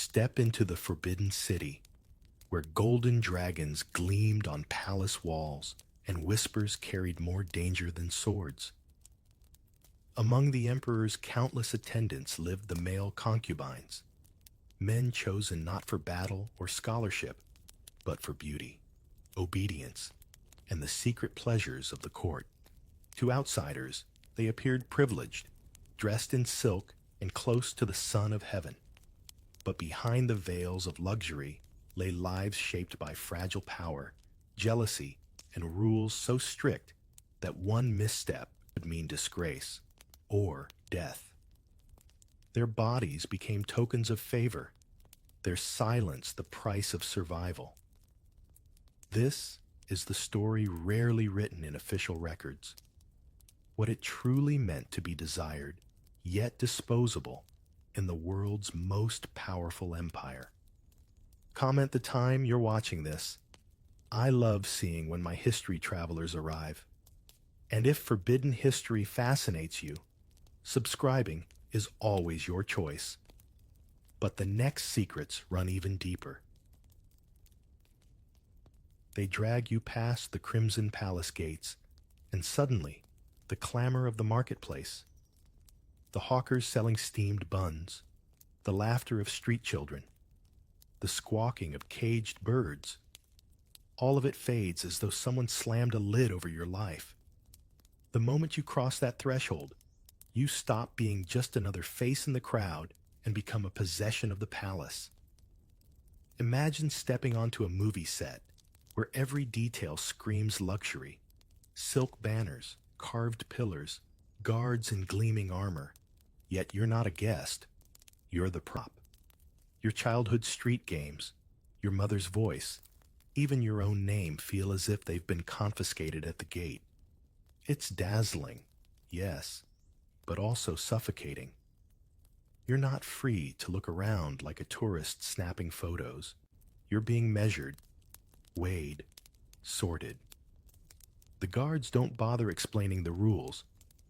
step into the Forbidden City, where golden dragons gleamed on palace walls and whispers carried more danger than swords. Among the emperor's countless attendants lived the male concubines, men chosen not for battle or scholarship, but for beauty, obedience, and the secret pleasures of the court. To outsiders, they appeared privileged, dressed in silk and close to the sun of heaven. But behind the veils of luxury lay lives shaped by fragile power, jealousy, and rules so strict that one misstep would mean disgrace or death. Their bodies became tokens of favor, their silence the price of survival. This is the story rarely written in official records. What it truly meant to be desired, yet disposable, in the world's most powerful empire. Comment the time you're watching this. I love seeing when my history travelers arrive. And if forbidden history fascinates you, subscribing is always your choice. But the next secrets run even deeper. They drag you past the Crimson Palace gates, and suddenly, the clamor of the marketplace. The hawkers selling steamed buns, the laughter of street children, the squawking of caged birds. All of it fades as though someone slammed a lid over your life. The moment you cross that threshold, you stop being just another face in the crowd and become a possession of the palace. Imagine stepping onto a movie set where every detail screams luxury. Silk banners, carved pillars, guards in gleaming armor. Yet you're not a guest. You're the prop. Your childhood street games, your mother's voice, even your own name feel as if they've been confiscated at the gate. It's dazzling, yes, but also suffocating. You're not free to look around like a tourist snapping photos. You're being measured, weighed, sorted. The guards don't bother explaining the rules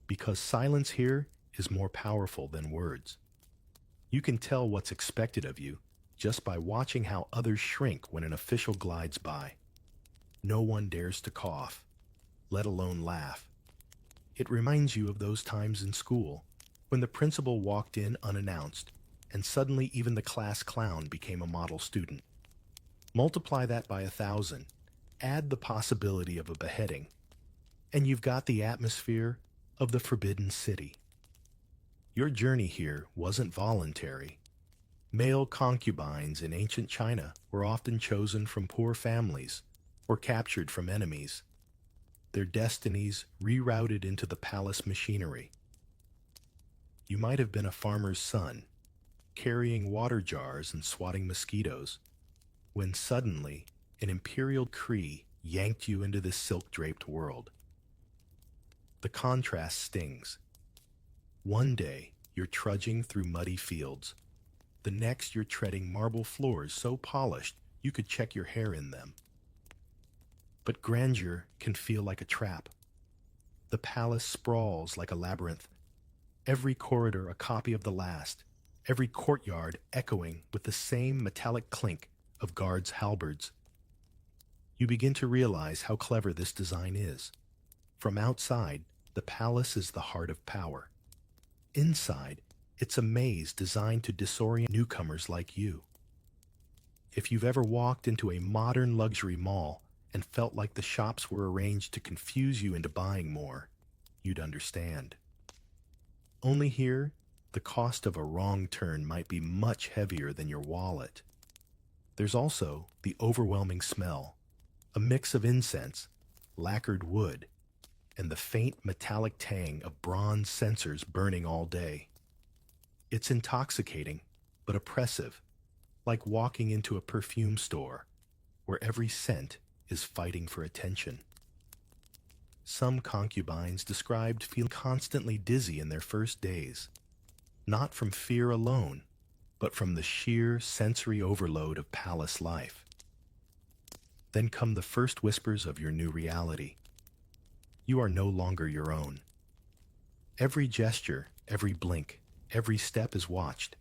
because silence here is more powerful than words. You can tell what's expected of you just by watching how others shrink when an official glides by. No one dares to cough, let alone laugh. It reminds you of those times in school when the principal walked in unannounced and suddenly even the class clown became a model student. Multiply that by 1,000, add the possibility of a beheading, and you've got the atmosphere of the Forbidden City. Your journey here wasn't voluntary. Male concubines in ancient China were often chosen from poor families or captured from enemies, their destinies rerouted into the palace machinery. You might have been a farmer's son, carrying water jars and swatting mosquitoes, when suddenly an imperial decree yanked you into this silk-draped world. The contrast stings. One day, you're trudging through muddy fields. The next, you're treading marble floors so polished you could check your hair in them. But grandeur can feel like a trap. The palace sprawls like a labyrinth, every corridor a copy of the last, every courtyard echoing with the same metallic clink of guards' halberds. You begin to realize how clever this design is. From outside, the palace is the heart of power. Inside, it's a maze designed to disorient newcomers like you. If you've ever walked into a modern luxury mall and felt like the shops were arranged to confuse you into buying more, you'd understand. Only here, the cost of a wrong turn might be much heavier than your wallet. There's also the overwhelming smell, a mix of incense, lacquered wood, and the faint metallic tang of bronze censers burning all day. It's intoxicating, but oppressive, like walking into a perfume store, where every scent is fighting for attention. Some concubines described feeling constantly dizzy in their first days, not from fear alone, but from the sheer sensory overload of palace life. Then come the first whispers of your new reality. You are no longer your own. Every gesture, every blink, every step is watched.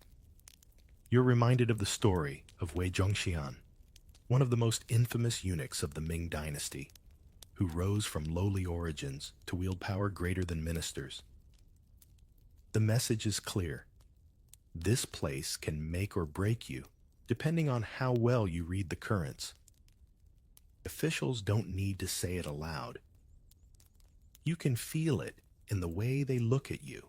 you're reminded of the story of Wei Zhongxian, one of the most infamous eunuchs of the Ming dynasty, who rose from lowly origins to wield power greater than ministers. The message is clear. This place can make or break you, depending on how well you read the currents. Officials don't need to say it aloud. You can feel it in the way they look at you,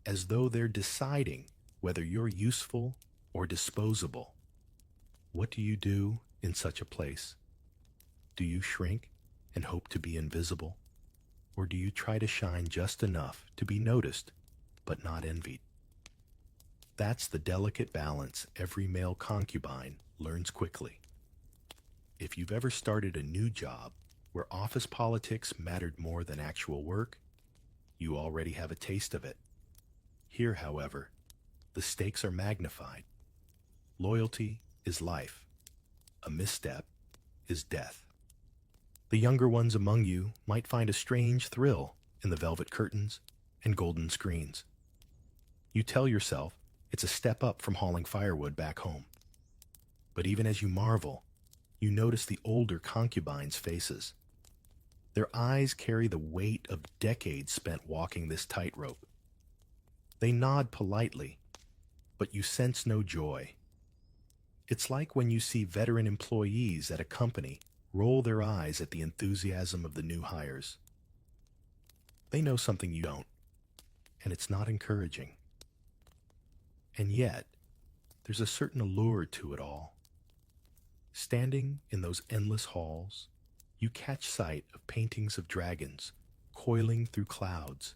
as though they're deciding whether you're useful or disposable. What do you do in such a place? Do you shrink and hope to be invisible? Or do you try to shine just enough to be noticed, but not envied? That's the delicate balance every male concubine learns quickly. If you've ever started a new job where office politics mattered more than actual work, you already have a taste of it. Here, however, the stakes are magnified. Loyalty is life. A misstep is death. The younger ones among you might find a strange thrill in the velvet curtains and golden screens. You tell yourself it's a step up from hauling firewood back home. But even as you marvel, you notice the older concubines' faces. Their eyes carry the weight of decades spent walking this tightrope. They nod politely, but you sense no joy. It's like when you see veteran employees at a company roll their eyes at the enthusiasm of the new hires. They know something you don't, and it's not encouraging. And yet, there's a certain allure to it all. Standing in those endless halls, you catch sight of paintings of dragons coiling through clouds,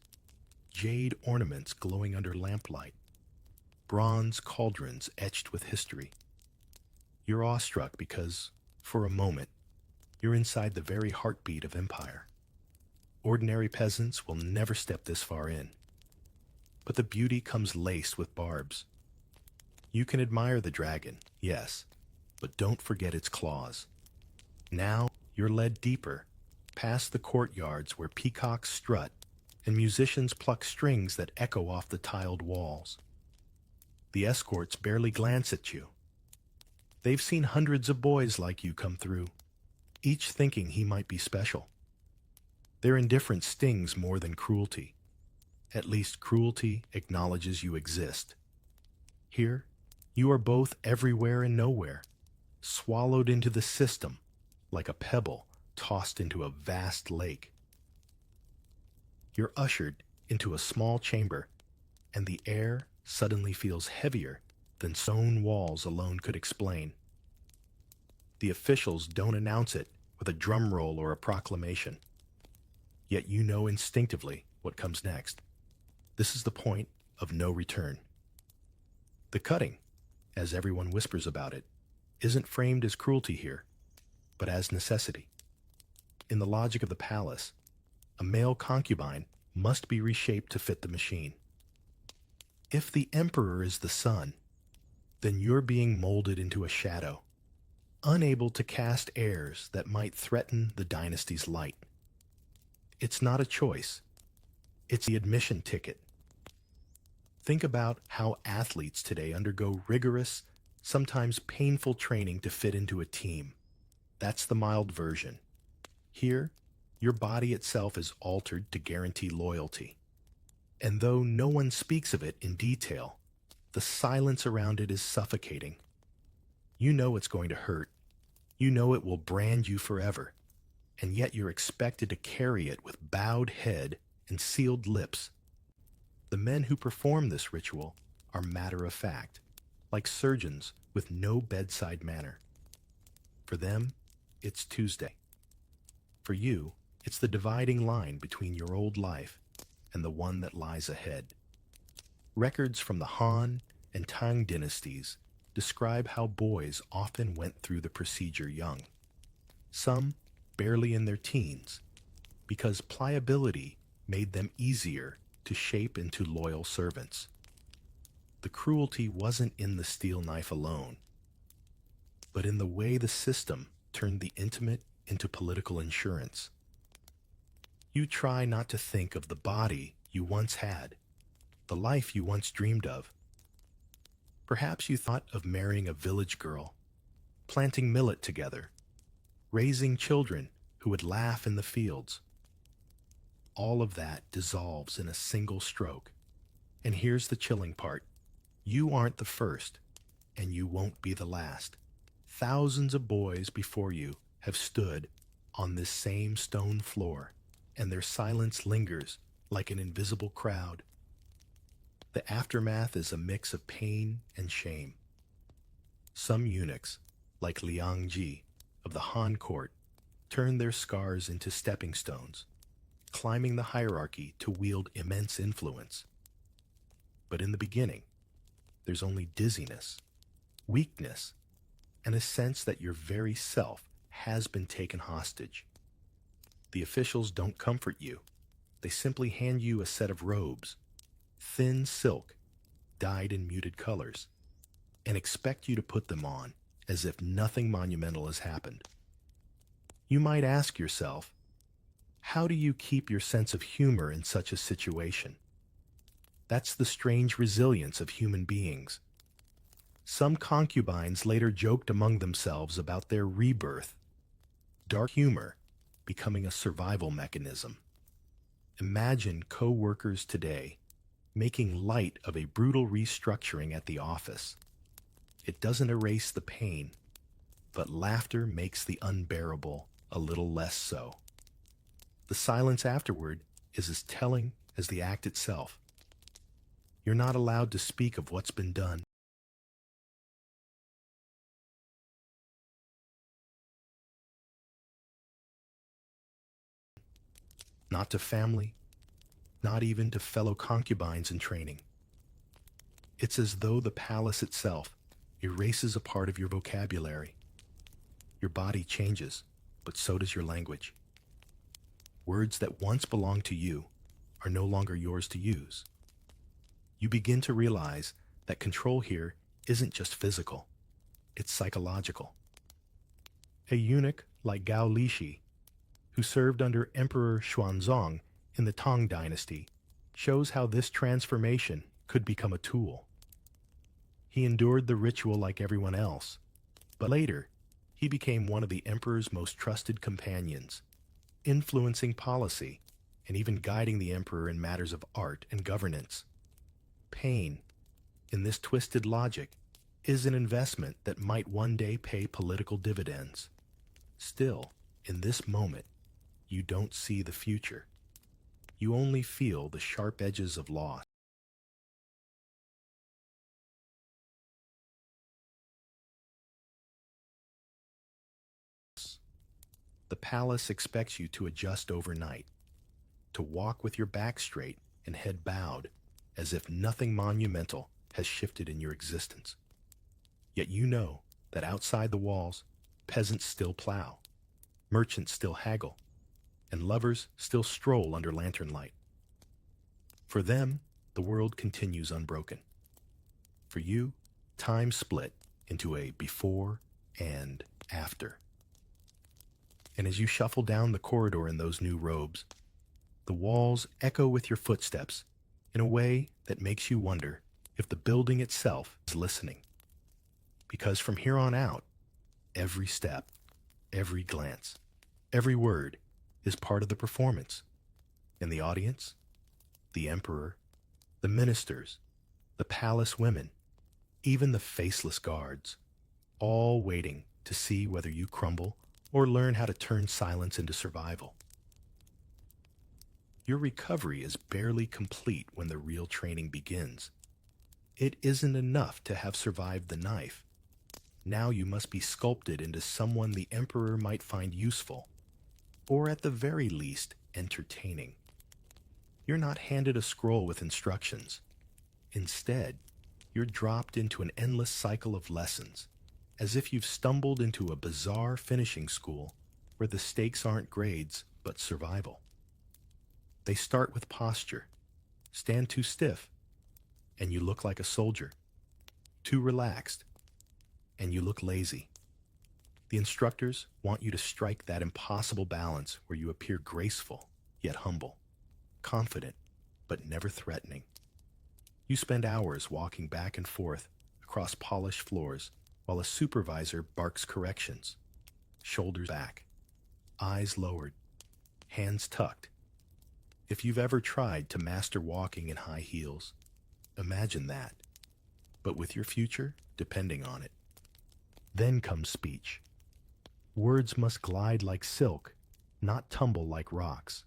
jade ornaments glowing under lamplight, bronze cauldrons etched with history. You're awestruck because, for a moment, you're inside the very heartbeat of empire. Ordinary peasants will never step this far in. But the beauty comes laced with barbs. You can admire the dragon, yes, but don't forget its claws. Now you're led deeper, past the courtyards where peacocks strut and musicians pluck strings that echo off the tiled walls. The escorts barely glance at you. They've seen hundreds of boys like you come through, each thinking he might be special. Their indifference stings more than cruelty. At least cruelty acknowledges you exist. Here, you are both everywhere and nowhere, swallowed into the system like a pebble tossed into a vast lake. You're ushered into a small chamber, and the air suddenly feels heavier than stone walls alone could explain. The officials don't announce it with a drum roll or a proclamation. Yet you know instinctively what comes next. This is the point of no return. The cutting, as everyone whispers about it, isn't framed as cruelty here, but as necessity. In the logic of the palace, a male concubine must be reshaped to fit the machine. If the emperor is the sun, then you're being molded into a shadow, unable to cast airs that might threaten the dynasty's light. It's not a choice. It's the admission ticket. Think about how athletes today undergo rigorous, sometimes painful training to fit into a team. That's the mild version. Here, your body itself is altered to guarantee loyalty. And though no one speaks of it in detail, the silence around it is suffocating. You know it's going to hurt. You know it will brand you forever. And yet you're expected to carry it with bowed head and sealed lips. The men who perform this ritual are matter of fact, like surgeons with no bedside manner. For them, it's Tuesday. For you, it's the dividing line between your old life and the one that lies ahead. Records from the Han and Tang dynasties describe how boys often went through the procedure young. Some barely in their teens, because pliability made them easier to shape into loyal servants. The cruelty wasn't in the steel knife alone, but in the way the system turned the intimate into political insurance. You try not to think of the body you once had, the life you once dreamed of. Perhaps you thought of marrying a village girl, planting millet together, raising children who would laugh in the fields. All of that dissolves in a single stroke. And here's the chilling part. You aren't the first, and you won't be the last. Thousands of boys before you have stood on this same stone floor, and their silence lingers like an invisible crowd. The aftermath is a mix of pain and shame. Some eunuchs, like Liang Ji of the Han court, turn their scars into stepping stones, climbing the hierarchy to wield immense influence. But in the beginning, there's only dizziness, weakness, and a sense that your very self has been taken hostage. The officials don't comfort you. They simply hand you a set of robes, thin silk, dyed in muted colors, and expect you to put them on as if nothing monumental has happened. You might ask yourself, how do you keep your sense of humor in such a situation? That's the strange resilience of human beings. Some concubines later joked among themselves about their rebirth, dark humor becoming a survival mechanism. Imagine co-workers today making light of a brutal restructuring at the office. It doesn't erase the pain, but laughter makes the unbearable a little less so. The silence afterward is as telling as the act itself. You're not allowed to speak of what's been done. Not to family, not even to fellow concubines in training. It's as though the palace itself erases a part of your vocabulary. Your body changes, but so does your language. Words that once belonged to you are no longer yours to use. You begin to realize that control here isn't just physical, it's psychological. A eunuch like Gao Lishi, who served under Emperor Xuanzong in the Tang dynasty, shows how this transformation could become a tool. He endured the ritual like everyone else, but later he became one of the emperor's most trusted companions, influencing policy and even guiding the emperor in matters of art and governance. Pain, in this twisted logic, is an investment that might one day pay political dividends. Still, in this moment, you don't see the future. You only feel the sharp edges of loss. The palace expects you to adjust overnight, to walk with your back straight and head bowed, as if nothing monumental has shifted in your existence. Yet you know that outside the walls, peasants still plow, merchants still haggle, and lovers still stroll under lantern light. For them, the world continues unbroken. For you, time split into a before and after. And as you shuffle down the corridor in those new robes, the walls echo with your footsteps in a way that makes you wonder if the building itself is listening. Because from here on out, every step, every glance, every word is part of the performance. And the audience, the emperor, the ministers, the palace women, even the faceless guards, all waiting to see whether you crumble or learn how to turn silence into survival. Your recovery is barely complete when the real training begins. It isn't enough to have survived the knife. Now you must be sculpted into someone the emperor might find useful, or at the very least, entertaining. You're not handed a scroll with instructions. Instead, you're dropped into an endless cycle of lessons, as if you've stumbled into a bizarre finishing school where the stakes aren't grades, but survival. They start with posture. Stand too stiff, and you look like a soldier. Too relaxed, and you look lazy. The instructors want you to strike that impossible balance where you appear graceful, yet humble, confident, but never threatening. You spend hours walking back and forth across polished floors, while a supervisor barks corrections. Shoulders back, eyes lowered, hands tucked. If you've ever tried to master walking in high heels, imagine that, but with your future depending on it. Then comes speech. Words must glide like silk, not tumble like rocks.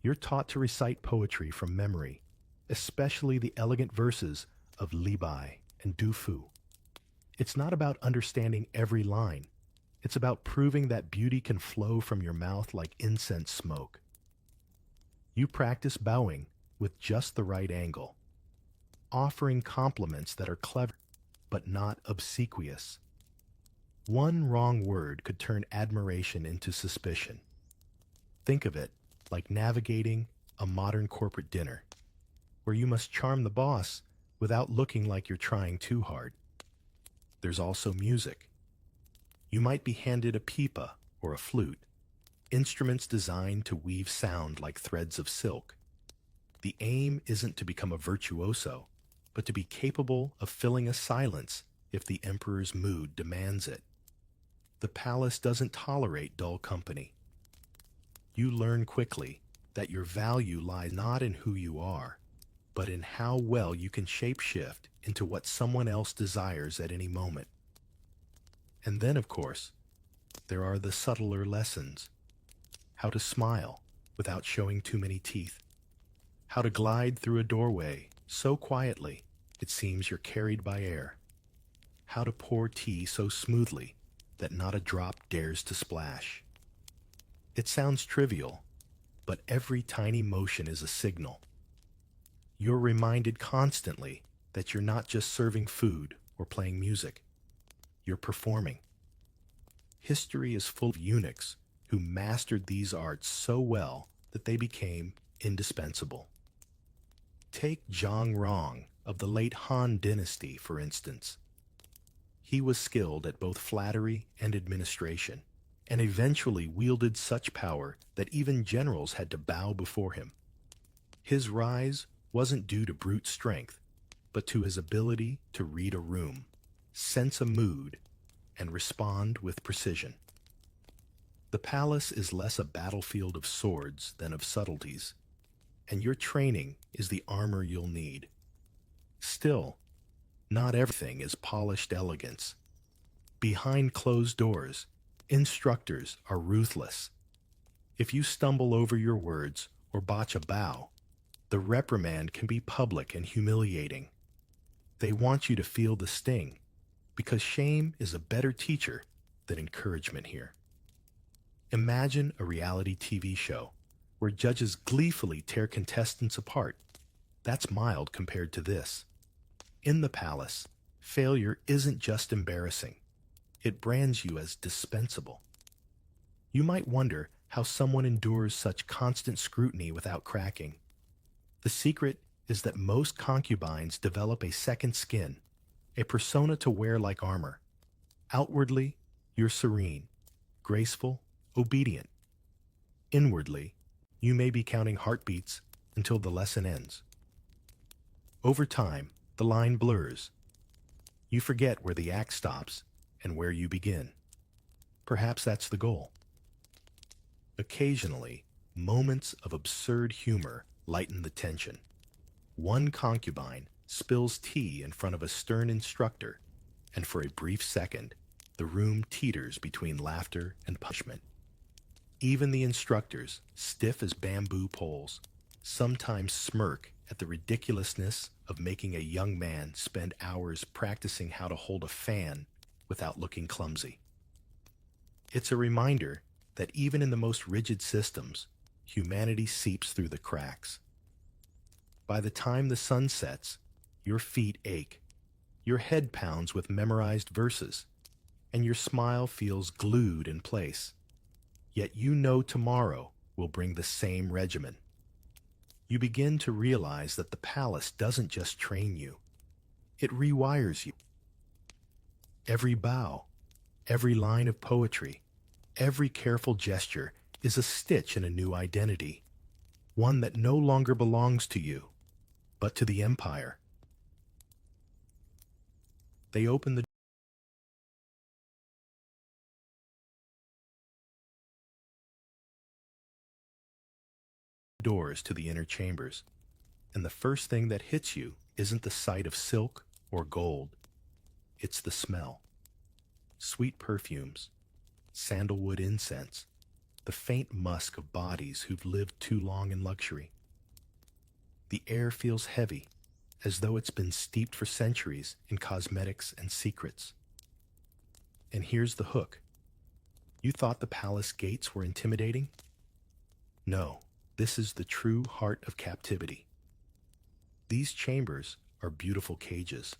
You're taught to recite poetry from memory, especially the elegant verses of Li Bai and Du Fu. It's not about understanding every line. It's about proving that beauty can flow from your mouth like incense smoke. You practice bowing with just the right angle, offering compliments that are clever but not obsequious. One wrong word could turn admiration into suspicion. Think of it like navigating a modern corporate dinner, where you must charm the boss without looking like you're trying too hard. There's also music. You might be handed a pipa or a flute, instruments designed to weave sound like threads of silk. The aim isn't to become a virtuoso, but to be capable of filling a silence if the emperor's mood demands it. The palace doesn't tolerate dull company. You learn quickly that your value lies not in who you are, but in how well you can shapeshift into what someone else desires at any moment. And then, of course, there are the subtler lessons. How to smile without showing too many teeth. How to glide through a doorway so quietly it seems you're carried by air. How to pour tea so smoothly that not a drop dares to splash. It sounds trivial, but every tiny motion is a signal. You're reminded constantly that you're not just serving food or playing music. You're performing. History is full of eunuchs who mastered these arts so well that they became indispensable. Take Zhang Rong of the late Han Dynasty, for instance. He was skilled at both flattery and administration, and eventually wielded such power that even generals had to bow before him. His rise wasn't due to brute strength, but to his ability to read a room, sense a mood, and respond with precision. The palace is less a battlefield of swords than of subtleties, and your training is the armor you'll need. Still, not everything is polished elegance. Behind closed doors, instructors are ruthless. If you stumble over your words or botch a bow, the reprimand can be public and humiliating. They want you to feel the sting, because shame is a better teacher than encouragement here. Imagine a reality TV show where judges gleefully tear contestants apart. That's mild compared to this. In the palace, failure isn't just embarrassing. It brands you as dispensable. You might wonder how someone endures such constant scrutiny without cracking. The secret is that most concubines develop a second skin, a persona to wear like armor. Outwardly, you're serene, graceful, obedient. Inwardly, you may be counting heartbeats until the lesson ends. Over time, the line blurs. You forget where the act stops and where you begin. Perhaps that's the goal. Occasionally, moments of absurd humor lighten the tension. One concubine spills tea in front of a stern instructor, and for a brief second, the room teeters between laughter and punishment. Even the instructors, stiff as bamboo poles, sometimes smirk at the ridiculousness of making a young man spend hours practicing how to hold a fan without looking clumsy. It's a reminder that even in the most rigid systems, humanity seeps through the cracks. By the time the sun sets, your feet ache, your head pounds with memorized verses, and your smile feels glued in place. Yet you know tomorrow will bring the same regimen. You begin to realize that the palace doesn't just train you, it rewires you. Every bow, every line of poetry, every careful gesture is a stitch in a new identity, one that no longer belongs to you, but to the empire. They open the doors to the inner chambers, and the first thing that hits you isn't the sight of silk or gold. It's the smell. Sweet perfumes, sandalwood incense, the faint musk of bodies who've lived too long in luxury. The air feels heavy, as though it's been steeped for centuries in cosmetics and secrets. And here's the hook. You thought the palace gates were intimidating? No, this is the true heart of captivity. These chambers are beautiful cages,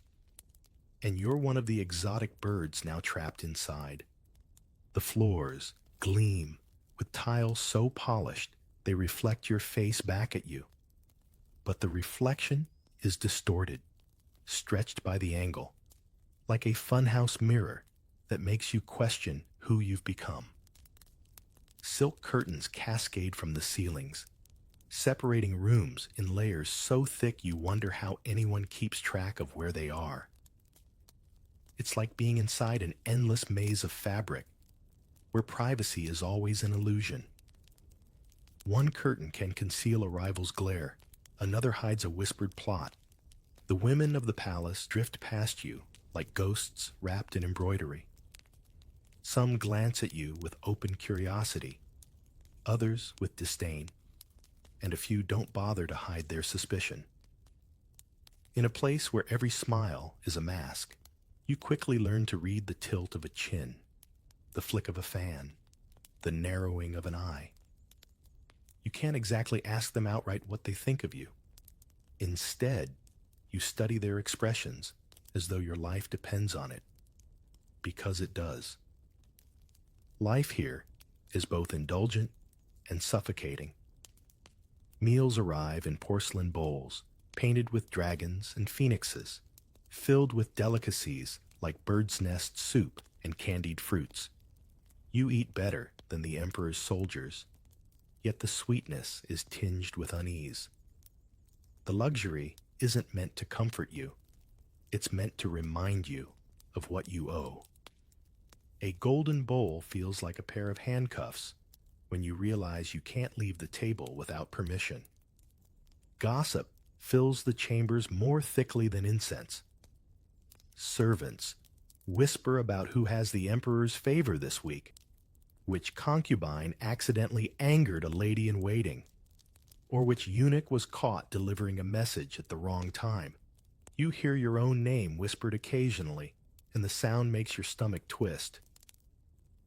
and you're one of the exotic birds now trapped inside. The floors gleam with tiles so polished they reflect your face back at you. But the reflection is distorted, stretched by the angle, like a funhouse mirror that makes you question who you've become. Silk curtains cascade from the ceilings, separating rooms in layers so thick you wonder how anyone keeps track of where they are. It's like being inside an endless maze of fabric, where privacy is always an illusion. One curtain can conceal a rival's glare, another hides a whispered plot. The women of the palace drift past you like ghosts wrapped in embroidery. Some glance at you with open curiosity, others with disdain, and a few don't bother to hide their suspicion. In a place where every smile is a mask, you quickly learn to read the tilt of a chin, the flick of a fan, the narrowing of an eye. You can't exactly ask them outright what they think of you. Instead, you study their expressions as though your life depends on it, because it does. Life here is both indulgent and suffocating. Meals arrive in porcelain bowls, painted with dragons and phoenixes, filled with delicacies like bird's nest soup and candied fruits. You eat better than the emperor's soldiers, yet the sweetness is tinged with unease. The luxury isn't meant to comfort you. It's meant to remind you of what you owe. A golden bowl feels like a pair of handcuffs when you realize you can't leave the table without permission. Gossip fills the chambers more thickly than incense. Servants whisper about who has the emperor's favor this week, which concubine accidentally angered a lady in waiting, or which eunuch was caught delivering a message at the wrong time. You hear your own name whispered occasionally, and the sound makes your stomach twist.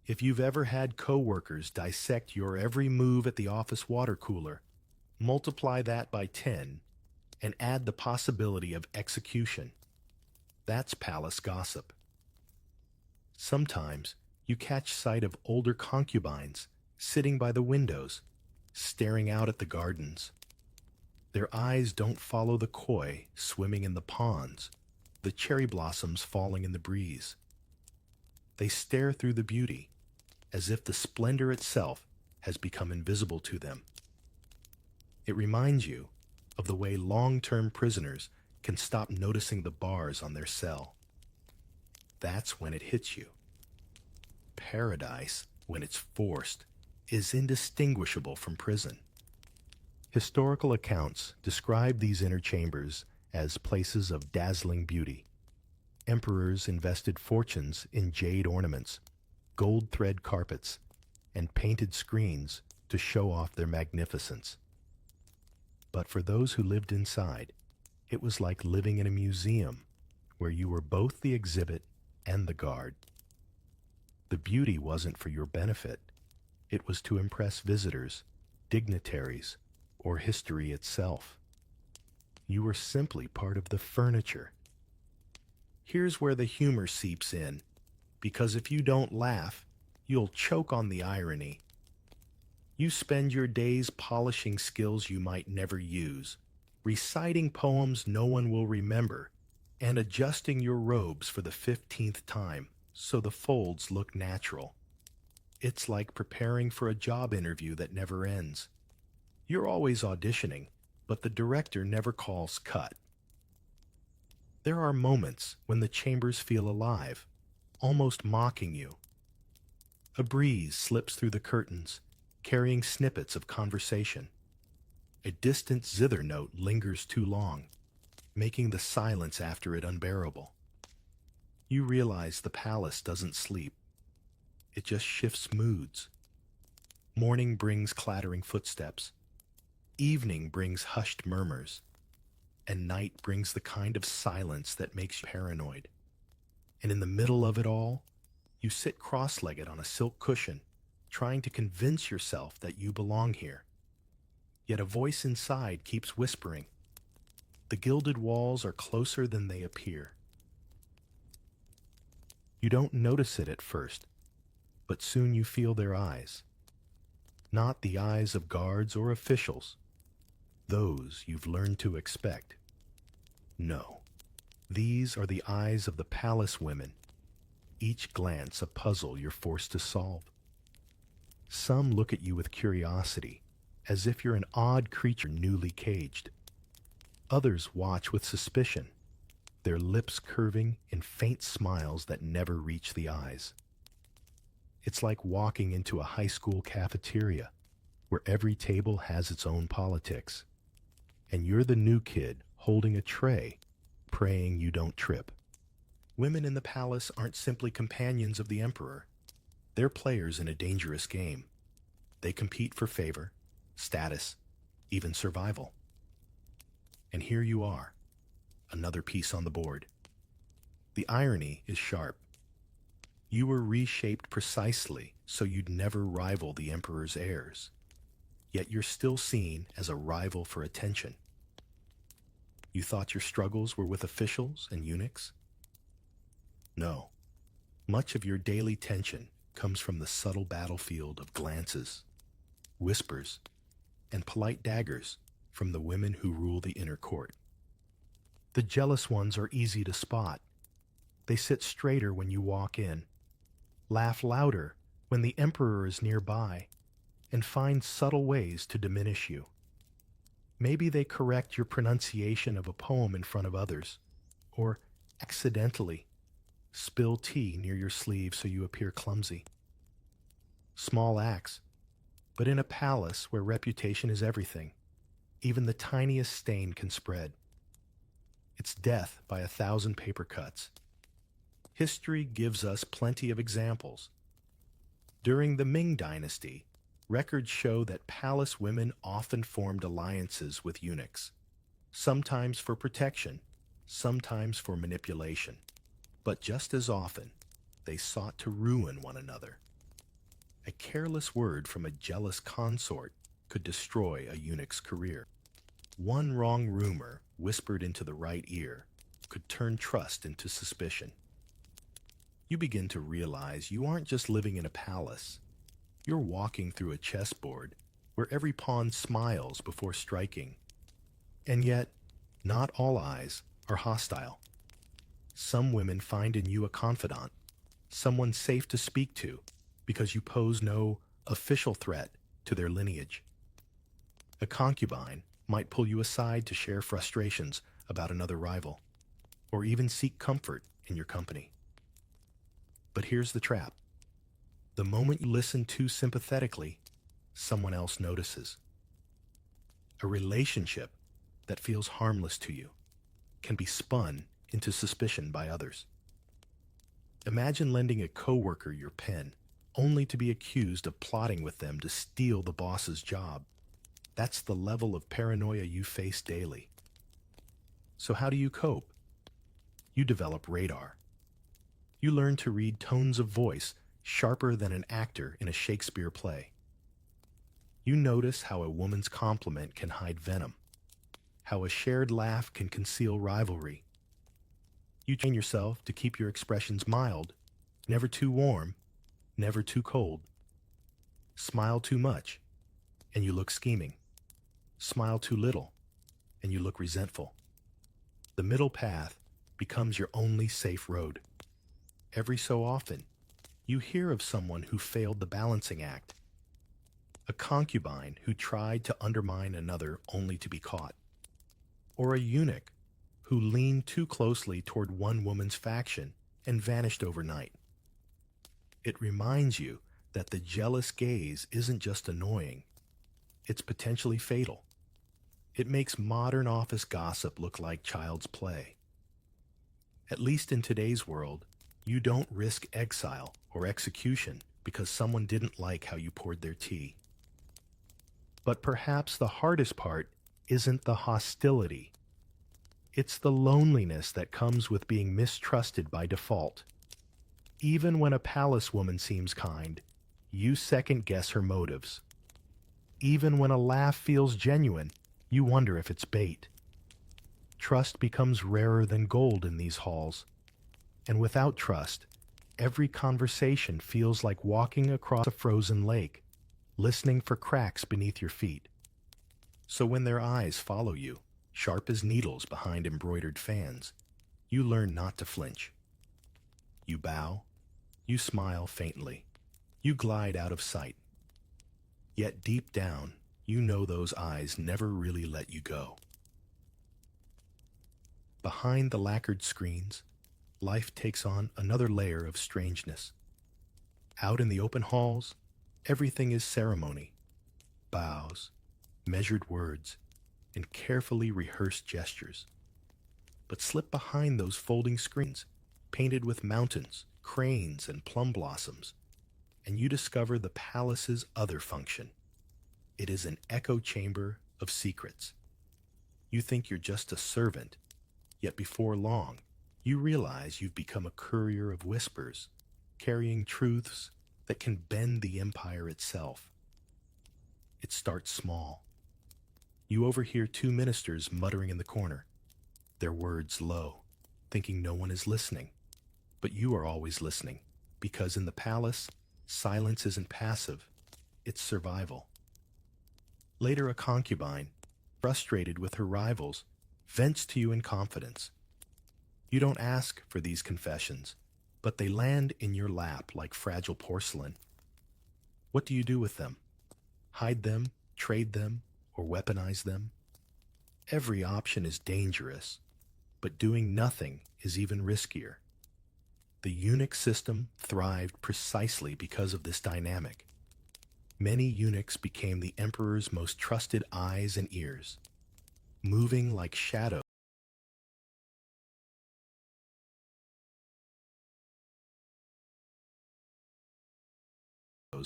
If you've ever had coworkers dissect your every move at the office water cooler, multiply that by 10 and add the possibility of execution. That's palace gossip. Sometimes you catch sight of older concubines sitting by the windows, staring out at the gardens. Their eyes don't follow the koi swimming in the ponds, the cherry blossoms falling in the breeze. They stare through the beauty, as if the splendor itself has become invisible to them. It reminds you of the way long-term prisoners can stop noticing the bars on their cell. That's when it hits you. Paradise, when it's forced, is indistinguishable from prison. Historical accounts describe these inner chambers as places of dazzling beauty. Emperors invested fortunes in jade ornaments, gold thread carpets, and painted screens to show off their magnificence. But for those who lived inside, it was like living in a museum where you were both the exhibit and the guard. The beauty wasn't for your benefit. It was to impress visitors, dignitaries, or history itself. You were simply part of the furniture. Here's where the humor seeps in, because if you don't laugh, you'll choke on the irony. You spend your days polishing skills you might never use, reciting poems no one will remember, and adjusting your robes for the 15th time so the folds look natural. It's like preparing for a job interview that never ends. You're always auditioning, but the director never calls cut. There are moments when the chambers feel alive, almost mocking you. A breeze slips through the curtains, carrying snippets of conversation. A distant zither note lingers too long, making the silence after it unbearable. You realize the palace doesn't sleep. It just shifts moods. Morning brings clattering footsteps. Evening brings hushed murmurs. And night brings the kind of silence that makes you paranoid. And in the middle of it all, you sit cross-legged on a silk cushion, trying to convince yourself that you belong here. Yet a voice inside keeps whispering. The gilded walls are closer than they appear. You don't notice it at first, but soon you feel their eyes. Not the eyes of guards or officials. Those you've learned to expect. No, these are the eyes of the palace women, each glance a puzzle you're forced to solve. Some look at you with curiosity, as if you're an odd creature newly caged. Others watch with suspicion, their lips curving in faint smiles that never reach the eyes. It's like walking into a high school cafeteria, where every table has its own politics. And you're the new kid holding a tray, praying you don't trip. Women in the palace aren't simply companions of the emperor. They're players in a dangerous game. They compete for favor, status, even survival. And here you are, another piece on the board. The irony is sharp. You were reshaped precisely so you'd never rival the emperor's heirs. Yet you're still seen as a rival for attention. You thought your struggles were with officials and eunuchs? No. Much of your daily tension comes from the subtle battlefield of glances, whispers, and polite daggers from the women who rule the inner court. The jealous ones are easy to spot. They sit straighter when you walk in, laugh louder when the emperor is nearby, and find subtle ways to diminish you. Maybe they correct your pronunciation of a poem in front of others, or accidentally spill tea near your sleeve so you appear clumsy. Small acts, but in a palace where reputation is everything, even the tiniest stain can spread. It's death by 1,000 paper cuts. History gives us plenty of examples. During the Ming Dynasty, records show that palace women often formed alliances with eunuchs, sometimes for protection, sometimes for manipulation. But just as often, they sought to ruin one another. A careless word from a jealous consort could destroy a eunuch's career. One wrong rumor whispered into the right ear could turn trust into suspicion. You begin to realize you aren't just living in a palace. You're walking through a chessboard where every pawn smiles before striking. And yet, not all eyes are hostile. Some women find in you a confidant, someone safe to speak to, because you pose no official threat to their lineage. A concubine might pull you aside to share frustrations about another rival, or even seek comfort in your company. But here's the trap. The moment you listen too sympathetically, someone else notices. A relationship that feels harmless to you can be spun into suspicion by others. Imagine lending a coworker your pen, only to be accused of plotting with them to steal the boss's job. That's the level of paranoia you face daily. So how do you cope? You develop radar. You learn to read tones of voice sharper than an actor in a Shakespeare play. You notice how a woman's compliment can hide venom, how a shared laugh can conceal rivalry. You train yourself to keep your expressions mild, never too warm, never too cold. Smile too much, and you look scheming. Smile too little, and you look resentful. The middle path becomes your only safe road. Every so often, you hear of someone who failed the balancing act, a concubine who tried to undermine another only to be caught, or a eunuch who leaned too closely toward one woman's faction and vanished overnight. It reminds you that the jealous gaze isn't just annoying, it's potentially fatal. It makes modern office gossip look like child's play. At least in today's world, you don't risk exile or execution because someone didn't like how you poured their tea. But perhaps the hardest part isn't the hostility. It's the loneliness that comes with being mistrusted by default. Even when a palace woman seems kind, you second-guess her motives. Even when a laugh feels genuine, you wonder if it's bait. Trust becomes rarer than gold in these halls. And without trust, every conversation feels like walking across a frozen lake, listening for cracks beneath your feet. So when their eyes follow you, sharp as needles behind embroidered fans, you learn not to flinch. You bow, you smile faintly, you glide out of sight. Yet deep down, you know those eyes never really let you go. Behind the lacquered screens, life takes on another layer of strangeness. Out in the open halls, everything is ceremony, bows, measured words, and carefully rehearsed gestures. But slip behind those folding screens, painted with mountains, cranes, and plum blossoms, and you discover the palace's other function. It is an echo chamber of secrets. You think you're just a servant, yet before long, you realize you've become a courier of whispers, carrying truths that can bend the empire itself. It starts small. You overhear two ministers muttering in the corner, their words low, thinking no one is listening. But you are always listening, because in the palace, silence isn't passive, it's survival. Later, a concubine, frustrated with her rivals, vents to you in confidence. You don't ask for these confessions, but they land in your lap like fragile porcelain. What do you do with them? Hide them, trade them, or weaponize them? Every option is dangerous, but doing nothing is even riskier. The eunuch system thrived precisely because of this dynamic. Many eunuchs became the emperor's most trusted eyes and ears, moving like shadows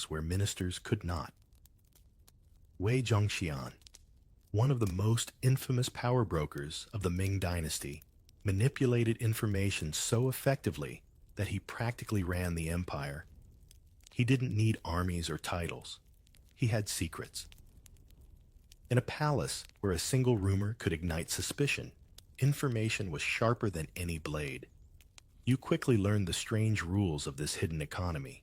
where ministers could not. Wei Zhongxian, one of the most infamous power brokers of the Ming dynasty, manipulated information so effectively that he practically ran the empire. He didn't need armies or titles. He had secrets. In a palace where a single rumor could ignite suspicion, information was sharper than any blade. You quickly learned the strange rules of this hidden economy.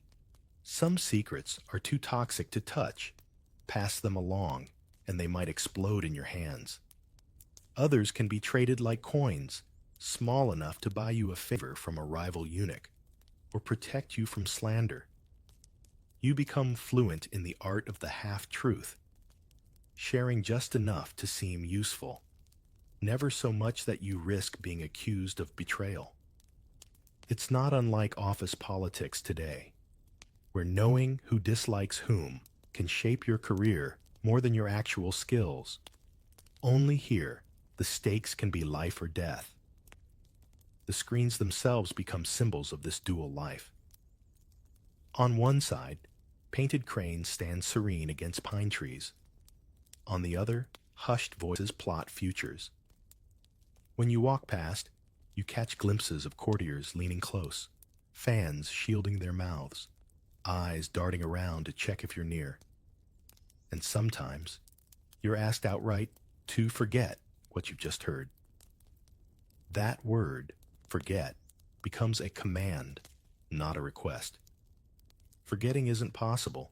Some secrets are too toxic to touch. Pass them along, and they might explode in your hands. Others can be traded like coins, small enough to buy you a favor from a rival eunuch, or protect you from slander. You become fluent in the art of the half-truth, sharing just enough to seem useful, never so much that you risk being accused of betrayal. It's not unlike office politics today, where knowing who dislikes whom can shape your career more than your actual skills. Only here, the stakes can be life or death. The screens themselves become symbols of this dual life. On one side, painted cranes stand serene against pine trees. On the other, hushed voices plot futures. When you walk past, you catch glimpses of courtiers leaning close, fans shielding their mouths, eyes darting around to check if you're near. And sometimes, you're asked outright to forget what you've just heard. That word, forget, becomes a command, not a request. Forgetting isn't possible,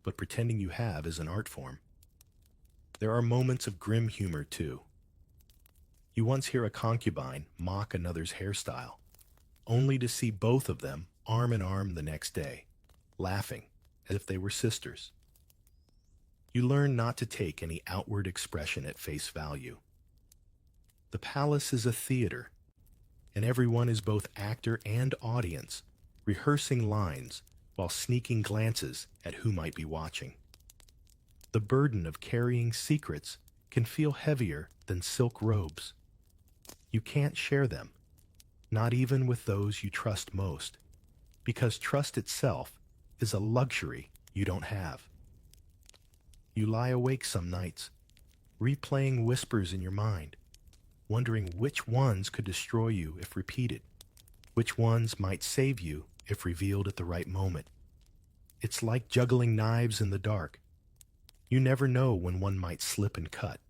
but pretending you have is an art form. There are moments of grim humor, too. You once hear a concubine mock another's hairstyle, only to see both of them arm in arm the next day, laughing as if they were sisters. You learn not to take any outward expression at face value. The palace is a theater, and everyone is both actor and audience, rehearsing lines while sneaking glances at who might be watching. The burden of carrying secrets can feel heavier than silk robes. You can't share them, not even with those you trust most, because trust itself is a luxury you don't have. You lie awake some nights, replaying whispers in your mind, wondering which ones could destroy you if repeated, which ones might save you if revealed at the right moment. It's like juggling knives in the dark. You never know when one might slip and cut.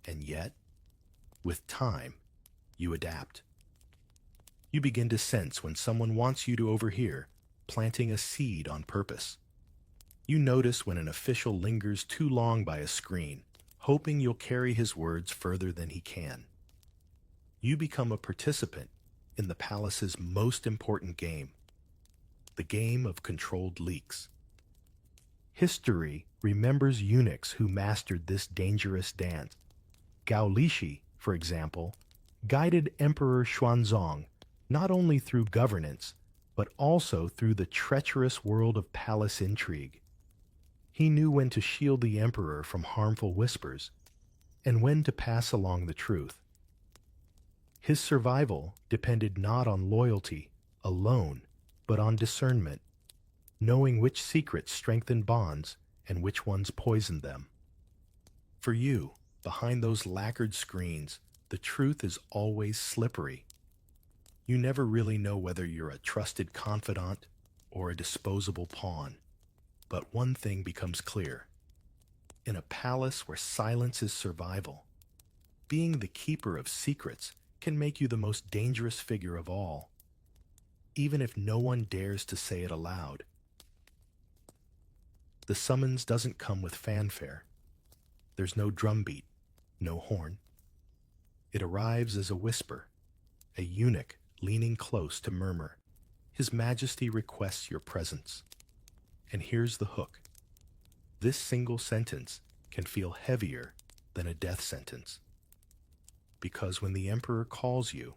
And yet, with time, you adapt. You begin to sense when someone wants you to overhear, planting a seed on purpose. You notice when an official lingers too long by a screen, hoping you'll carry his words further than he can. You become a participant in the palace's most important game, the game of controlled leaks. History remembers eunuchs who mastered this dangerous dance. Gao Lishi, for example, guided Emperor Xuanzong not only through governance, but also through the treacherous world of palace intrigue. He knew when to shield the emperor from harmful whispers, and when to pass along the truth. His survival depended not on loyalty alone, but on discernment, knowing which secrets strengthened bonds and which ones poisoned them. For you, behind those lacquered screens, the truth is always slippery. You never really know whether you're a trusted confidant or a disposable pawn. But one thing becomes clear. In a palace where silence is survival, being the keeper of secrets can make you the most dangerous figure of all, even if no one dares to say it aloud. The summons doesn't come with fanfare. There's no drumbeat, no horn. It arrives as a whisper, a eunuch leaning close to murmur, "His Majesty requests your presence." And here's the hook. This single sentence can feel heavier than a death sentence. Because when the emperor calls you,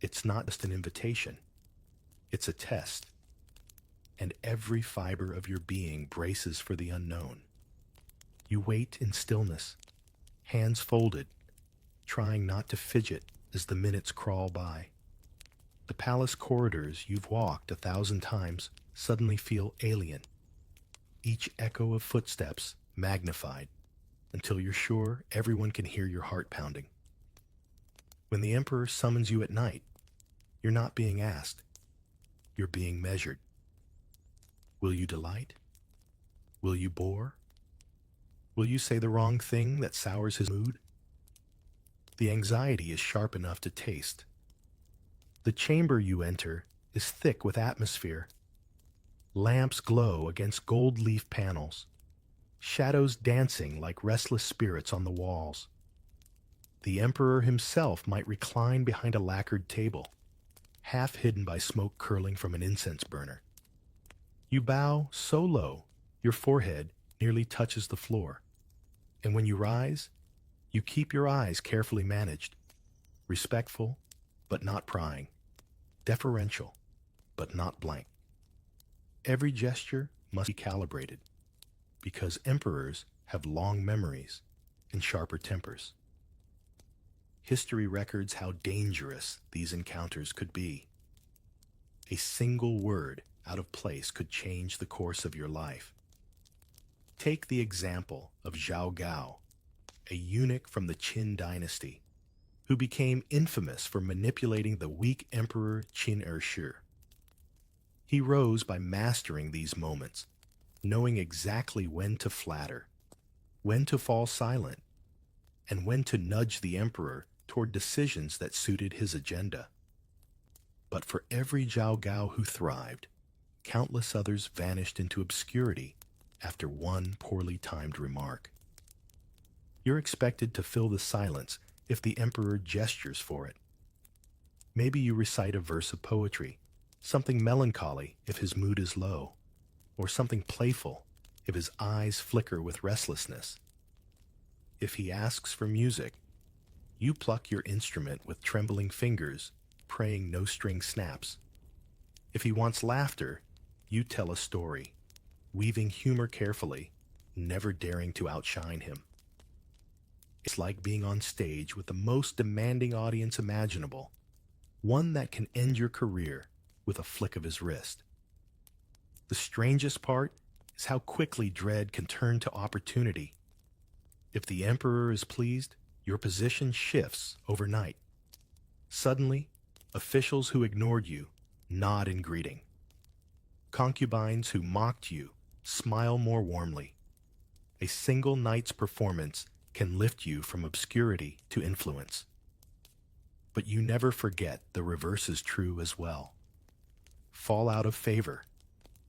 it's not just an invitation, it's a test. And every fiber of your being braces for the unknown. You wait in stillness, hands folded, trying not to fidget as the minutes crawl by. The palace corridors you've walked 1,000 times suddenly feel alien, each echo of footsteps magnified, until you're sure everyone can hear your heart pounding. When the emperor summons you at night, you're not being asked, you're being measured. Will you delight? Will you bore? Will you say the wrong thing that sours his mood? The anxiety is sharp enough to taste. The chamber you enter is thick with atmosphere. Lamps glow against gold leaf panels, shadows dancing like restless spirits on the walls. The emperor himself might recline behind a lacquered table, half hidden by smoke curling from an incense burner. You bow so low, your forehead nearly touches the floor. And when you rise, you keep your eyes carefully managed, respectful but not prying, deferential but not blank. Every gesture must be calibrated, because emperors have long memories and sharper tempers. History records how dangerous these encounters could be. A single word out of place could change the course of your life. Take the example of Zhao Gao, a eunuch from the Qin dynasty, who became infamous for manipulating the weak emperor Qin Ershi. He rose by mastering these moments, knowing exactly when to flatter, when to fall silent, and when to nudge the emperor toward decisions that suited his agenda. But for every Zhao Gao who thrived, countless others vanished into obscurity after one poorly timed remark. You're expected to fill the silence if the emperor gestures for it. Maybe you recite a verse of poetry, something melancholy if his mood is low, or something playful if his eyes flicker with restlessness. If he asks for music, You pluck your instrument with trembling fingers, praying no string snaps. If he wants laughter, you tell a story, weaving humor carefully, never daring to outshine him. It's like being on stage with the most demanding audience imaginable, one that can end your career with a flick of his wrist. The strangest part is how quickly dread can turn to opportunity. If the emperor is pleased, your position shifts overnight. Suddenly, officials who ignored you nod in greeting. Concubines who mocked you smile more warmly. A single night's performance can lift you from obscurity to influence. But you never forget the reverse is true as well. Fall out of favor,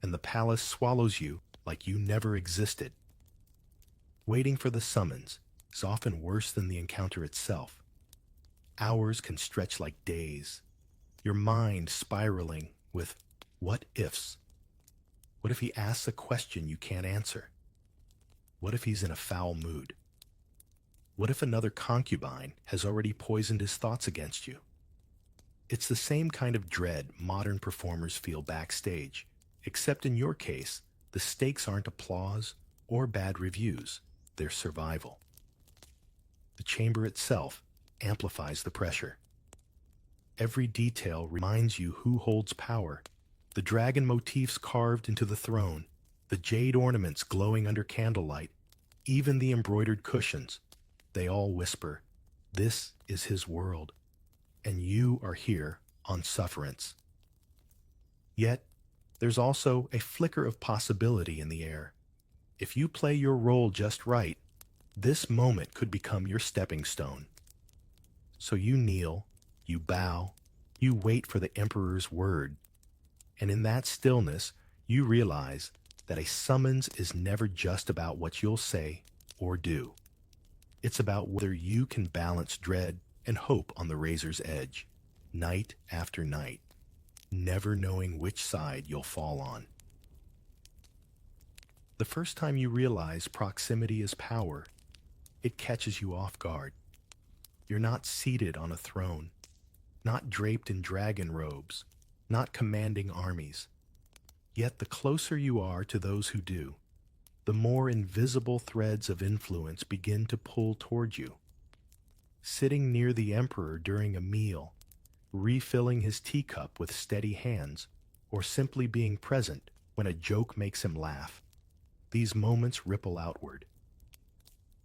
and the palace swallows you like you never existed. Waiting for the summons is often worse than the encounter itself. Hours can stretch like days, your mind spiraling with what ifs. What if he asks a question you can't answer? What if he's in a foul mood? What if another concubine has already poisoned his thoughts against you? It's the same kind of dread modern performers feel backstage, except in your case, the stakes aren't applause or bad reviews, they're survival. The chamber itself amplifies the pressure. Every detail reminds you who holds power. The dragon motifs carved into the throne, the jade ornaments glowing under candlelight, even the embroidered cushions. They all whisper, "This is his world, and you are here on sufferance." Yet, there's also a flicker of possibility in the air. If you play your role just right, this moment could become your stepping stone. So you kneel, you bow, you wait for the emperor's word, and in that stillness, you realize that a summons is never just about what you'll say or do. It's about whether you can balance dread and hope on the razor's edge, night after night, never knowing which side you'll fall on. The first time you realize proximity is power, it catches you off guard. You're not seated on a throne, not draped in dragon robes, not commanding armies. Yet the closer you are to those who do, the more invisible threads of influence begin to pull toward you. Sitting near the emperor during a meal, refilling his teacup with steady hands, or simply being present when a joke makes him laugh, these moments ripple outward.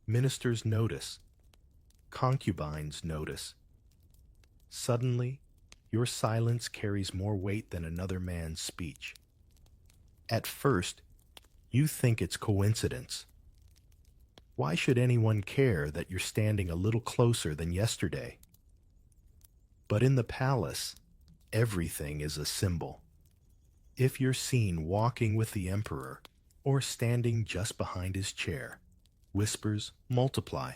Ministers notice. Concubines notice. Suddenly, your silence carries more weight than another man's speech. At first, you think it's coincidence. Why should anyone care that you're standing a little closer than yesterday? But in the palace, everything is a symbol. If you're seen walking with the emperor or standing just behind his chair, whispers multiply.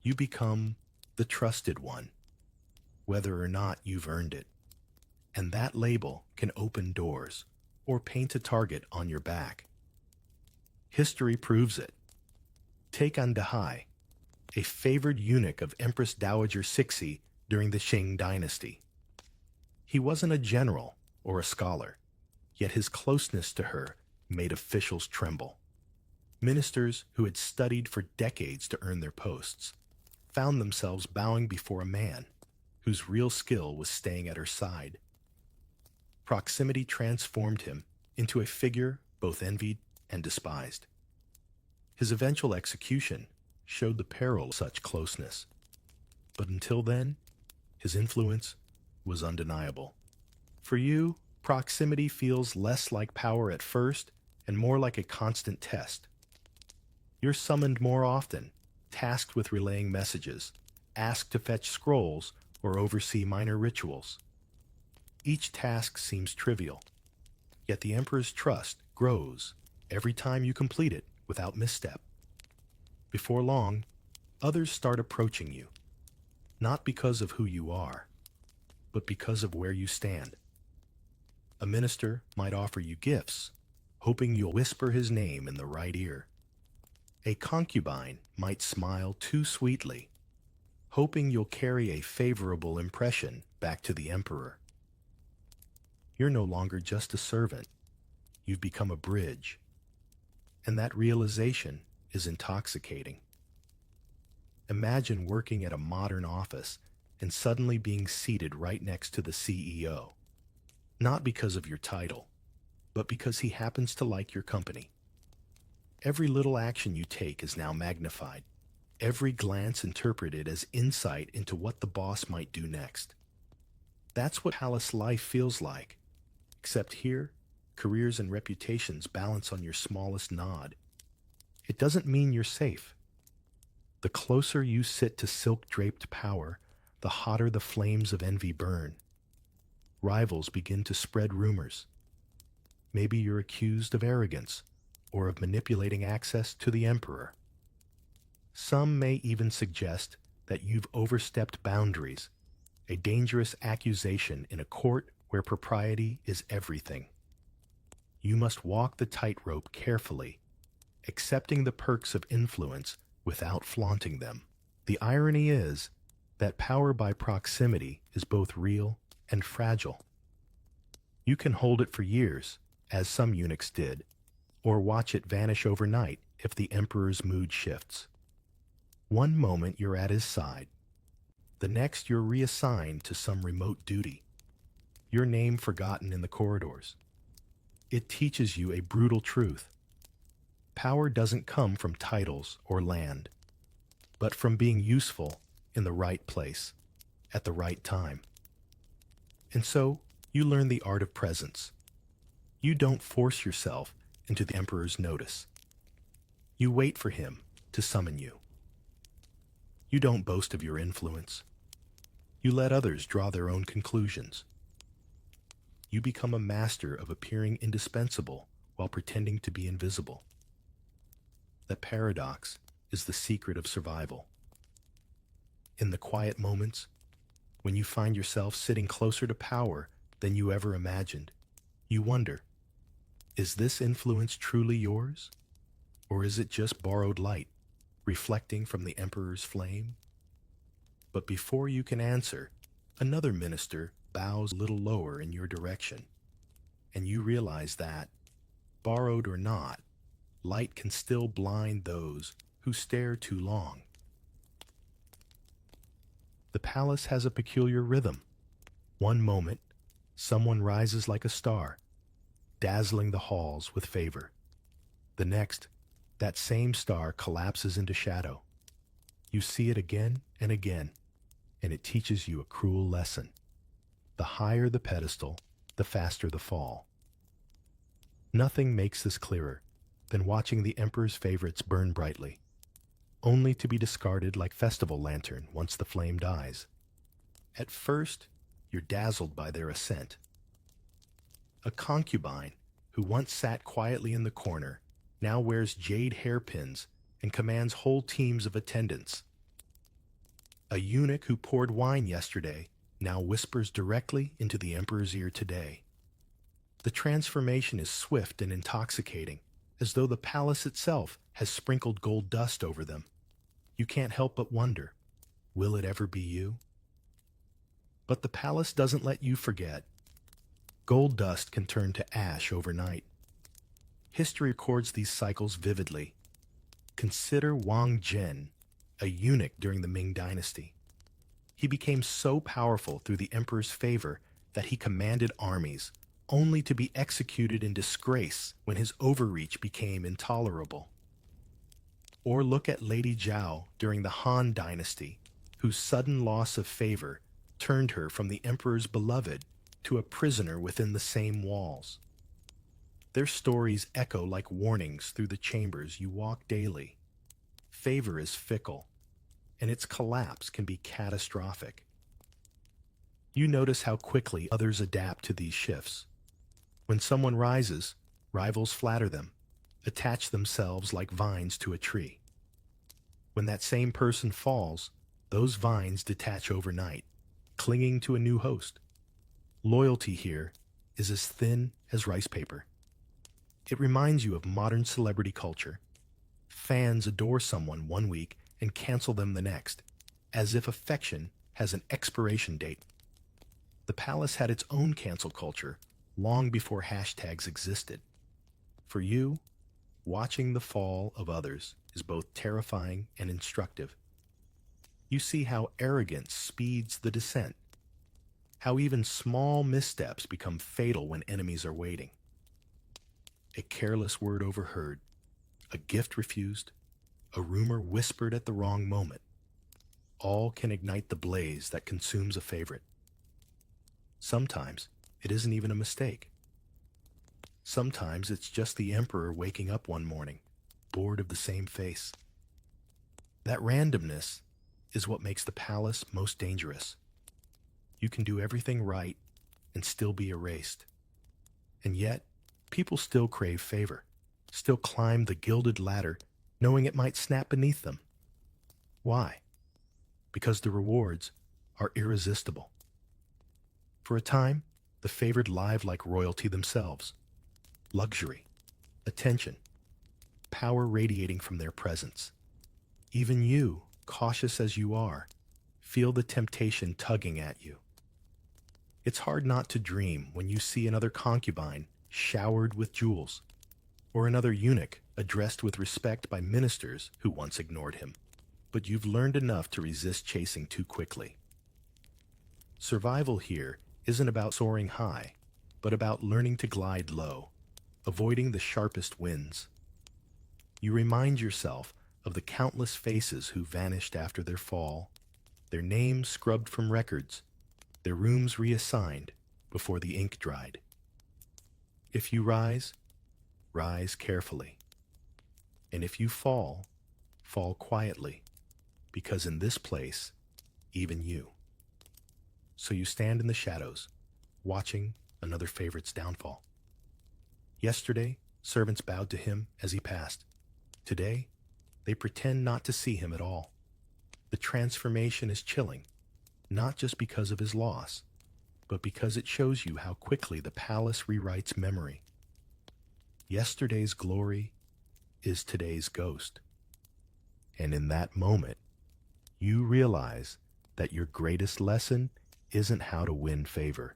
You become the trusted one, whether or not you've earned it. And that label can open doors or paint a target on your back. History proves it. Take Andahai, a favored eunuch of Empress Dowager Cixi during the Qing dynasty. He wasn't a general or a scholar, yet his closeness to her made officials tremble. Ministers who had studied for decades to earn their posts found themselves bowing before a man whose real skill was staying at her side. Proximity transformed him into a figure both envied and despised. His eventual execution showed the peril of such closeness. But until then, his influence was undeniable. For you, proximity feels less like power at first and more like a constant test. You're summoned more often, tasked with relaying messages, asked to fetch scrolls or oversee minor rituals. Each task seems trivial, yet the Emperor's trust grows every time you complete it without misstep. Before long, others start approaching you, not because of who you are, but because of where you stand. A minister might offer you gifts, hoping you'll whisper his name in the right ear. A concubine might smile too sweetly, hoping you'll carry a favorable impression back to the emperor. You're no longer just a servant. You've become a bridge. And that realization is intoxicating. Imagine working at a modern office and suddenly being seated right next to the CEO. Not because of your title, but because he happens to like your company. Every little action you take is now magnified. Every glance interpreted as insight into what the boss might do next. That's what palace life feels like. Except here, careers and reputations balance on your smallest nod. It doesn't mean you're safe. The closer you sit to silk-draped power, the hotter the flames of envy burn. Rivals begin to spread rumors. Maybe you're accused of arrogance or of manipulating access to the emperor. Some may even suggest that you've overstepped boundaries, a dangerous accusation in a court where propriety is everything. You must walk the tightrope carefully, accepting the perks of influence without flaunting them. The irony is that power by proximity is both real and fragile. You can hold it for years, as some eunuchs did, or watch it vanish overnight if the emperor's mood shifts. One moment you're at his side, the next you're reassigned to some remote duty, your name forgotten in the corridors. It teaches you a brutal truth. Power doesn't come from titles or land, but from being useful in the right place, at the right time. And so, you learn the art of presence. You don't force yourself into the emperor's notice. You wait for him to summon you. You don't boast of your influence. You let others draw their own conclusions. You become a master of appearing indispensable while pretending to be invisible. That paradox is the secret of survival. In the quiet moments, when you find yourself sitting closer to power than you ever imagined, you wonder, is this influence truly yours? Or is it just borrowed light, reflecting from the emperor's flame? But before you can answer, another minister bows a little lower in your direction, and you realize that, borrowed or not, light can still blind those who stare too long. The palace has a peculiar rhythm. One moment, someone rises like a star, dazzling the halls with favor. The next, that same star collapses into shadow. You see it again and again, and it teaches you a cruel lesson. The higher the pedestal, the faster the fall. Nothing makes this clearer than watching the emperor's favorites burn brightly, only to be discarded like festival lantern once the flame dies. At first, you're dazzled by their ascent. A concubine who once sat quietly in the corner now wears jade hairpins and commands whole teams of attendants. A eunuch who poured wine yesterday now whispers directly into the emperor's ear today. The transformation is swift and intoxicating, as though the palace itself has sprinkled gold dust over them. You can't help but wonder, will it ever be you? But the palace doesn't let you forget. Gold dust can turn to ash overnight. History records these cycles vividly. Consider Wang Zhen, a eunuch during the Ming Dynasty. He became so powerful through the emperor's favor that he commanded armies, only to be executed in disgrace when his overreach became intolerable. Or look at Lady Zhao during the Han Dynasty, whose sudden loss of favor turned her from the emperor's beloved to a prisoner within the same walls. Their stories echo like warnings through the chambers you walk daily. Favor is fickle, and its collapse can be catastrophic. You notice how quickly others adapt to these shifts. When someone rises, rivals flatter them, attach themselves like vines to a tree. When that same person falls, those vines detach overnight, clinging to a new host. Loyalty here is as thin as rice paper. It reminds you of modern celebrity culture. Fans adore someone one week and cancel them the next, as if affection has an expiration date. The palace had its own cancel culture long before hashtags existed. For you, watching the fall of others is both terrifying and instructive. You see how arrogance speeds the descent, how even small missteps become fatal when enemies are waiting. A careless word overheard, a gift refused, a rumor whispered at the wrong moment, all can ignite the blaze that consumes a favorite. Sometimes it isn't even a mistake. Sometimes it's just the emperor waking up one morning, bored of the same face. That randomness is what makes the palace most dangerous. You can do everything right and still be erased. And yet, people still crave favor, still climb the gilded ladder, knowing it might snap beneath them. Why? Because the rewards are irresistible. For a time, the favored live like royalty themselves. Luxury, attention, power radiating from their presence. Even you, cautious as you are, feel the temptation tugging at you. It's hard not to dream when you see another concubine showered with jewels, or another eunuch addressed with respect by ministers who once ignored him. But you've learned enough to resist chasing too quickly. Survival here isn't about soaring high, but about learning to glide low, avoiding the sharpest winds. You remind yourself of the countless faces who vanished after their fall, their names scrubbed from records, their rooms reassigned before the ink dried. If you rise, rise carefully. And if you fall, fall quietly, because in this place, even you. So you stand in the shadows, watching another favorite's downfall. Yesterday, servants bowed to him as he passed. Today, they pretend not to see him at all. The transformation is chilling, not just because of his loss, but because it shows you how quickly the palace rewrites memory. Yesterday's glory is today's ghost. And in that moment, you realize that your greatest lesson isn't how to win favor.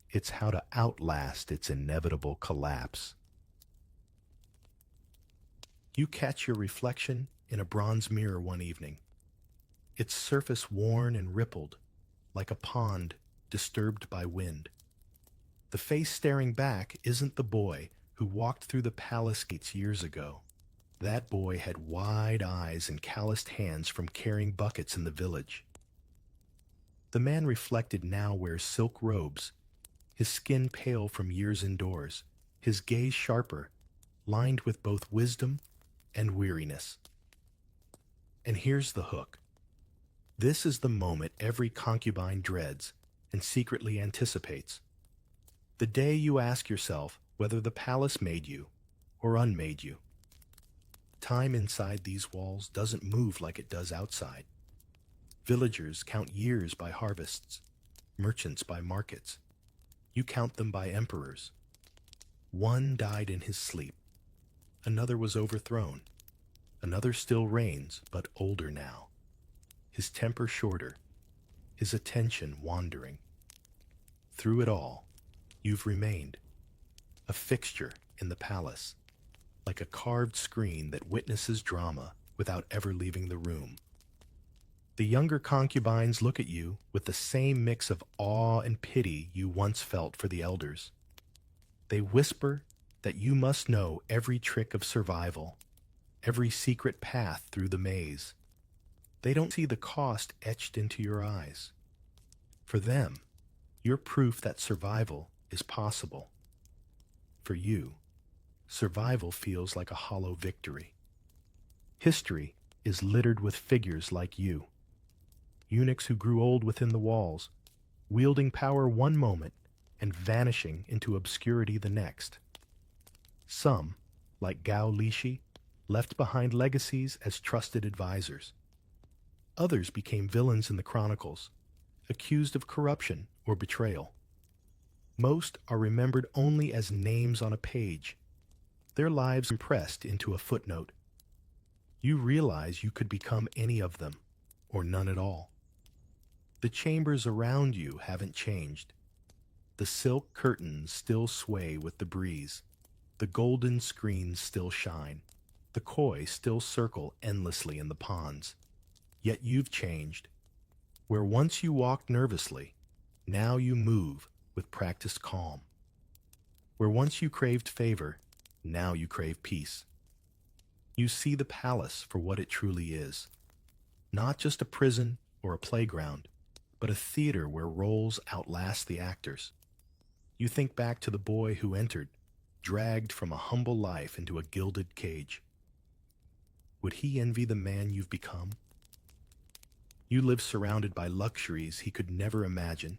It's how to outlast its inevitable collapse. You catch your reflection in a bronze mirror one evening, its surface worn and rippled, like a pond disturbed by wind. The face staring back isn't the boy who walked through the palace gates years ago. That boy had wide eyes and calloused hands from carrying buckets in the village. The man reflected now wears silk robes, his skin pale from years indoors, his gaze sharper, lined with both wisdom and weariness. And here's the hook. This is the moment every concubine dreads and secretly anticipates. The day you ask yourself whether the palace made you or unmade you. Time inside these walls doesn't move like it does outside. Villagers count years by harvests, merchants by markets. You count them by emperors. One died in his sleep. Another was overthrown. Another still reigns, but older now. His temper shorter, his attention wandering. Through it all, you've remained, a fixture in the palace, like a carved screen that witnesses drama without ever leaving the room. The younger concubines look at you with the same mix of awe and pity you once felt for the elders. They whisper that you must know every trick of survival, every secret path through the maze. They don't see the cost etched into your eyes. For them, you're proof that survival is possible. For you, survival feels like a hollow victory. History is littered with figures like you. Eunuchs who grew old within the walls, wielding power one moment and vanishing into obscurity the next. Some, like Gao Lishi, left behind legacies as trusted advisors. Others became villains in the chronicles, accused of corruption or betrayal. Most are remembered only as names on a page, their lives compressed into a footnote. You realize you could become any of them, or none at all. The chambers around you haven't changed. The silk curtains still sway with the breeze. The golden screens still shine. The koi still circle endlessly in the ponds. Yet you've changed. Where once you walked nervously, now you move with practiced calm. Where once you craved favor, now you crave peace. You see the palace for what it truly is. Not just a prison or a playground, but a theater where roles outlast the actors. You think back to the boy who entered, dragged from a humble life into a gilded cage. Would he envy the man you've become? You live surrounded by luxuries he could never imagine,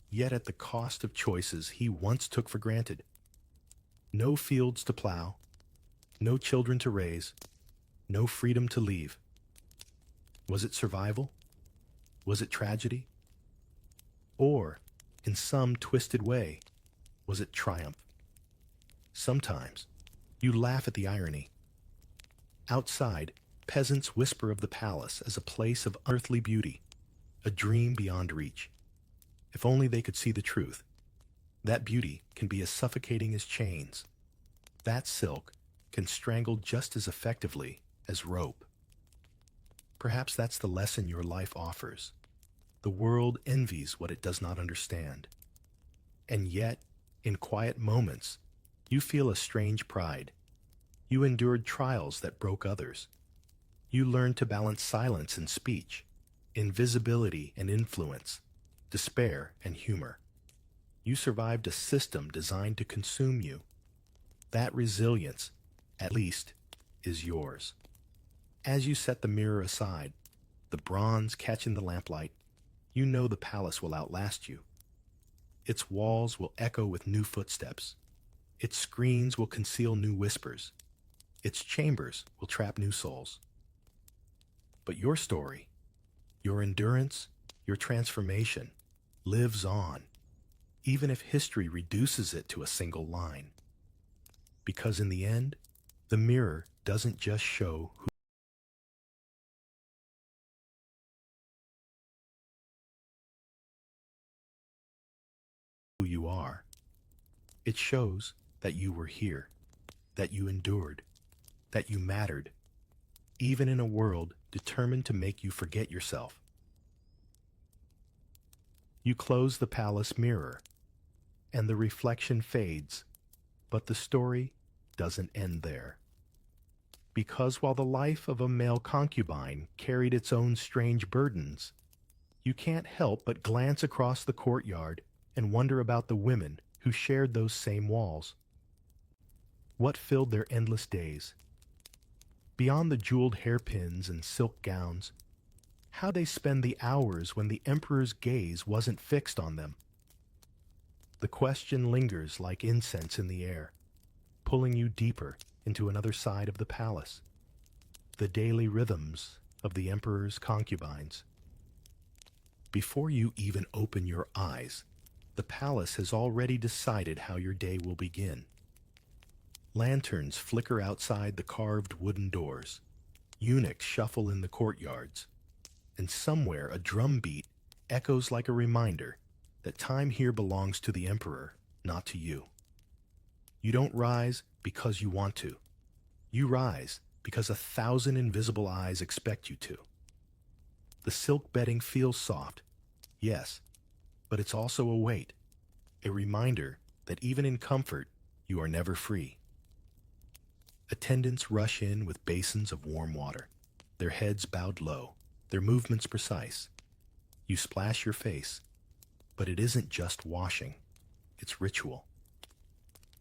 yet at the cost of choices he once took for granted. No fields to plow, no children to raise, no freedom to leave. Was it survival? Was it tragedy? Or, in some twisted way, was it triumph? Sometimes, you laugh at the irony. Outside, peasants whisper of the palace as a place of earthly beauty, a dream beyond reach. If only they could see the truth. That beauty can be as suffocating as chains. That silk can strangle just as effectively as rope. Perhaps that's the lesson your life offers. The world envies what it does not understand. And yet, in quiet moments, you feel a strange pride. You endured trials that broke others. You learned to balance silence and speech, invisibility and influence, despair and humor. You survived a system designed to consume you. That resilience, at least, is yours. As you set the mirror aside, the bronze catching the lamplight, you know the palace will outlast you. Its walls will echo with new footsteps. Its screens will conceal new whispers. Its chambers will trap new souls. But your story, your endurance, your transformation, lives on, even if history reduces it to a single line. Because in the end, the mirror doesn't just show who you are. It shows that you were here, that you endured, that you mattered, even in a world determined to make you forget yourself. You close the palace mirror, and the reflection fades, but the story doesn't end there. Because while the life of a male concubine carried its own strange burdens, you can't help but glance across the courtyard and wonder about the women who shared those same walls. What filled their endless days? Beyond the jeweled hairpins and silk gowns, how they spend the hours when the emperor's gaze wasn't fixed on them. The question lingers like incense in the air, pulling you deeper into another side of the palace, the daily rhythms of the emperor's concubines. Before you even open your eyes, the palace has already decided how your day will begin. Lanterns flicker outside the carved wooden doors. Eunuchs shuffle in the courtyards. And somewhere a drum beat echoes like a reminder that time here belongs to the emperor, not to you. You don't rise because you want to. You rise because 1,000 invisible eyes expect you to. The silk bedding feels soft, yes, but it's also a weight, a reminder that even in comfort, you are never free. Attendants rush in with basins of warm water, their heads bowed low, their movements precise. You splash your face, but it isn't just washing, it's ritual.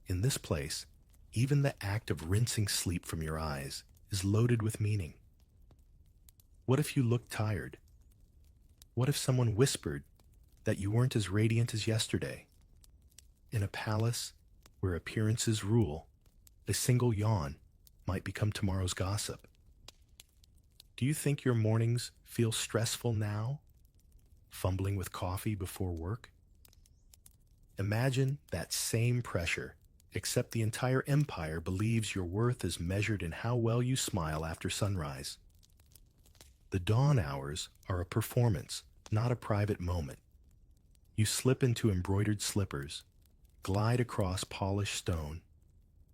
In this place, even the act of rinsing sleep from your eyes is loaded with meaning. What if you looked tired? What if someone whispered that you weren't as radiant as yesterday? In a palace where appearances rule, a single yawn might become tomorrow's gossip. Do you think your mornings feel stressful now? Fumbling with coffee before work? Imagine that same pressure, except the entire empire believes your worth is measured in how well you smile after sunrise. The dawn hours are a performance, not a private moment. You slip into embroidered slippers, glide across polished stone,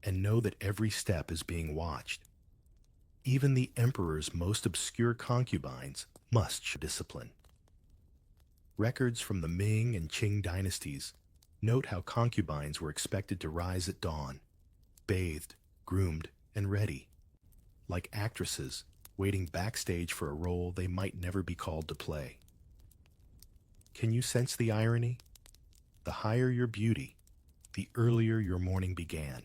and know that every step is being watched. Even the emperor's most obscure concubines must show discipline. Records from the Ming and Qing dynasties note how concubines were expected to rise at dawn, bathed, groomed, and ready, like actresses waiting backstage for a role they might never be called to play. Can you sense the irony? The higher your beauty, the earlier your morning began,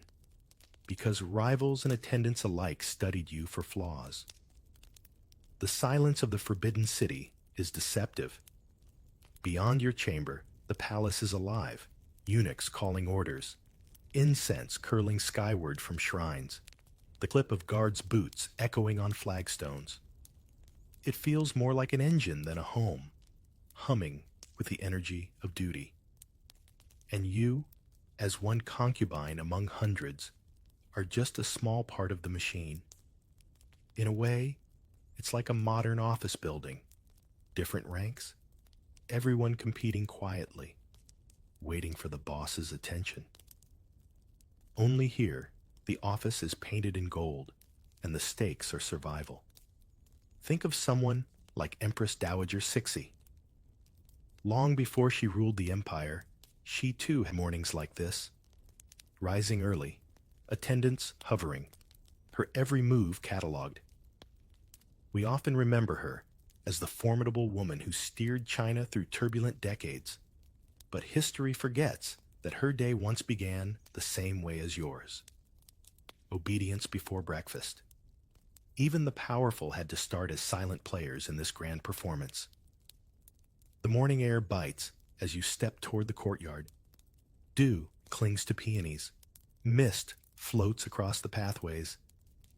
because rivals and attendants alike studied you for flaws. The silence of the Forbidden City is deceptive. Beyond your chamber, the palace is alive, eunuchs calling orders, incense curling skyward from shrines, the clip of guards' boots echoing on flagstones. It feels more like an engine than a home, humming with the energy of duty. And you, as one concubine among hundreds, are just a small part of the machine. In a way, it's like a modern office building. Different ranks, everyone competing quietly, waiting for the boss's attention. Only here, the office is painted in gold, and the stakes are survival. Think of someone like Empress Dowager Cixi. Long before she ruled the empire, she too had mornings like this. Rising early, attendants hovering, her every move catalogued. We often remember her as the formidable woman who steered China through turbulent decades. But history forgets that her day once began the same way as yours. Obedience before breakfast. Even the powerful had to start as silent players in this grand performance. The morning air bites as you step toward the courtyard. Dew clings to peonies. Mist floats across the pathways,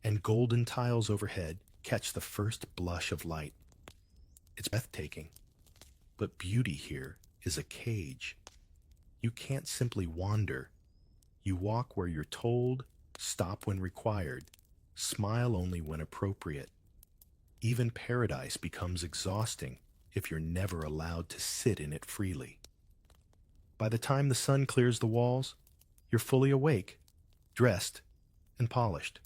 and golden tiles overhead catch the first blush of light. It's breathtaking. But beauty here is a cage. You can't simply wander. You walk where you're told, stop when required, smile only when appropriate. Even paradise becomes exhausting if you're never allowed to sit in it freely. By the time the sun clears the walls, you're fully awake, dressed, and polished.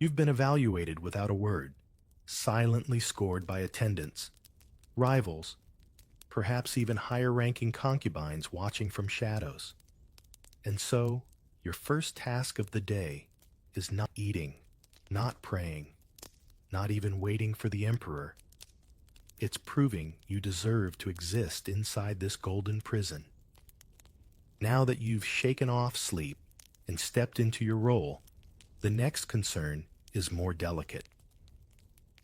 You've been evaluated without a word, silently scored by attendants, rivals, perhaps even higher-ranking concubines watching from shadows. And so, your first task of the day is not eating, not praying, not even waiting for the emperor. It's proving you deserve to exist inside this golden prison. Now that you've shaken off sleep and stepped into your role, the next concern is more delicate: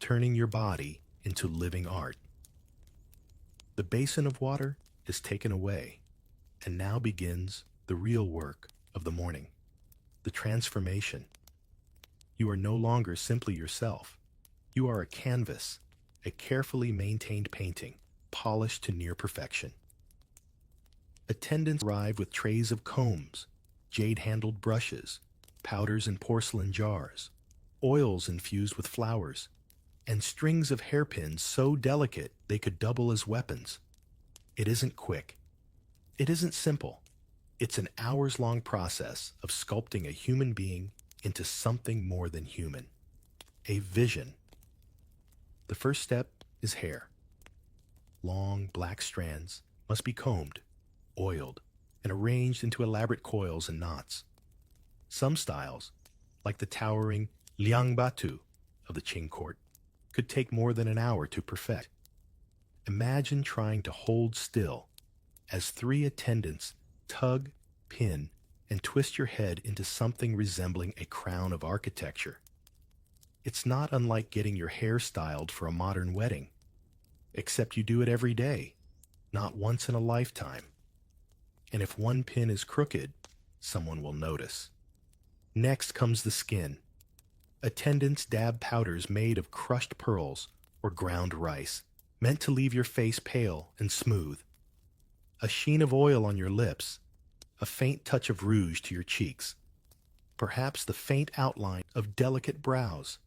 turning your body into living art. The basin of water is taken away, and now begins the real work of the morning, the transformation. You are no longer simply yourself. You are a canvas, a carefully maintained painting, polished to near perfection. Attendants arrive with trays of combs, jade-handled brushes, powders in porcelain jars, oils infused with flowers, and strings of hairpins so delicate they could double as weapons. It isn't quick. It isn't simple. It's an hours-long process of sculpting a human being into something more than human. A vision. The first step is hair. Long, black strands must be combed, oiled, and arranged into elaborate coils and knots. Some styles, like the towering Liang Batu of the Qing court, could take more than an hour to perfect. Imagine trying to hold still as 3 attendants tug, pin, and twist your head into something resembling a crown of architecture. It's not unlike getting your hair styled for a modern wedding, except you do it every day, not once in a lifetime. And if one pin is crooked, someone will notice. Next comes the skin. Attendants dab powders made of crushed pearls or ground rice, meant to leave your face pale and smooth. A sheen of oil on your lips, a faint touch of rouge to your cheeks, perhaps the faint outline of delicate brows.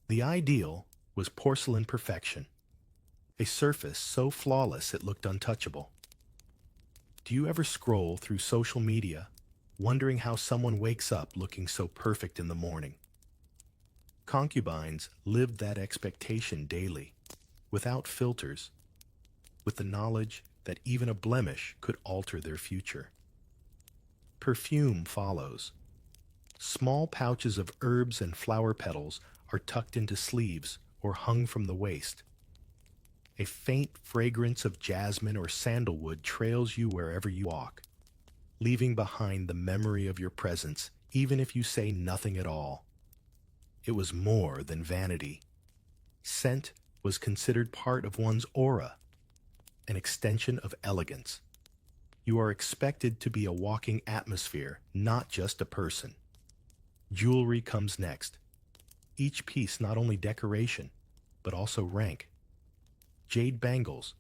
The ideal was porcelain perfection, a surface so flawless it looked untouchable. Do you ever scroll through social media, wondering how someone wakes up looking so perfect in the morning? Concubines lived that expectation daily, without filters, with the knowledge that even a blemish could alter their future. Perfume follows. Small pouches of herbs and flower petals are tucked into sleeves or hung from the waist. A faint fragrance of jasmine or sandalwood trails you wherever you walk, leaving behind the memory of your presence even if you say nothing at all. It was more than vanity. Scent was considered part of one's aura, an extension of elegance. You are expected to be a walking atmosphere, not just a person. Jewelry comes next. Each piece not only decoration, but also rank. Jade bangles,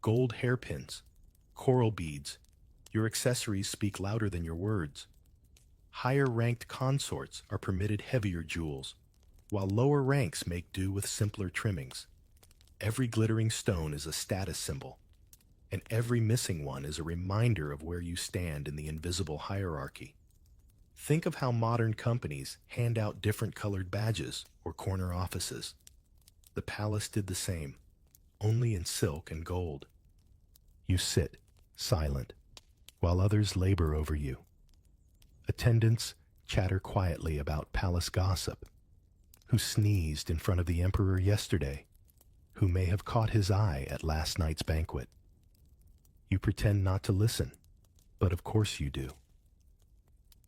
gold hairpins, coral beads. Your accessories speak louder than your words. Higher-ranked consorts are permitted heavier jewels, while lower ranks make do with simpler trimmings. Every glittering stone is a status symbol, and every missing one is a reminder of where you stand in the invisible hierarchy. Think of how modern companies hand out different colored badges or corner offices. The palace did the same, only in silk and gold. You sit, silent, while others labor over you. Attendants chatter quietly about palace gossip. Who sneezed in front of the emperor yesterday? Who may have caught his eye at last night's banquet? You pretend not to listen, but of course you do.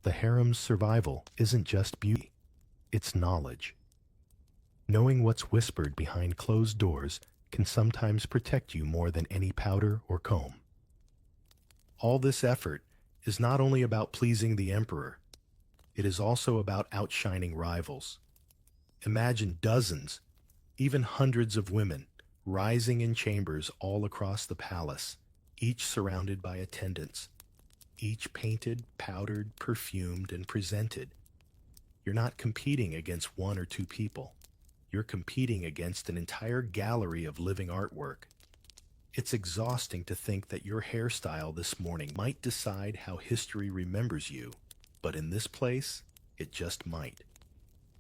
The harem's survival isn't just beauty, it's knowledge. Knowing what's whispered behind closed doors can sometimes protect you more than any powder or comb. All this effort is not only about pleasing the emperor, it is also about outshining rivals. Imagine dozens, even hundreds of women rising in chambers all across the palace, each surrounded by attendants, each painted, powdered, perfumed, and presented. You're not competing against one or two people. You're competing against an entire gallery of living artwork. It's exhausting to think that your hairstyle this morning might decide how history remembers you, but in this place, it just might.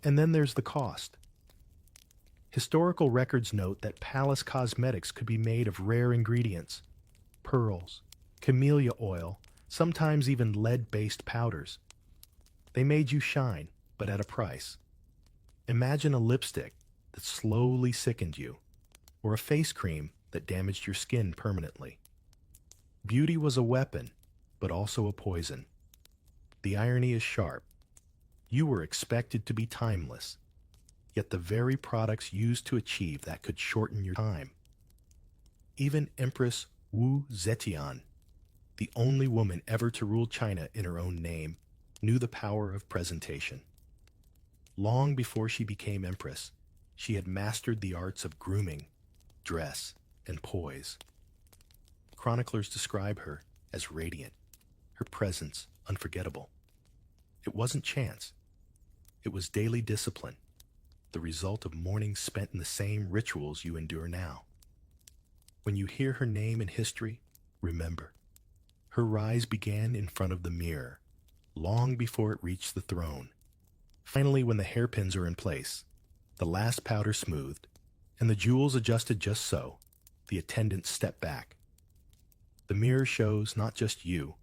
And then there's the cost. Historical records note that palace cosmetics could be made of rare ingredients, pearls, camellia oil, sometimes even lead-based powders. They made you shine, but at a price. Imagine a lipstick that slowly sickened you, or a face cream that damaged your skin permanently. Beauty was a weapon, but also a poison. The irony is sharp. You were expected to be timeless, yet the very products used to achieve that could shorten your time. Even Empress Wu Zetian, the only woman ever to rule China in her own name, knew the power of presentation. Long before she became empress, she had mastered the arts of grooming, dress, and poise. Chroniclers describe her as radiant, her presence unforgettable. It wasn't chance. It was daily discipline, the result of mornings spent in the same rituals you endure now. When you hear her name in history, remember, her rise began in front of the mirror, long before it reached the throne. Finally, when the hairpins are in place, the last powder smoothed, and the jewels adjusted just so, the attendants step back. The mirror shows not just you,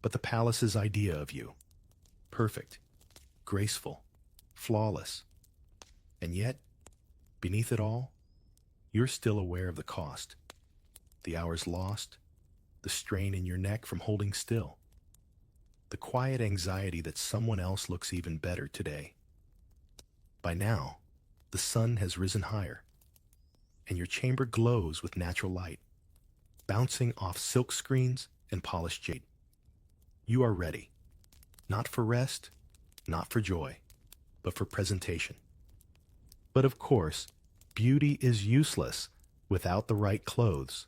but the palace's idea of you. Perfect, graceful, flawless. And yet, beneath it all, you're still aware of the cost. The hours lost, the strain in your neck from holding still, the quiet anxiety that someone else looks even better today. By now, the sun has risen higher, and your chamber glows with natural light, bouncing off silk screens and polished jade. You are ready, not for rest, not for joy, but for presentation. But of course, beauty is useless without the right clothes.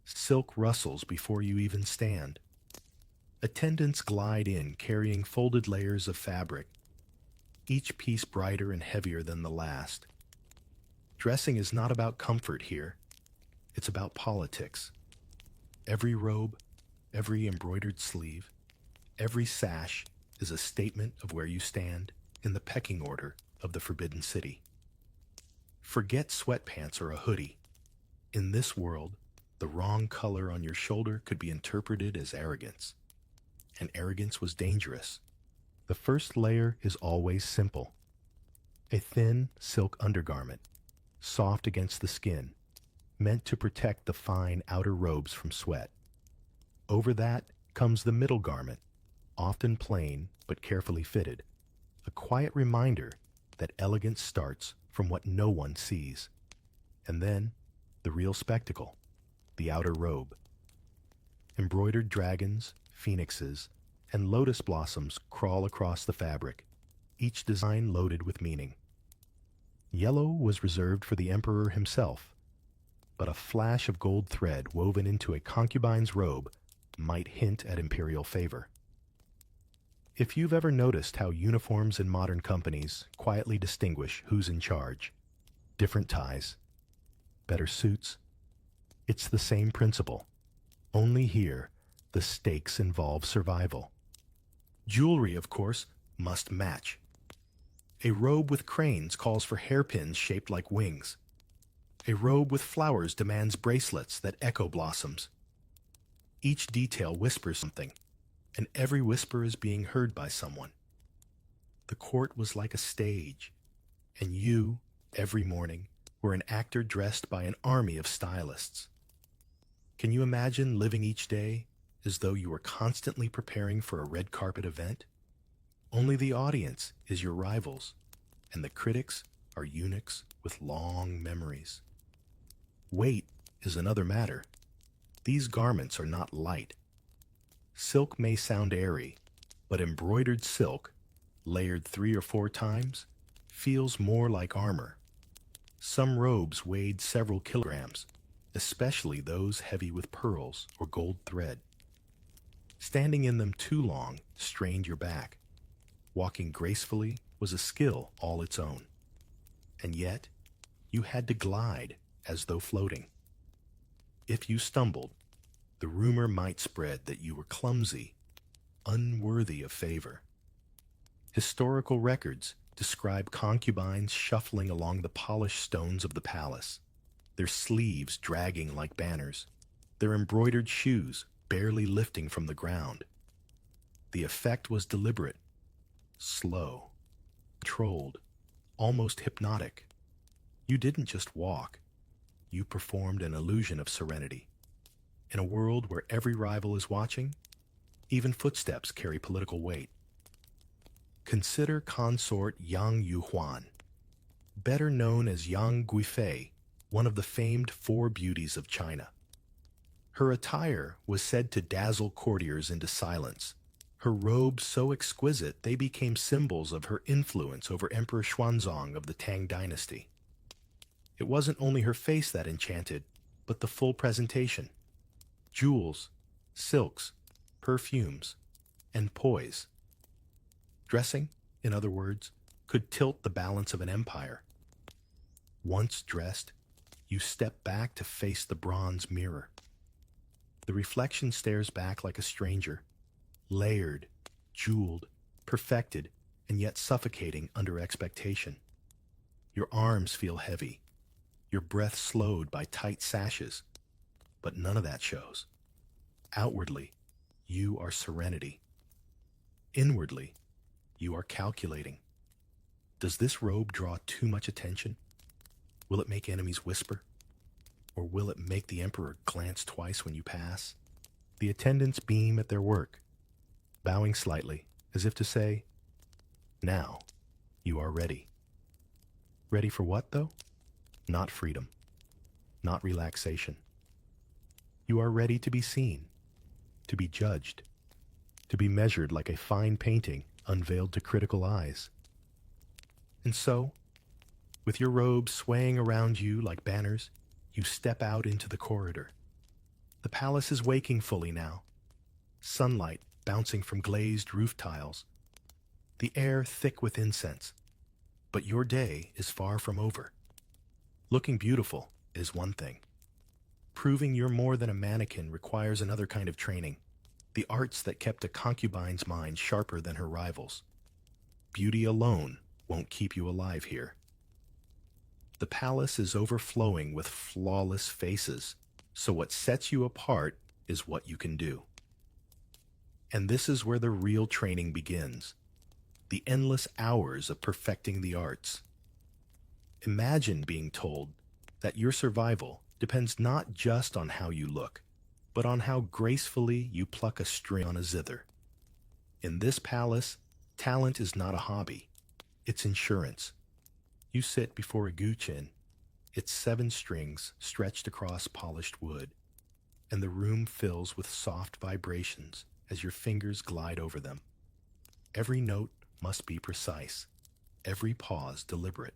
Silk rustles before you even stand. Attendants glide in carrying folded layers of fabric, each piece brighter and heavier than the last. Dressing is not about comfort here. It's about politics. Every robe, every embroidered sleeve, every sash is a statement of where you stand in the pecking order of the Forbidden City. Forget sweatpants or a hoodie. In this world, the wrong color on your shoulder could be interpreted as arrogance. And arrogance was dangerous. The first layer is always simple. A thin silk undergarment, soft against the skin, meant to protect the fine outer robes from sweat. Over that comes the middle garment, often plain but carefully fitted, a quiet reminder that elegance starts from what no one sees. And then, the real spectacle, the outer robe. Embroidered dragons, phoenixes, and lotus blossoms crawl across the fabric, each design loaded with meaning. Yellow was reserved for the emperor himself, but a flash of gold thread woven into a concubine's robe might hint at imperial favor. If you've ever noticed how uniforms in modern companies quietly distinguish who's in charge, different ties, better suits, it's the same principle. Only here, the stakes involve survival. Jewelry, of course, must match. A robe with cranes calls for hairpins shaped like wings. A robe with flowers demands bracelets that echo blossoms. Each detail whispers something, and every whisper is being heard by someone. The court was like a stage, and you, every morning, were an actor dressed by an army of stylists. Can you imagine living each day as though you were constantly preparing for a red carpet event? Only the audience is your rivals, and the critics are eunuchs with long memories. Weight is another matter. These garments are not light. Silk may sound airy, but embroidered silk, layered 3 or 4 times, feels more like armor. Some robes weighed several kilograms, especially those heavy with pearls or gold thread. Standing in them too long strained your back. Walking gracefully was a skill all its own. And yet, you had to glide as though floating. If you stumbled, the rumor might spread that you were clumsy, unworthy of favor. Historical records describe concubines shuffling along the polished stones of the palace, their sleeves dragging like banners, their embroidered shoes barely lifting from the ground. The effect was deliberate, slow, controlled, almost hypnotic. You didn't just walk. You performed an illusion of serenity. In a world where every rival is watching, even footsteps carry political weight. Consider consort Yang Yuhuan, better known as Yang Guifei, one of the famed 4 beauties of China. Her attire was said to dazzle courtiers into silence. Her robes so exquisite they became symbols of her influence over Emperor Xuanzong of the Tang dynasty. It wasn't only her face that enchanted, but the full presentation. Jewels, silks, perfumes, and poise. Dressing, in other words, could tilt the balance of an empire. Once dressed, you step back to face the bronze mirror. The reflection stares back like a stranger, layered, jeweled, perfected, and yet suffocating under expectation. Your arms feel heavy, your breath slowed by tight sashes, but none of that shows. Outwardly, you are serenity. Inwardly, you are calculating. Does this robe draw too much attention? Will it make enemies whisper? Or will it make the emperor glance twice when you pass? The attendants beam at their work, bowing slightly, as if to say, "Now, you are ready." Ready for what, though? Not freedom, not relaxation. You are ready to be seen, to be judged, to be measured like a fine painting unveiled to critical eyes. And so, with your robes swaying around you like banners, you step out into the corridor. The palace is waking fully now, sunlight bouncing from glazed roof tiles, the air thick with incense. But your day is far from over. Looking beautiful is one thing. Proving you're more than a mannequin requires another kind of training. The arts that kept a concubine's mind sharper than her rivals. Beauty alone won't keep you alive here. The palace is overflowing with flawless faces, so what sets you apart is what you can do. And this is where the real training begins. The endless hours of perfecting the arts. Imagine being told that your survival depends not just on how you look, but on how gracefully you pluck a string on a zither. In this palace, talent is not a hobby, it's insurance. You sit before a guqin, its 7 strings stretched across polished wood, and the room fills with soft vibrations as your fingers glide over them. Every note must be precise, every pause deliberate.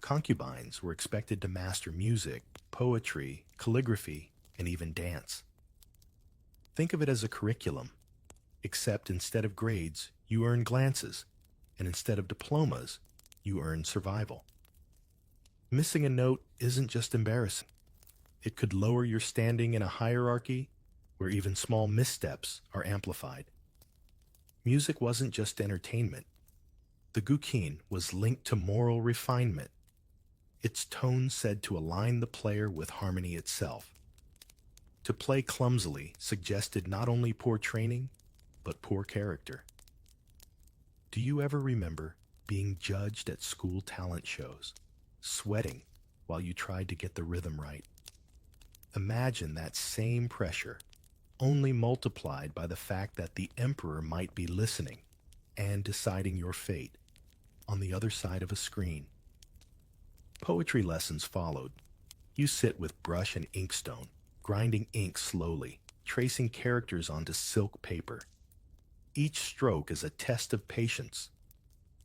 Concubines were expected to master music, poetry, calligraphy, and even dance. Think of it as a curriculum, except instead of grades, you earn glances, and instead of diplomas, you earn survival. Missing a note isn't just embarrassing. It could lower your standing in a hierarchy where even small missteps are amplified. Music wasn't just entertainment. The guqin was linked to moral refinement. Its tone said to align the player with harmony itself. To play clumsily suggested not only poor training, but poor character. Do you ever remember being judged at school talent shows, sweating while you tried to get the rhythm right? Imagine that same pressure, only multiplied by the fact that the emperor might be listening and deciding your fate on the other side of a screen. Poetry lessons followed. You sit with brush and inkstone, grinding ink slowly, tracing characters onto silk paper. Each stroke is a test of patience.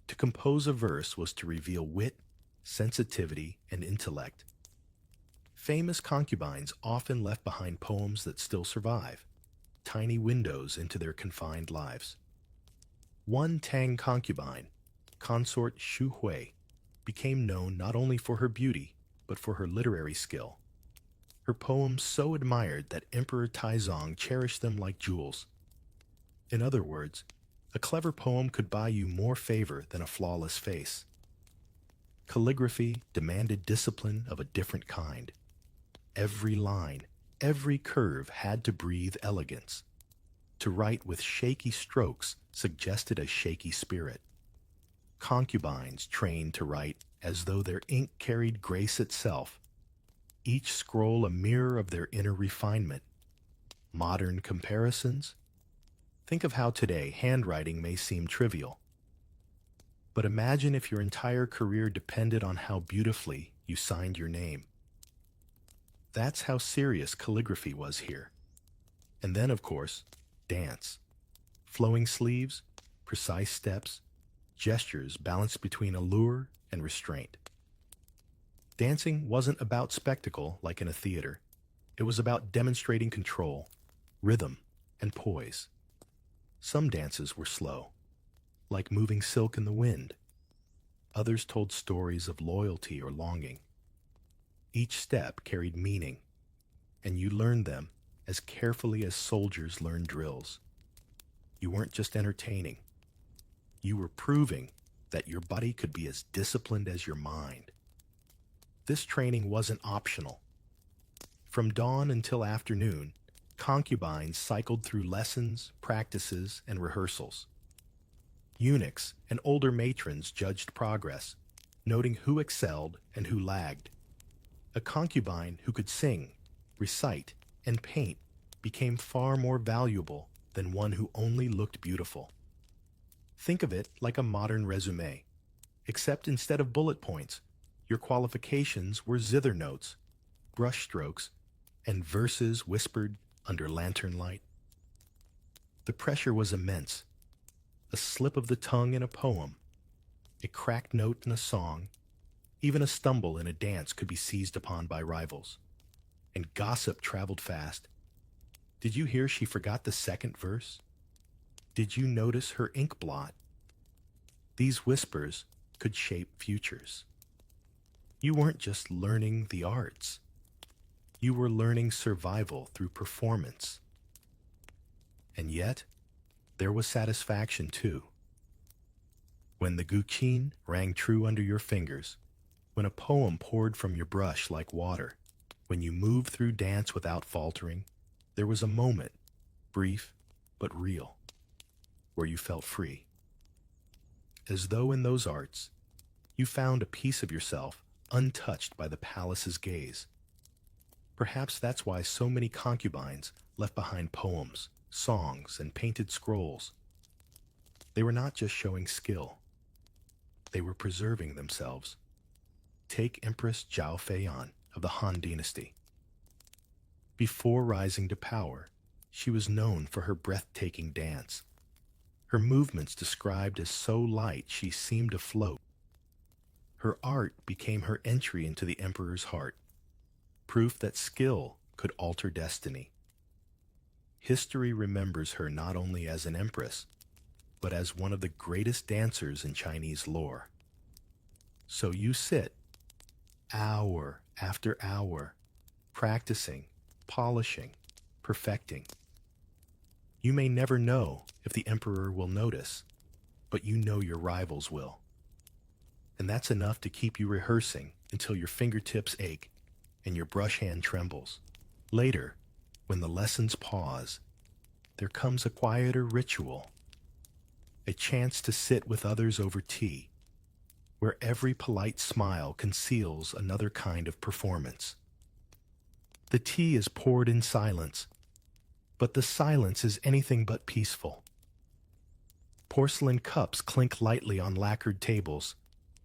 To compose a verse was to reveal wit, sensitivity, and intellect. Famous concubines often left behind poems that still survive, tiny windows into their confined lives. One Tang concubine, consort Shu Hui, became known not only for her beauty, but for her literary skill. Her poems so admired that Emperor Taizong cherished them like jewels. In other words, a clever poem could buy you more favor than a flawless face. Calligraphy demanded discipline of a different kind. Every line, every curve had to breathe elegance. To write with shaky strokes suggested a shaky spirit. Concubines trained to write as though their ink carried grace itself, each scroll a mirror of their inner refinement. Modern comparisons? Think of how today handwriting may seem trivial. But imagine if your entire career depended on how beautifully you signed your name. That's how serious calligraphy was here. And then, of course, dance. Flowing sleeves, precise steps, gestures balanced between allure and restraint. Dancing wasn't about spectacle like in a theater. It was about demonstrating control, rhythm, and poise. Some dances were slow, like moving silk in the wind. Others told stories of loyalty or longing. Each step carried meaning, and you learned them as carefully as soldiers learn drills. You weren't just entertaining. You were proving that your body could be as disciplined as your mind. This training wasn't optional. From dawn until afternoon, concubines cycled through lessons, practices, and rehearsals. Eunuchs and older matrons judged progress, noting who excelled and who lagged. A concubine who could sing, recite, and paint became far more valuable than one who only looked beautiful. Think of it like a modern resume, except instead of bullet points, your qualifications were zither notes, brush strokes, and verses whispered under lantern light. The pressure was immense. A slip of the tongue in a poem, a cracked note in a song, even a stumble in a dance could be seized upon by rivals. And gossip traveled fast. Did you hear she forgot the second verse? Did you notice her ink blot? These whispers could shape futures. You weren't just learning the arts. You were learning survival through performance. And yet, there was satisfaction too. When the guqin rang true under your fingers, when a poem poured from your brush like water, when you moved through dance without faltering, there was a moment, brief but real, where you felt free. As though in those arts, you found a piece of yourself untouched by the palace's gaze. Perhaps that's why so many concubines left behind poems, songs, and painted scrolls. They were not just showing skill. They were preserving themselves. Take Empress Zhao Feiyan of the Han Dynasty. Before rising to power, she was known for her breathtaking dance. Her movements described as so light she seemed to float. Her art became her entry into the emperor's heart, proof that skill could alter destiny. History remembers her not only as an empress, but as one of the greatest dancers in Chinese lore. So you sit, hour after hour, practicing, polishing, perfecting. You may never know if the emperor will notice, but you know your rivals will. And that's enough to keep you rehearsing until your fingertips ache and your brush hand trembles. Later, when the lessons pause, there comes a quieter ritual, a chance to sit with others over tea, where every polite smile conceals another kind of performance. The tea is poured in silence, but the silence is anything but peaceful. Porcelain cups clink lightly on lacquered tables,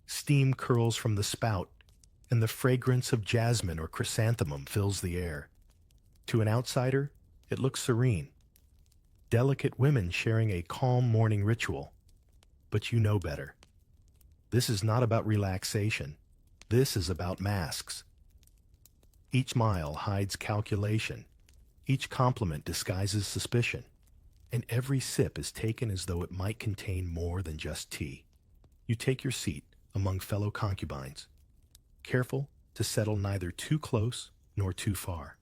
steam curls from the spout, and the fragrance of jasmine or chrysanthemum fills the air. To an outsider, it looks serene. Delicate women sharing a calm morning ritual. But you know better. This is not about relaxation. This is about masks. Each mile hides calculation. Each compliment disguises suspicion. And every sip is taken as though it might contain more than just tea. You take your seat among fellow concubines, careful to settle neither too close nor too far.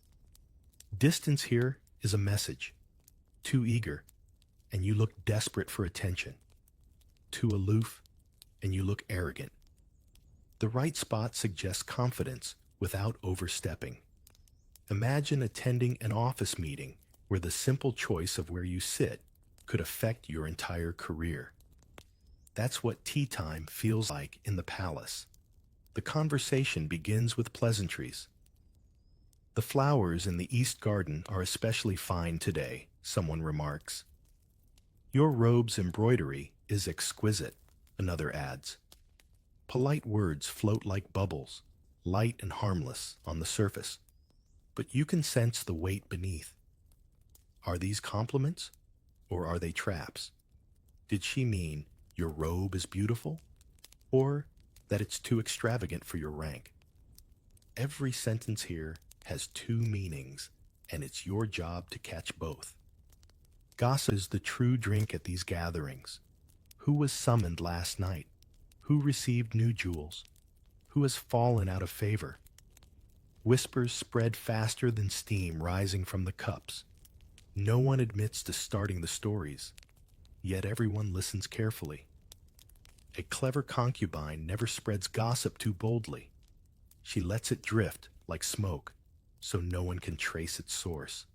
Distance here is a message. Too eager, and you look desperate for attention. Too aloof, and you look arrogant. The right spot suggests confidence without overstepping. Imagine attending an office meeting where the simple choice of where you sit could affect your entire career. That's what tea time feels like in the palace. The conversation begins with pleasantries. The flowers in the East Garden are especially fine today, someone remarks. Your robe's embroidery is exquisite, another adds. Polite words float like bubbles, light and harmless on the surface, but you can sense the weight beneath. Are these compliments, or are they traps? Did she mean your robe is beautiful, or that it's too extravagant for your rank? Every sentence here has two meanings, and it's your job to catch both. Gossip is the true drink at these gatherings. Who was summoned last night? Who received new jewels? Who has fallen out of favor? Whispers spread faster than steam rising from the cups. No one admits to starting the stories, yet everyone listens carefully. A clever concubine never spreads gossip too boldly. She lets it drift like smoke, so no one can trace its source.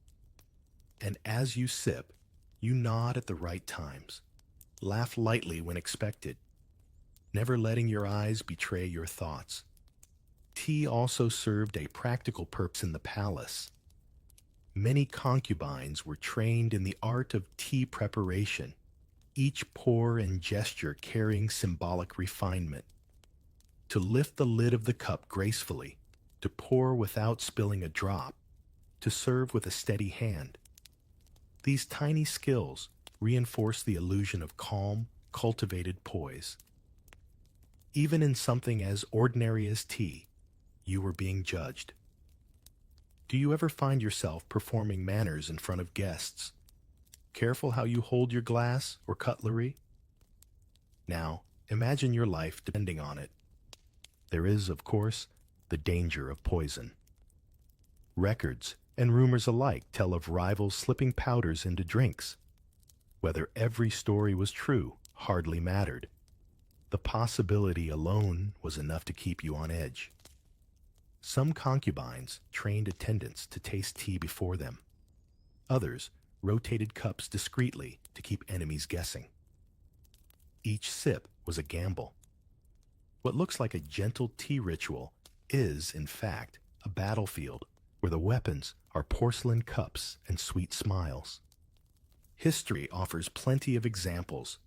And as you sip, you nod at the right times. Laugh lightly when expected, never letting your eyes betray your thoughts. Tea also served a practical purpose in the palace. Many concubines were trained in the art of tea preparation, each pour and gesture carrying symbolic refinement. To lift the lid of the cup gracefully, to pour without spilling a drop, to serve with a steady hand. These tiny skills reinforce the illusion of calm, cultivated poise. Even in something as ordinary as tea, you were being judged. Do you ever find yourself performing manners in front of guests? Careful how you hold your glass or cutlery? Now, imagine your life depending on it. there is, of course, the danger of poison. Records and rumors alike tell of rivals slipping powders into drinks. Whether every story was true hardly mattered. The possibility alone was enough to keep you on edge. Some concubines trained attendants to taste tea before them. Others rotated cups discreetly to keep enemies guessing. Each sip was a gamble. What looks like a gentle tea ritual is, in fact, a battlefield where the weapons are porcelain cups and sweet smiles. History offers plenty of examples.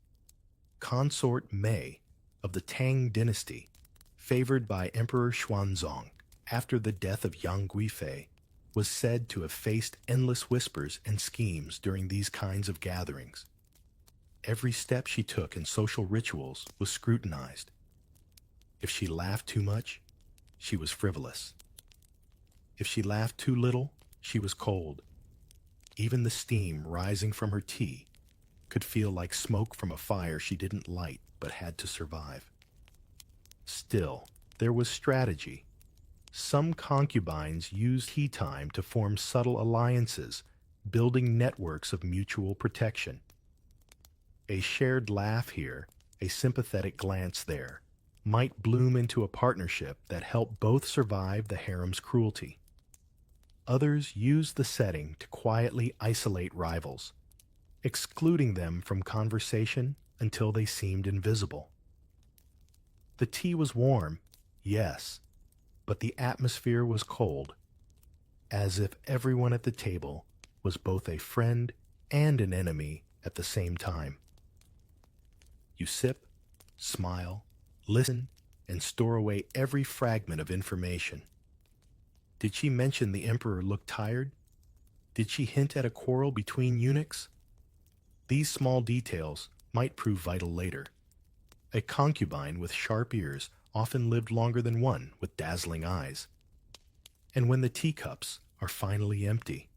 Consort Mei of the Tang dynasty, favored by Emperor Xuanzong after the death of Yang Guifei, was said to have faced endless whispers and schemes during these kinds of gatherings. Every step she took in social rituals was scrutinized. If she laughed too much, she was frivolous. If she laughed too little, she was cold. Even the steam rising from her tea could feel like smoke from a fire she didn't light but had to survive. Still, there was strategy. Some concubines used tea time to form subtle alliances, building networks of mutual protection. A shared laugh here, a sympathetic glance there, might bloom into a partnership that helped both survive the harem's cruelty. Others used the setting to quietly isolate rivals, excluding them from conversation until they seemed invisible. The tea was warm, yes, but the atmosphere was cold, as if everyone at the table was both a friend and an enemy at the same time. You sip, smile, listen, and store away every fragment of information. Did she mention the emperor looked tired? Did she hint at a quarrel between eunuchs? These small details might prove vital later. A concubine with sharp ears often lived longer than one with dazzling eyes. And when the teacups are finally empty,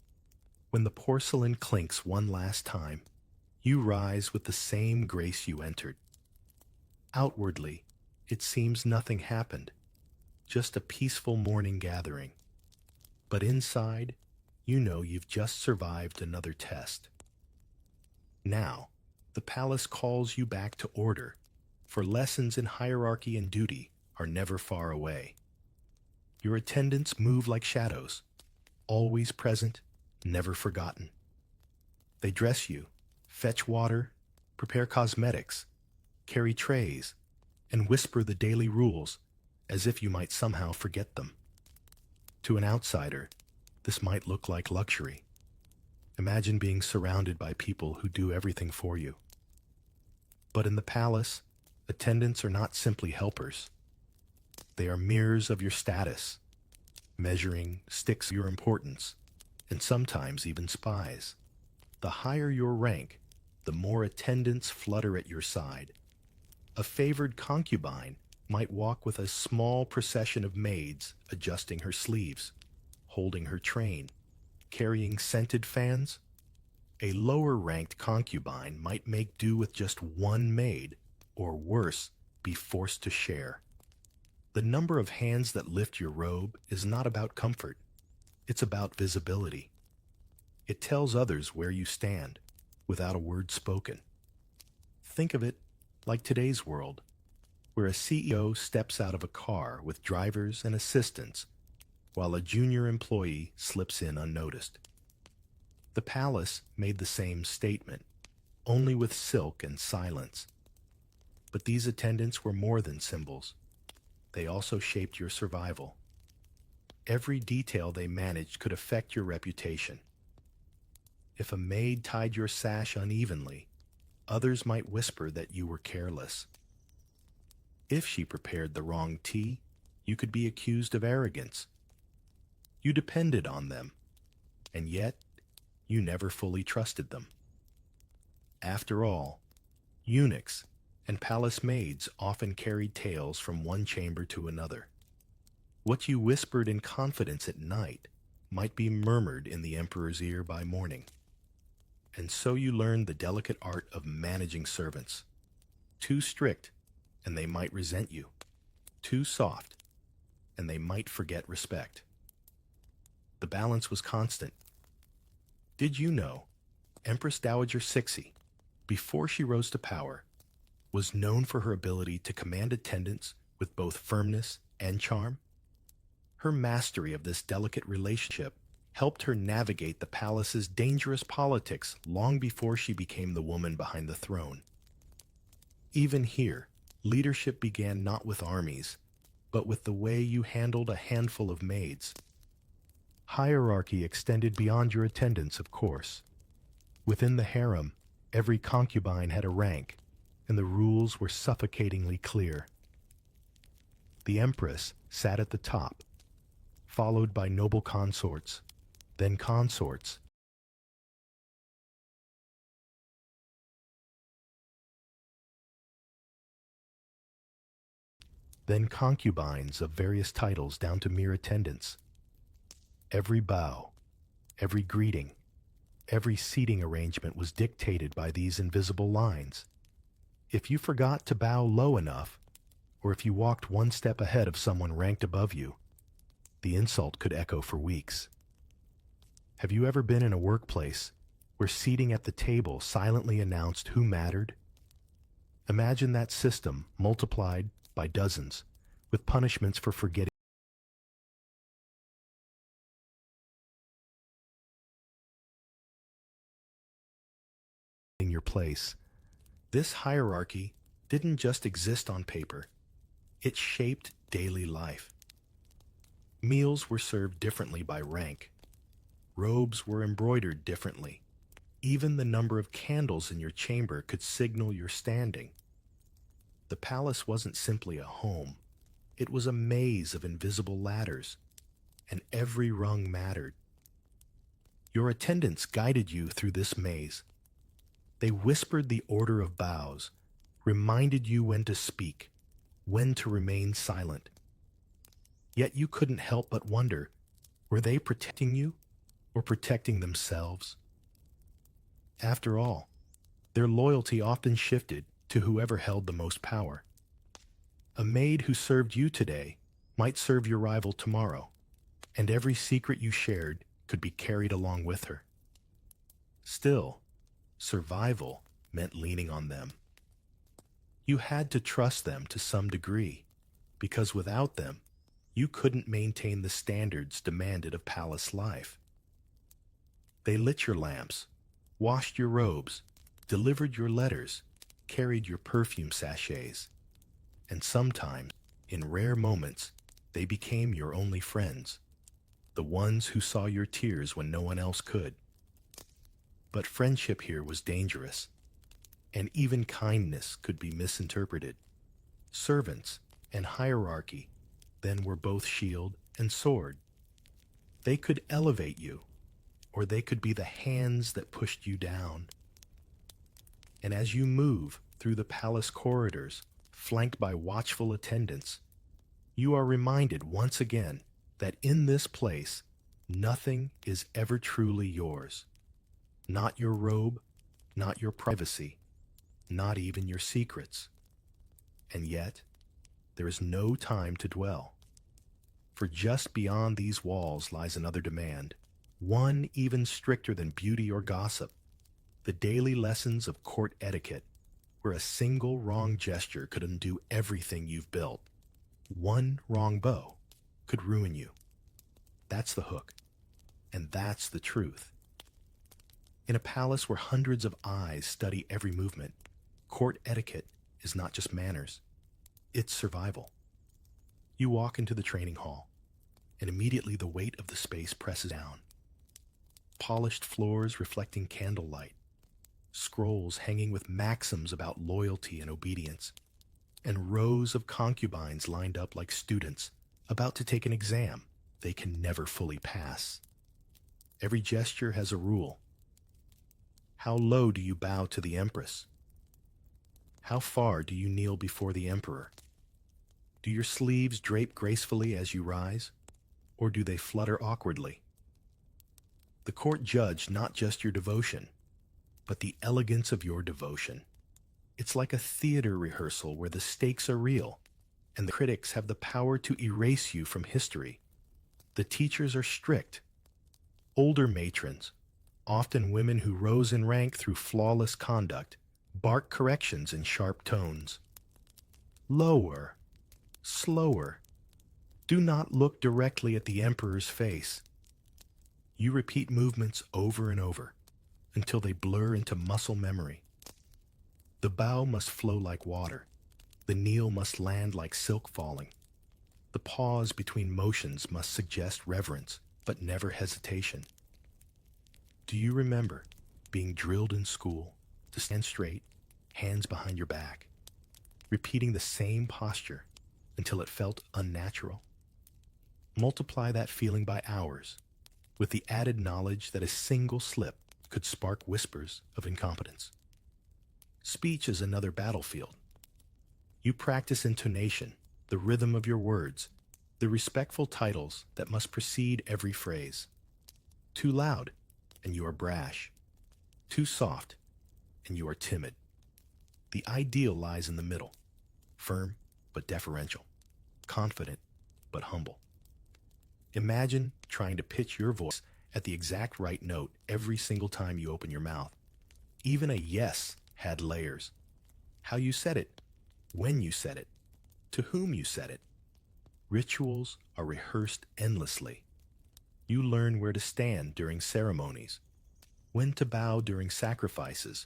when the porcelain clinks one last time, you rise with the same grace you entered. Outwardly, it seems nothing happened, just a peaceful morning gathering. But inside, you know you've just survived another test. Now, the palace calls you back to order, for lessons in hierarchy and duty are never far away. Your attendants move like shadows, always present, never forgotten. They dress you, fetch water, prepare cosmetics, carry trays, and whisper the daily rules as if you might somehow forget them. To an outsider, this might look like luxury. Imagine being surrounded by people who do everything for you. But in the palace, attendants are not simply helpers. They are mirrors of your status, measuring sticks of your importance, and sometimes even spies. The higher your rank, the more attendants flutter at your side. A favored concubine might walk with a small procession of maids adjusting her sleeves, holding her train, carrying scented fans. A lower-ranked concubine might make do with just one maid, or worse, be forced to share. The number of hands that lift your robe is not about comfort. It's about visibility. It tells others where you stand, without a word spoken. Think of it like today's world, where a CEO steps out of a car with drivers and assistants, while a junior employee slips in unnoticed. The palace made the same statement, only with silk and silence. But these attendants were more than symbols. They also shaped your survival. Every detail they managed could affect your reputation. If a maid tied your sash unevenly, others might whisper that you were careless. If she prepared the wrong tea, you could be accused of arrogance. You depended on them, and yet you never fully trusted them. After all, eunuchs and palace maids often carried tales from one chamber to another. What you whispered in confidence at night might be murmured in the emperor's ear by morning. And so you learned the delicate art of managing servants. Too strict, and they might resent you. Too soft, and they might forget respect. The balance was constant. Did you know Empress Dowager Cixi, before she rose to power, was known for her ability to command attendants with both firmness and charm? Her mastery of this delicate relationship helped her navigate the palace's dangerous politics long before she became the woman behind the throne. Even here, leadership began not with armies, but with the way you handled a handful of maids. Hierarchy extended beyond your attendants, of course. Within the harem, every concubine had a rank, and the rules were suffocatingly clear. The empress sat at the top, followed by noble consorts, then consorts, then concubines of various titles down to mere attendants. Every bow, every greeting, every seating arrangement was dictated by these invisible lines. If you forgot to bow low enough, or if you walked one step ahead of someone ranked above you, the insult could echo for weeks. Have you ever been in a workplace where seating at the table silently announced who mattered? Imagine that system multiplied by dozens, with punishments for forgetting your place. This hierarchy didn't just exist on paper. It shaped daily life. Meals were served differently by rank. Robes were embroidered differently. Even the number of candles in your chamber could signal your standing. The palace wasn't simply a home. It was a maze of invisible ladders, and every rung mattered. Your attendants guided you through this maze. They whispered the order of bows, reminded you when to speak, when to remain silent. Yet you couldn't help but wonder, were they protecting you or protecting themselves? After all, their loyalty often shifted to whoever held the most power. A maid who served you today might serve your rival tomorrow, and every secret you shared could be carried along with her. Still, survival meant leaning on them. You had to trust them to some degree, because without them, you couldn't maintain the standards demanded of palace life. They lit your lamps, washed your robes, delivered your letters, carried your perfume sachets, and sometimes, in rare moments, they became your only friends, the ones who saw your tears when no one else could. But friendship here was dangerous, and even kindness could be misinterpreted. Servants and hierarchy then were both shield and sword. They could elevate you, or they could be the hands that pushed you down. And as you move through the palace corridors, flanked by watchful attendants, you are reminded once again that in this place, nothing is ever truly yours. Not your robe, not your privacy, not even your secrets. And yet, there is no time to dwell. For just beyond these walls lies another demand, one even stricter than beauty or gossip, the daily lessons of court etiquette, where a single wrong gesture could undo everything you've built. One wrong bow could ruin you. That's the hook, and that's the truth. In a palace where hundreds of eyes study every movement, court etiquette is not just manners, it's survival. You walk into the training hall, and immediately the weight of the space presses down. Polished floors reflecting candlelight, scrolls hanging with maxims about loyalty and obedience, and rows of concubines lined up like students about to take an exam they can never fully pass. Every gesture has a rule. How low do you bow to the empress? How far do you kneel before the emperor? Do your sleeves drape gracefully as you rise, or do they flutter awkwardly? The court judged not just your devotion, but the elegance of your devotion. It's like a theater rehearsal where the stakes are real, and the critics have the power to erase you from history. The teachers are strict. Older matrons, often women who rose in rank through flawless conduct, bark corrections in sharp tones. Lower, slower. Do not look directly at the emperor's face. You repeat movements over and over until they blur into muscle memory. The bow must flow like water. The kneel must land like silk falling. The pause between motions must suggest reverence, but never hesitation. Do you remember being drilled in school to stand straight, hands behind your back, repeating the same posture until it felt unnatural? Multiply that feeling by hours, with the added knowledge that a single slip could spark whispers of incompetence. Speech is another battlefield. You practice intonation, the rhythm of your words, the respectful titles that must precede every phrase. Too loud, and you are brash. Too soft, and you are timid. The ideal lies in the middle, firm but deferential, confident but humble. Imagine trying to pitch your voice at the exact right note every single time you open your mouth. Even a yes had layers. How you said it, when you said it, to whom you said it. Rituals are rehearsed endlessly. You learn where to stand during ceremonies, when to bow during sacrifices,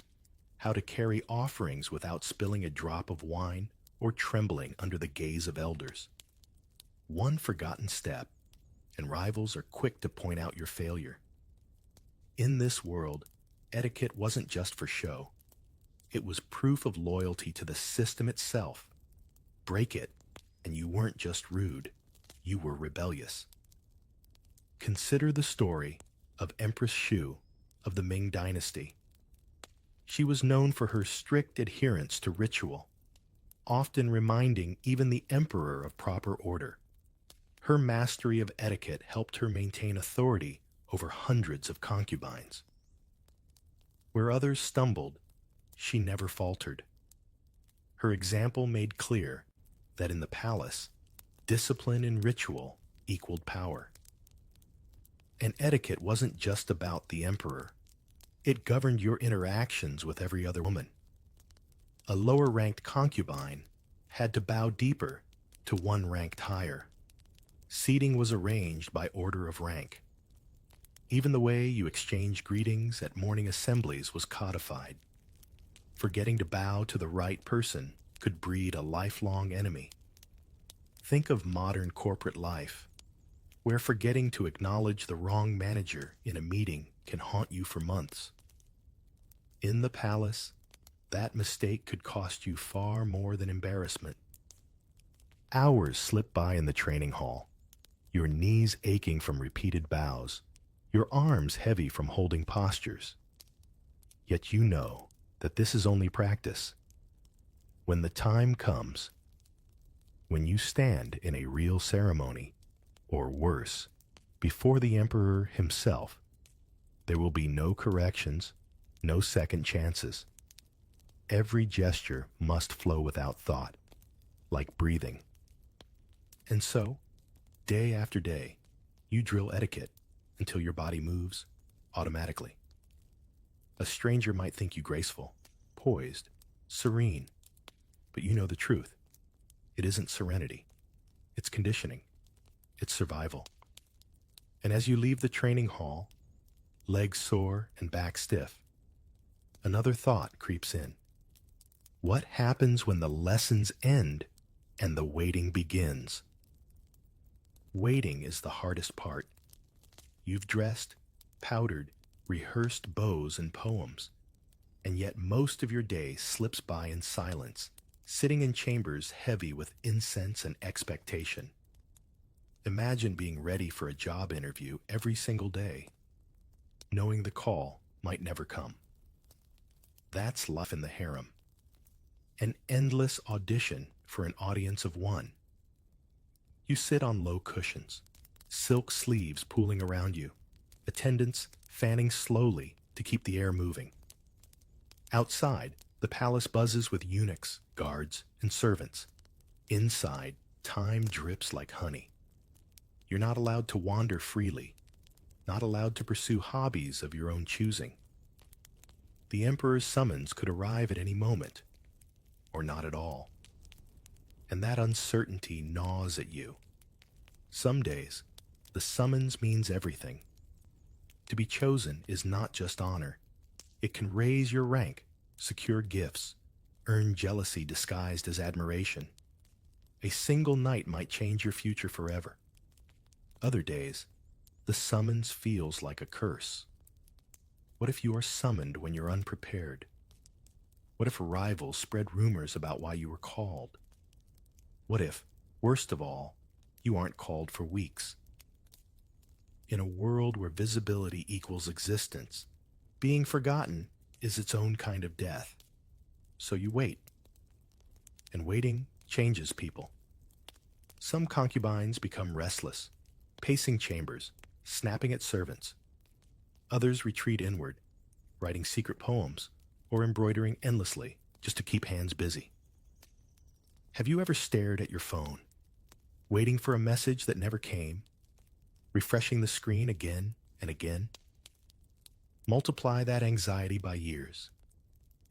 how to carry offerings without spilling a drop of wine or trembling under the gaze of elders. One forgotten step, and rivals are quick to point out your failure. In this world, etiquette wasn't just for show. It was proof of loyalty to the system itself. Break it, and you weren't just rude, you were rebellious. Consider the story of Empress Shu of the Ming Dynasty. She was known for her strict adherence to ritual, often reminding even the emperor of proper order. Her mastery of etiquette helped her maintain authority over hundreds of concubines. Where others stumbled, she never faltered. Her example made clear that in the palace, discipline and ritual equaled power. And etiquette wasn't just about the emperor. It governed your interactions with every other woman. A lower-ranked concubine had to bow deeper to one ranked higher. Seating was arranged by order of rank. Even the way you exchanged greetings at morning assemblies was codified. Forgetting to bow to the right person could breed a lifelong enemy. Think of modern corporate life, where forgetting to acknowledge the wrong manager in a meeting can haunt you for months. In the palace, that mistake could cost you far more than embarrassment. Hours slip by in the training hall, your knees aching from repeated bows, your arms heavy from holding postures. Yet you know that this is only practice. When the time comes, when you stand in a real ceremony, or worse, before the emperor himself, there will be no corrections, no second chances. Every gesture must flow without thought, like breathing. And so, day after day, you drill etiquette until your body moves automatically. A stranger might think you graceful, poised, serene, but you know the truth. It isn't serenity. It's conditioning. It's survival. And as you leave the training hall, legs sore and back stiff, another thought creeps in. What happens when the lessons end and the waiting begins? Waiting is the hardest part. You've dressed, powdered, rehearsed bows and poems, and yet most of your day slips by in silence, sitting in chambers heavy with incense and expectation. Imagine being ready for a job interview every single day, knowing the call might never come. That's life in the harem. An endless audition for an audience of one. You sit on low cushions, silk sleeves pooling around you, attendants fanning slowly to keep the air moving. Outside, the palace buzzes with eunuchs, guards, and servants. Inside, time drips like honey. You're not allowed to wander freely, not allowed to pursue hobbies of your own choosing. The Emperor's summons could arrive at any moment, or not at all. And that uncertainty gnaws at you. Some days, the summons means everything. To be chosen is not just honor. It can raise your rank, secure gifts, earn jealousy disguised as admiration. A single night might change your future forever. Other days, the summons feels like a curse. What if you are summoned when you're unprepared? What if rivals spread rumors about why you were called? What if, worst of all, you aren't called for weeks? In a world where visibility equals existence, being forgotten is its own kind of death. So you wait. And waiting changes people. Some concubines become restless, pacing chambers, snapping at servants. Others retreat inward, writing secret poems or embroidering endlessly just to keep hands busy. Have you ever stared at your phone, waiting for a message that never came, refreshing the screen again and again? Multiply that anxiety by years,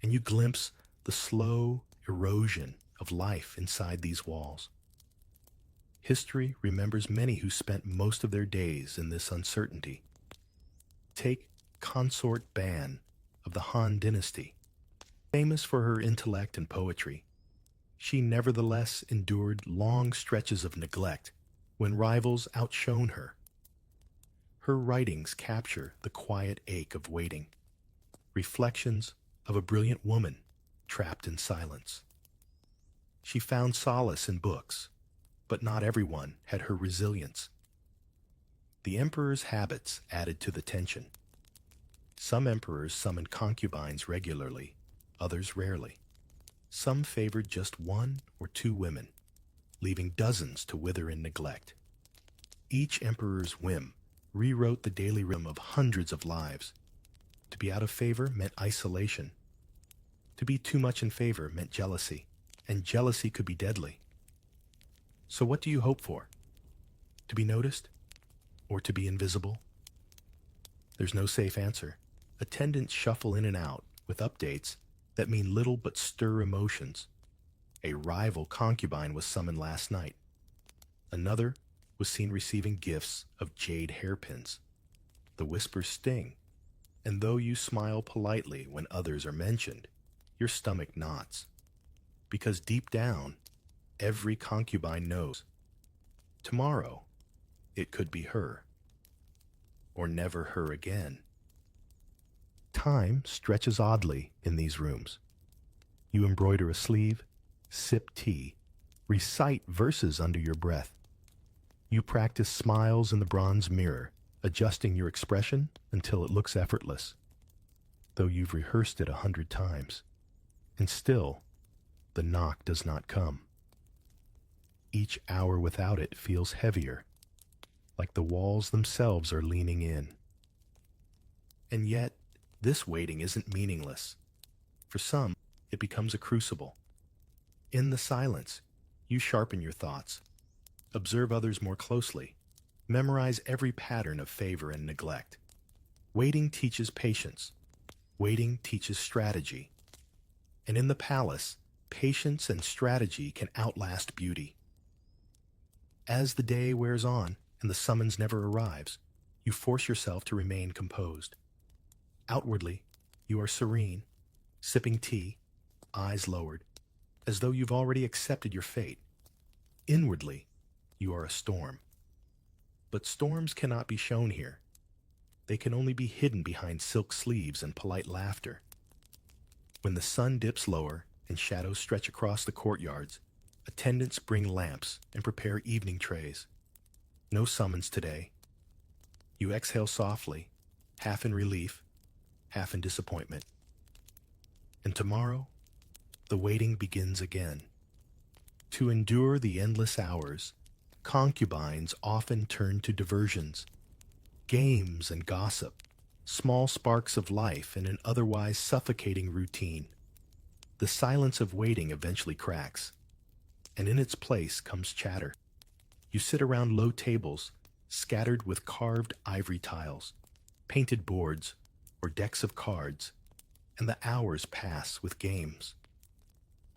and you glimpse the slow erosion of life inside these walls. History remembers many who spent most of their days in this uncertainty. Take Consort Ban of the Han Dynasty. Famous for her intellect and poetry, she nevertheless endured long stretches of neglect when rivals outshone her. Her writings capture the quiet ache of waiting, reflections of a brilliant woman trapped in silence. She found solace in books, but not everyone had her resilience. The emperor's habits added to the tension. Some emperors summoned concubines regularly, others rarely. Some favored just one or two women, leaving dozens to wither in neglect. Each emperor's whim rewrote the daily rhythm of hundreds of lives. To be out of favor meant isolation. To be too much in favor meant jealousy, and jealousy could be deadly. So what do you hope for? To be noticed? Or to be invisible? There's no safe answer. Attendants shuffle in and out with updates that mean little but stir emotions. A rival concubine was summoned last night. Another was seen receiving gifts of jade hairpins. The whispers sting, and though you smile politely when others are mentioned, your stomach knots. Because deep down, every concubine knows. Tomorrow, it could be her. Or never her again. Time stretches oddly in these rooms. You embroider a sleeve, sip tea, recite verses under your breath. You practice smiles in the bronze mirror, adjusting your expression until it looks effortless, though you've rehearsed it 100 times. And still, the knock does not come. Each hour without it feels heavier, like the walls themselves are leaning in. And yet, this waiting isn't meaningless. For some, it becomes a crucible. In the silence, you sharpen your thoughts, observe others more closely, memorize every pattern of favor and neglect. Waiting teaches patience. Waiting teaches strategy. And in the palace, patience and strategy can outlast beauty. As the day wears on and the summons never arrives, you force yourself to remain composed. Outwardly, you are serene, sipping tea, eyes lowered, as though you've already accepted your fate. Inwardly, you are a storm. But storms cannot be shown here. They can only be hidden behind silk sleeves and polite laughter. When the sun dips lower and shadows stretch across the courtyards, attendants bring lamps and prepare evening trays. No summons today. You exhale softly, half in relief, half in disappointment. And tomorrow, the waiting begins again. To endure the endless hours, concubines often turn to diversions, games and gossip, small sparks of life in an otherwise suffocating routine. The silence of waiting eventually cracks. and in its place comes chatter. You sit around low tables, scattered with carved ivory tiles, painted boards, or decks of cards, and the hours pass with games.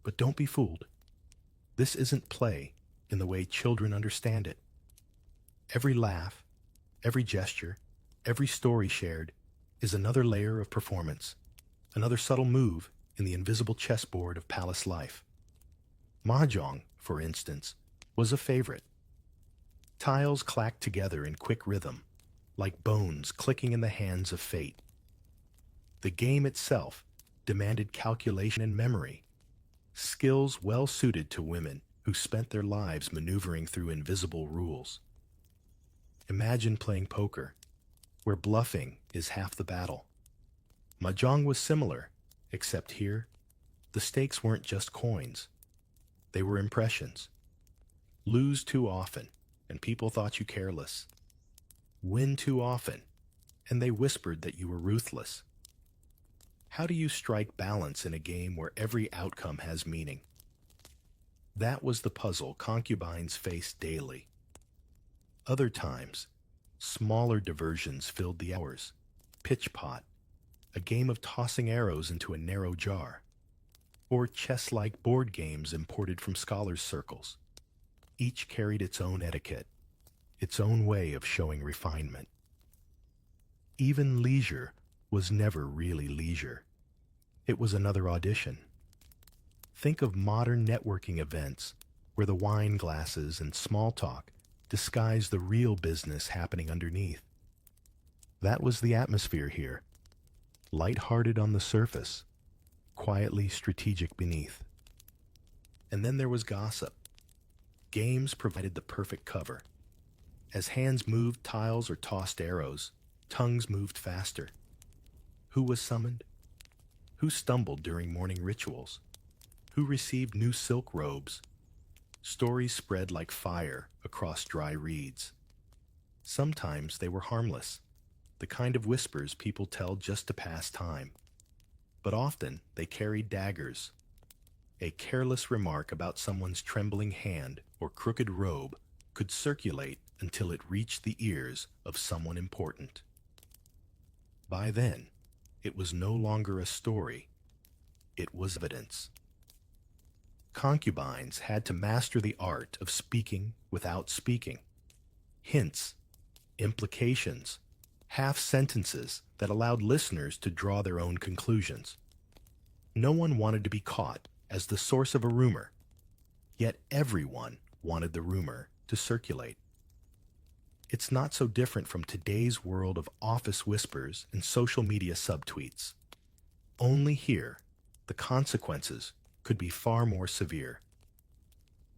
But don't be fooled. This isn't play in the way children understand it. Every laugh, every gesture, every story shared is another layer of performance, another subtle move in the invisible chessboard of palace life. Mahjong, for instance, was a favorite. Tiles clacked together in quick rhythm, like bones clicking in the hands of fate. The game itself demanded calculation and memory, skills well suited to women who spent their lives maneuvering through invisible rules. Imagine playing poker, where bluffing is half the battle. Mahjong was similar, except here, the stakes weren't just coins. They were impressions. Lose too often, and people thought you careless. Win too often, and they whispered that you were ruthless. How do you strike balance in a game where every outcome has meaning? That was the puzzle concubines faced daily. Other times, smaller diversions filled the hours. Pitch pot, a game of tossing arrows into a narrow jar, or chess-like board games imported from scholars' circles. Each carried its own etiquette, its own way of showing refinement. Even leisure was never really leisure. It was another audition. Think of modern networking events where the wine glasses and small talk disguise the real business happening underneath. That was the atmosphere here, light-hearted on the surface, quietly strategic beneath. And then there was gossip. Games provided the perfect cover. As hands moved tiles or tossed arrows, tongues moved faster. Who was summoned? Who stumbled during morning rituals? Who received new silk robes? Stories spread like fire across dry reeds. Sometimes they were harmless, the kind of whispers people tell just to pass time. But often they carried daggers. A careless remark about someone's trembling hand or crooked robe could circulate until it reached the ears of someone important. By then, it was no longer a story. It was evidence. Concubines had to master the art of speaking without speaking. Hints, implications, half-sentences that allowed listeners to draw their own conclusions. No one wanted to be caught as the source of a rumor, yet everyone wanted the rumor to circulate. It's not so different from today's world of office whispers and social media subtweets. Only here, the consequences could be far more severe.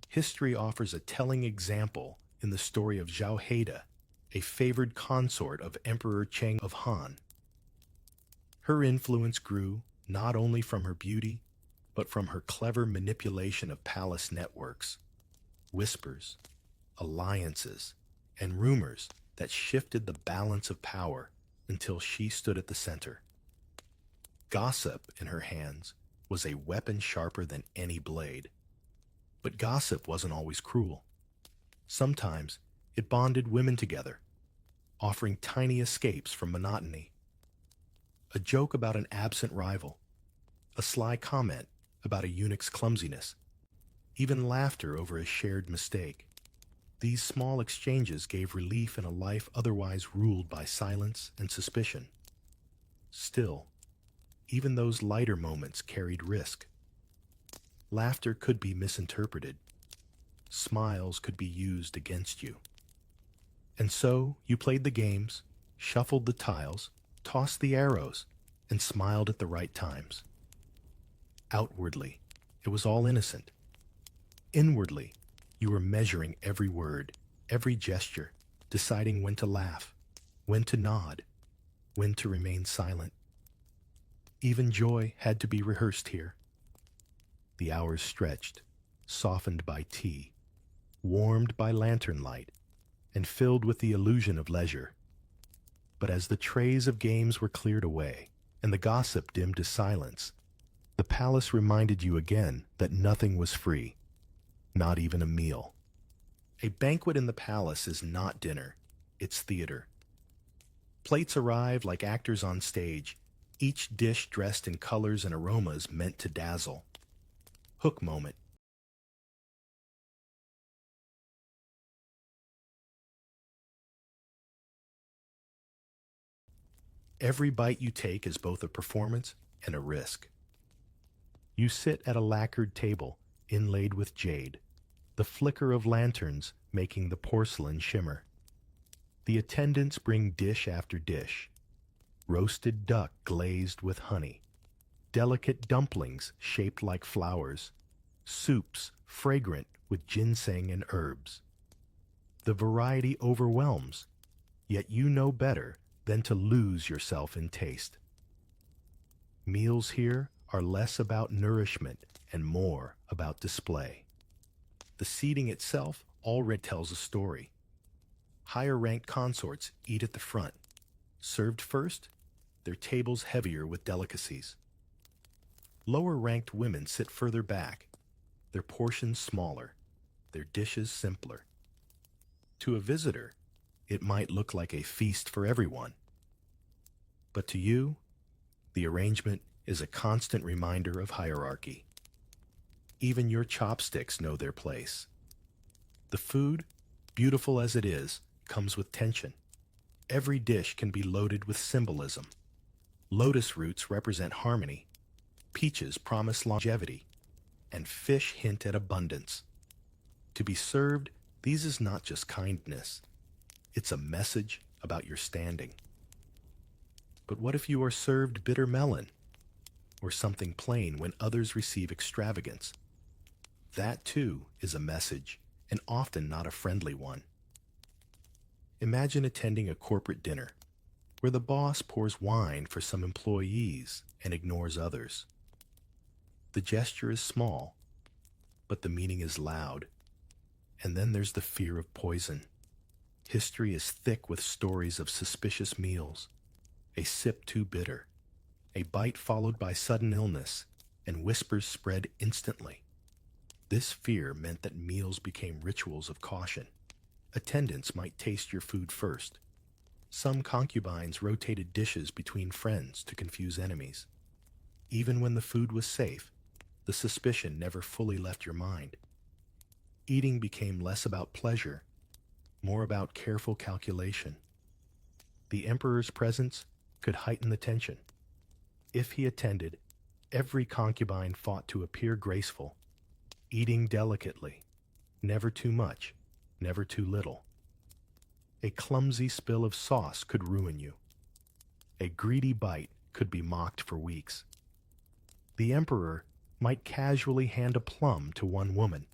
History offers a telling example in the story of Zhao Heida, a favored consort of Emperor Cheng of Han. Her influence grew not only from her beauty, but from her clever manipulation of palace networks, whispers, alliances, and rumors that shifted the balance of power until she stood at the center. Gossip in her hands was a weapon sharper than any blade. But gossip wasn't always cruel. Sometimes it bonded women together, offering tiny escapes from monotony. A joke about an absent rival, a sly comment about a eunuch's clumsiness, even laughter over a shared mistake. These small exchanges gave relief in a life otherwise ruled by silence and suspicion. Still, even those lighter moments carried risk. Laughter could be misinterpreted. Smiles could be used against you. And so you played the games, shuffled the tiles, tossed the arrows, and smiled at the right times. Outwardly, it was all innocent. Inwardly, you were measuring every word, every gesture, deciding when to laugh, when to nod, when to remain silent. Even joy had to be rehearsed here. The hours stretched, softened by tea, warmed by lantern light, and filled with the illusion of leisure. But as the trays of games were cleared away, and the gossip dimmed to silence, the palace reminded you again that nothing was free. not even a meal. A banquet in the palace is not dinner, it's theater. Plates arrive like actors on stage, each dish dressed in colors and aromas meant to dazzle. Hook moment. Every bite you take is both a performance and a risk. You sit at a lacquered table, inlaid with jade, the flicker of lanterns making the porcelain shimmer. The attendants bring dish after dish, roasted duck glazed with honey, delicate dumplings shaped like flowers, soups fragrant with ginseng and herbs. The variety overwhelms, yet you know better than to lose yourself in taste. Meals here are less about nourishment and more about display. The seating itself already tells a story. Higher-ranked consorts eat at the front. Served first, their tables heavier with delicacies. Lower-ranked women sit further back, their portions smaller, their dishes simpler. To a visitor, it might look like a feast for everyone. But to you, the arrangement is a constant reminder of hierarchy. Even your chopsticks know their place. The food, beautiful as it is, comes with tension. Every dish can be loaded with symbolism. Lotus roots represent harmony, peaches promise longevity, and fish hint at abundance. To be served, these is not just kindness. It's a message about your standing. But what if you are served bitter melon, or something plain when others receive extravagance? That too is a message, and often not a friendly one. Imagine attending a corporate dinner, where the boss pours wine for some employees and ignores others. The gesture is small, but the meaning is loud. And then there's the fear of poison. History is thick with stories of suspicious meals, a sip too bitter, a bite followed by sudden illness, and whispers spread instantly. This fear meant that meals became rituals of caution. Attendants might taste your food first. Some concubines rotated dishes between friends to confuse enemies. Even when the food was safe, the suspicion never fully left your mind. Eating became less about pleasure, more about careful calculation. The emperor's presence could heighten the tension. If he attended, every concubine fought to appear graceful, eating delicately, never too much, never too little. A clumsy spill of sauce could ruin you. A greedy bite could be mocked for weeks. The emperor might casually hand a plum to one woman,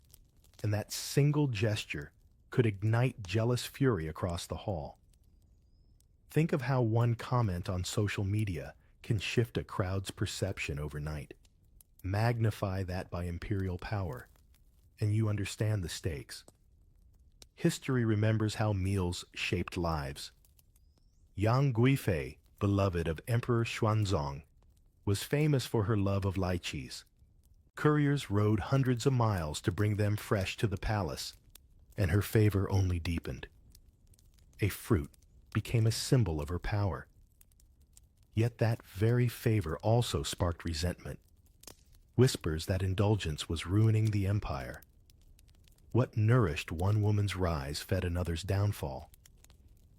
and that single gesture could ignite jealous fury across the hall. Think of how one comment on social media can shift a crowd's perception overnight. Magnify that by imperial power, and you understand the stakes. History remembers how meals shaped lives. Yang Guifei, beloved of Emperor Xuanzong, was famous for her love of lychees. Couriers rode hundreds of miles to bring them fresh to the palace, and her favor only deepened. A fruit became a symbol of her power. Yet that very favor also sparked resentment. Whispers that indulgence was ruining the empire. What nourished one woman's rise fed another's downfall.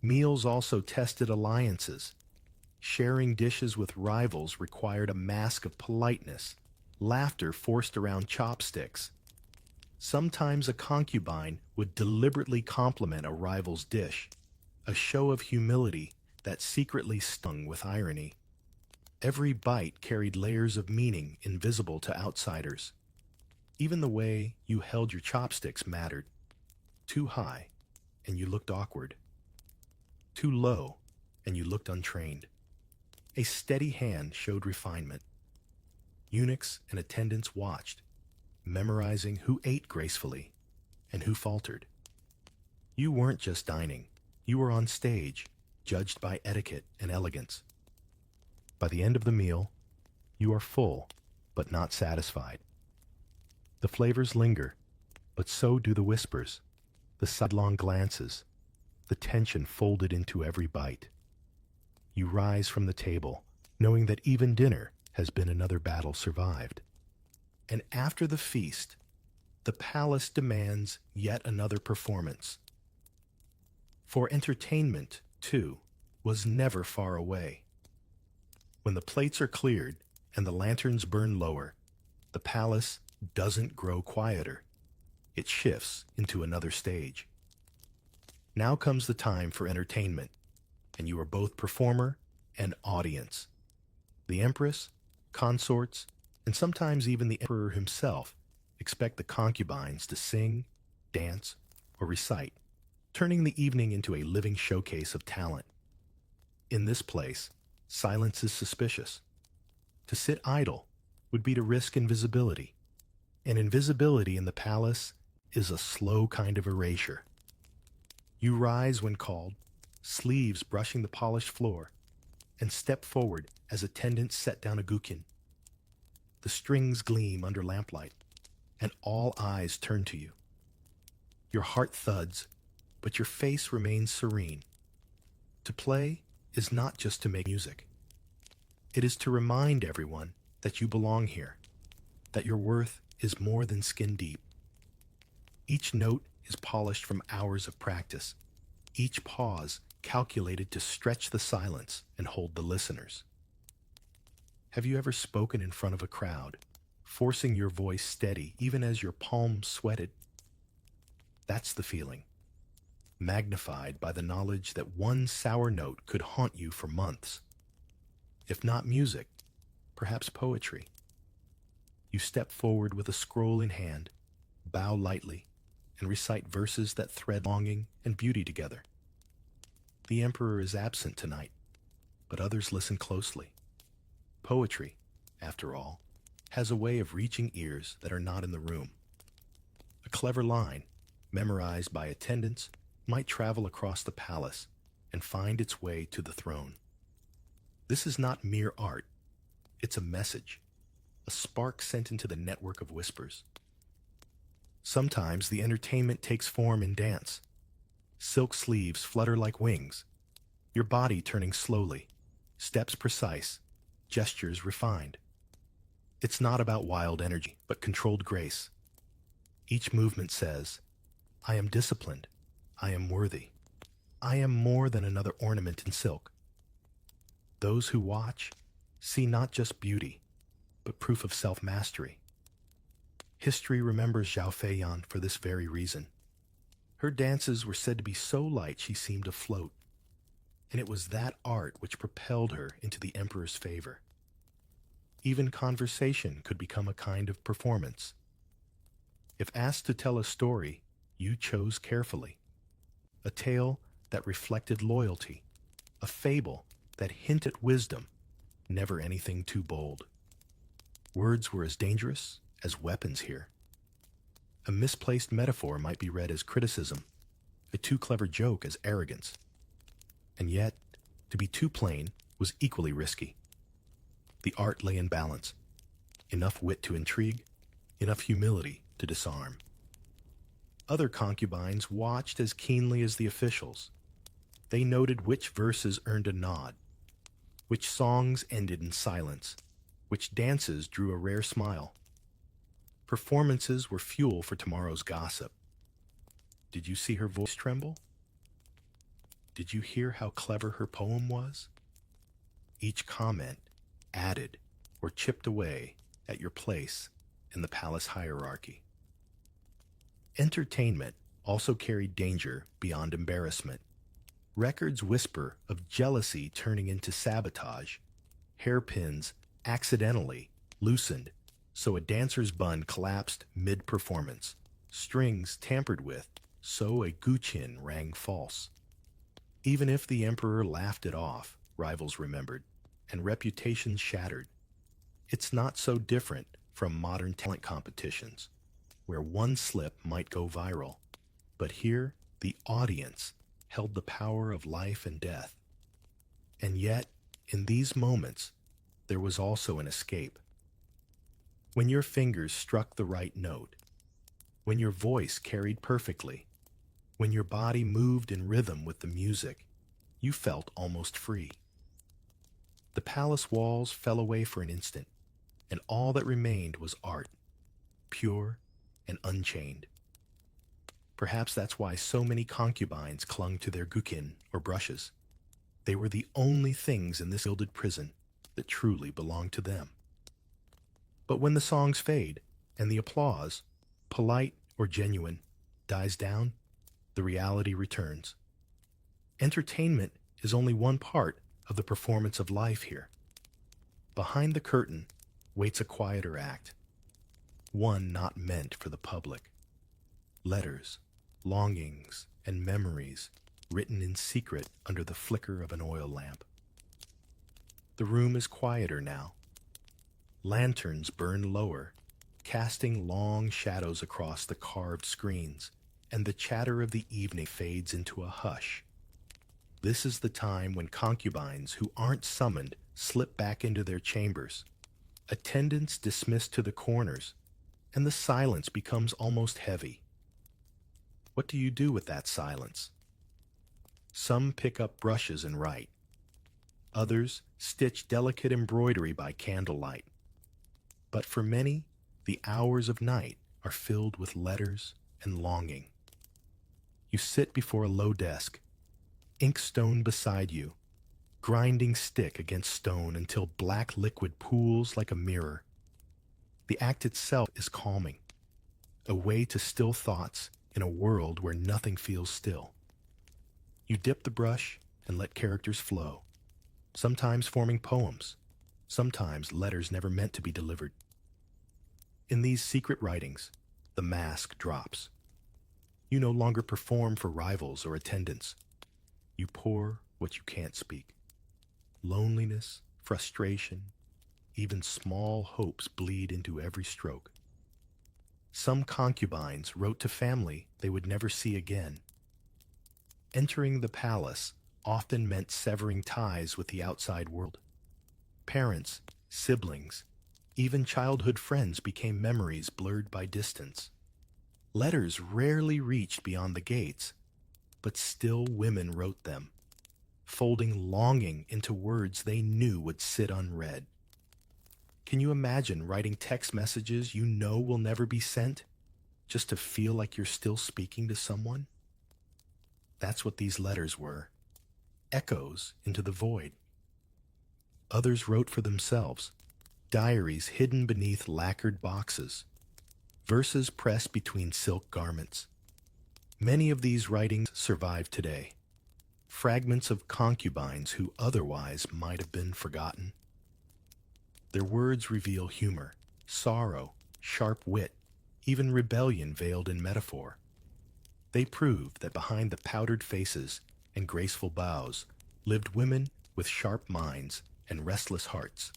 Meals also tested alliances. Sharing dishes with rivals required a mask of politeness, laughter forced around chopsticks. Sometimes a concubine would deliberately compliment a rival's dish, a show of humility that secretly stung with irony. Every bite carried layers of meaning invisible to outsiders. Even the way you held your chopsticks mattered. Too high, and you looked awkward. Too low, and you looked untrained. A steady hand showed refinement. Eunuchs and attendants watched, memorizing who ate gracefully and who faltered. You weren't just dining. You were on stage, judged by etiquette and elegance. By the end of the meal, you are full, but not satisfied. The flavors linger, But so do the whispers, the sidelong glances, the tension folded into every bite. You rise from the table, knowing that even dinner has been another battle survived. And after the feast, the palace demands yet another performance. For entertainment, too, was never far away. When the plates are cleared and the lanterns burn lower, the palace doesn't grow quieter. It shifts into another stage. Now comes the time for entertainment, and you are both performer and audience. The empress, consorts, and sometimes even the emperor himself expect the concubines to sing, dance, or recite, turning the evening into a living showcase of talent. In this place, silence is suspicious. To sit idle would be to risk invisibility, and invisibility in the palace is a slow kind of erasure. You rise when called, sleeves brushing the polished floor, and step forward as attendants set down a guqin. The strings gleam under lamplight, and all eyes turn to you. Your heart thuds, but your face remains serene. To play is not just to make music. It is to remind everyone that you belong here, that your worth is more than skin deep. Each note is polished from hours of practice, each pause calculated to stretch the silence and hold the listeners. Have you ever spoken in front of a crowd, forcing your voice steady even as your palms sweated? That's the feeling, magnified by the knowledge that one sour note could haunt you for months. If not music, perhaps poetry. You step forward with a scroll in hand, bow lightly, and recite verses that thread longing and beauty together. The emperor is absent tonight, but others listen closely. Poetry, after all, has a way of reaching ears that are not in the room. A clever line, memorized by attendants, might travel across the palace and find its way to the throne. This is not mere art. It's a message, a spark sent into the network of whispers. Sometimes the entertainment takes form in dance. Silk sleeves flutter like wings, your body turning slowly, steps precise, gestures refined. It's not about wild energy, but controlled grace. Each movement says, I am disciplined, I am worthy, I am more than another ornament in silk. Those who watch see not just beauty, but proof of self-mastery. History remembers Zhao Feiyan for this very reason. Her dances were said to be so light she seemed to float, and it was that art which propelled her into the emperor's favor. Even conversation could become a kind of performance. If asked to tell a story, you chose carefully. A tale that reflected loyalty, a fable that hinted at wisdom, never anything too bold. Words were as dangerous as weapons here. A misplaced metaphor might be read as criticism, a too clever joke as arrogance. And yet, to be too plain was equally risky. The art lay in balance, enough wit to intrigue, enough humility to disarm. Other concubines watched as keenly as the officials. They noted which verses earned a nod, which songs ended in silence, which dances drew a rare smile. Performances were fuel for tomorrow's gossip. Did you see her voice tremble? Did you hear how clever her poem was? Each comment added or chipped away at your place in the palace hierarchy. Entertainment also carried danger beyond embarrassment. Records whisper of jealousy turning into sabotage, hairpins accidentally loosened so a dancer's bun collapsed mid-performance, strings tampered with so a guqin rang false. Even if the emperor laughed it off, rivals remembered, and reputations shattered. It's not so different from modern talent competitions, where one slip might go viral, but here the audience held the power of life and death. And yet, in these moments, there was also an escape. When your fingers struck the right note, when your voice carried perfectly, when your body moved in rhythm with the music, you felt almost free. The palace walls fell away for an instant, and all that remained was art, pure and unchained. Perhaps that's why so many concubines clung to their gukin or brushes. They were the only things in this gilded prison that truly belonged to them. But when the songs fade and the applause, polite or genuine, dies down, the reality returns. Entertainment is only one part of the performance of life here. Behind the curtain waits a quieter act, one not meant for the public. Letters, longings, and memories written in secret under the flicker of an oil lamp. The room is quieter now. Lanterns burn lower, casting long shadows across the carved screens, and the chatter of the evening fades into a hush. This is the time when concubines who aren't summoned slip back into their chambers, attendants dismissed to the corners, and the silence becomes almost heavy. What do you do with that silence? Some pick up brushes and write. Others stitch delicate embroidery by candlelight. But for many, the hours of night are filled with letters and longing. You sit before a low desk, inkstone beside you, grinding stick against stone until black liquid pools like a mirror. The act itself is calming, a way to still thoughts in a world where nothing feels still. You dip the brush and let characters flow, sometimes forming poems, sometimes letters never meant to be delivered. In these secret writings, the mask drops. You no longer perform for rivals or attendants. You pour what you can't speak. Loneliness, frustration, even small hopes bleed into every stroke. Some concubines wrote to family they would never see again. Entering the palace often meant severing ties with the outside world. Parents, siblings, even childhood friends became memories blurred by distance. Letters rarely reached beyond the gates, but still women wrote them, folding longing into words they knew would sit unread. Can you imagine writing text messages you know will never be sent, just to feel like you're still speaking to someone? That's what these letters were, echoes into the void. Others wrote for themselves, diaries hidden beneath lacquered boxes, verses pressed between silk garments. Many of these writings survive today, fragments of concubines who otherwise might have been forgotten. Their words reveal humor, sorrow, sharp wit, even rebellion veiled in metaphor. They prove that behind the powdered faces and graceful bows lived women with sharp minds and restless hearts.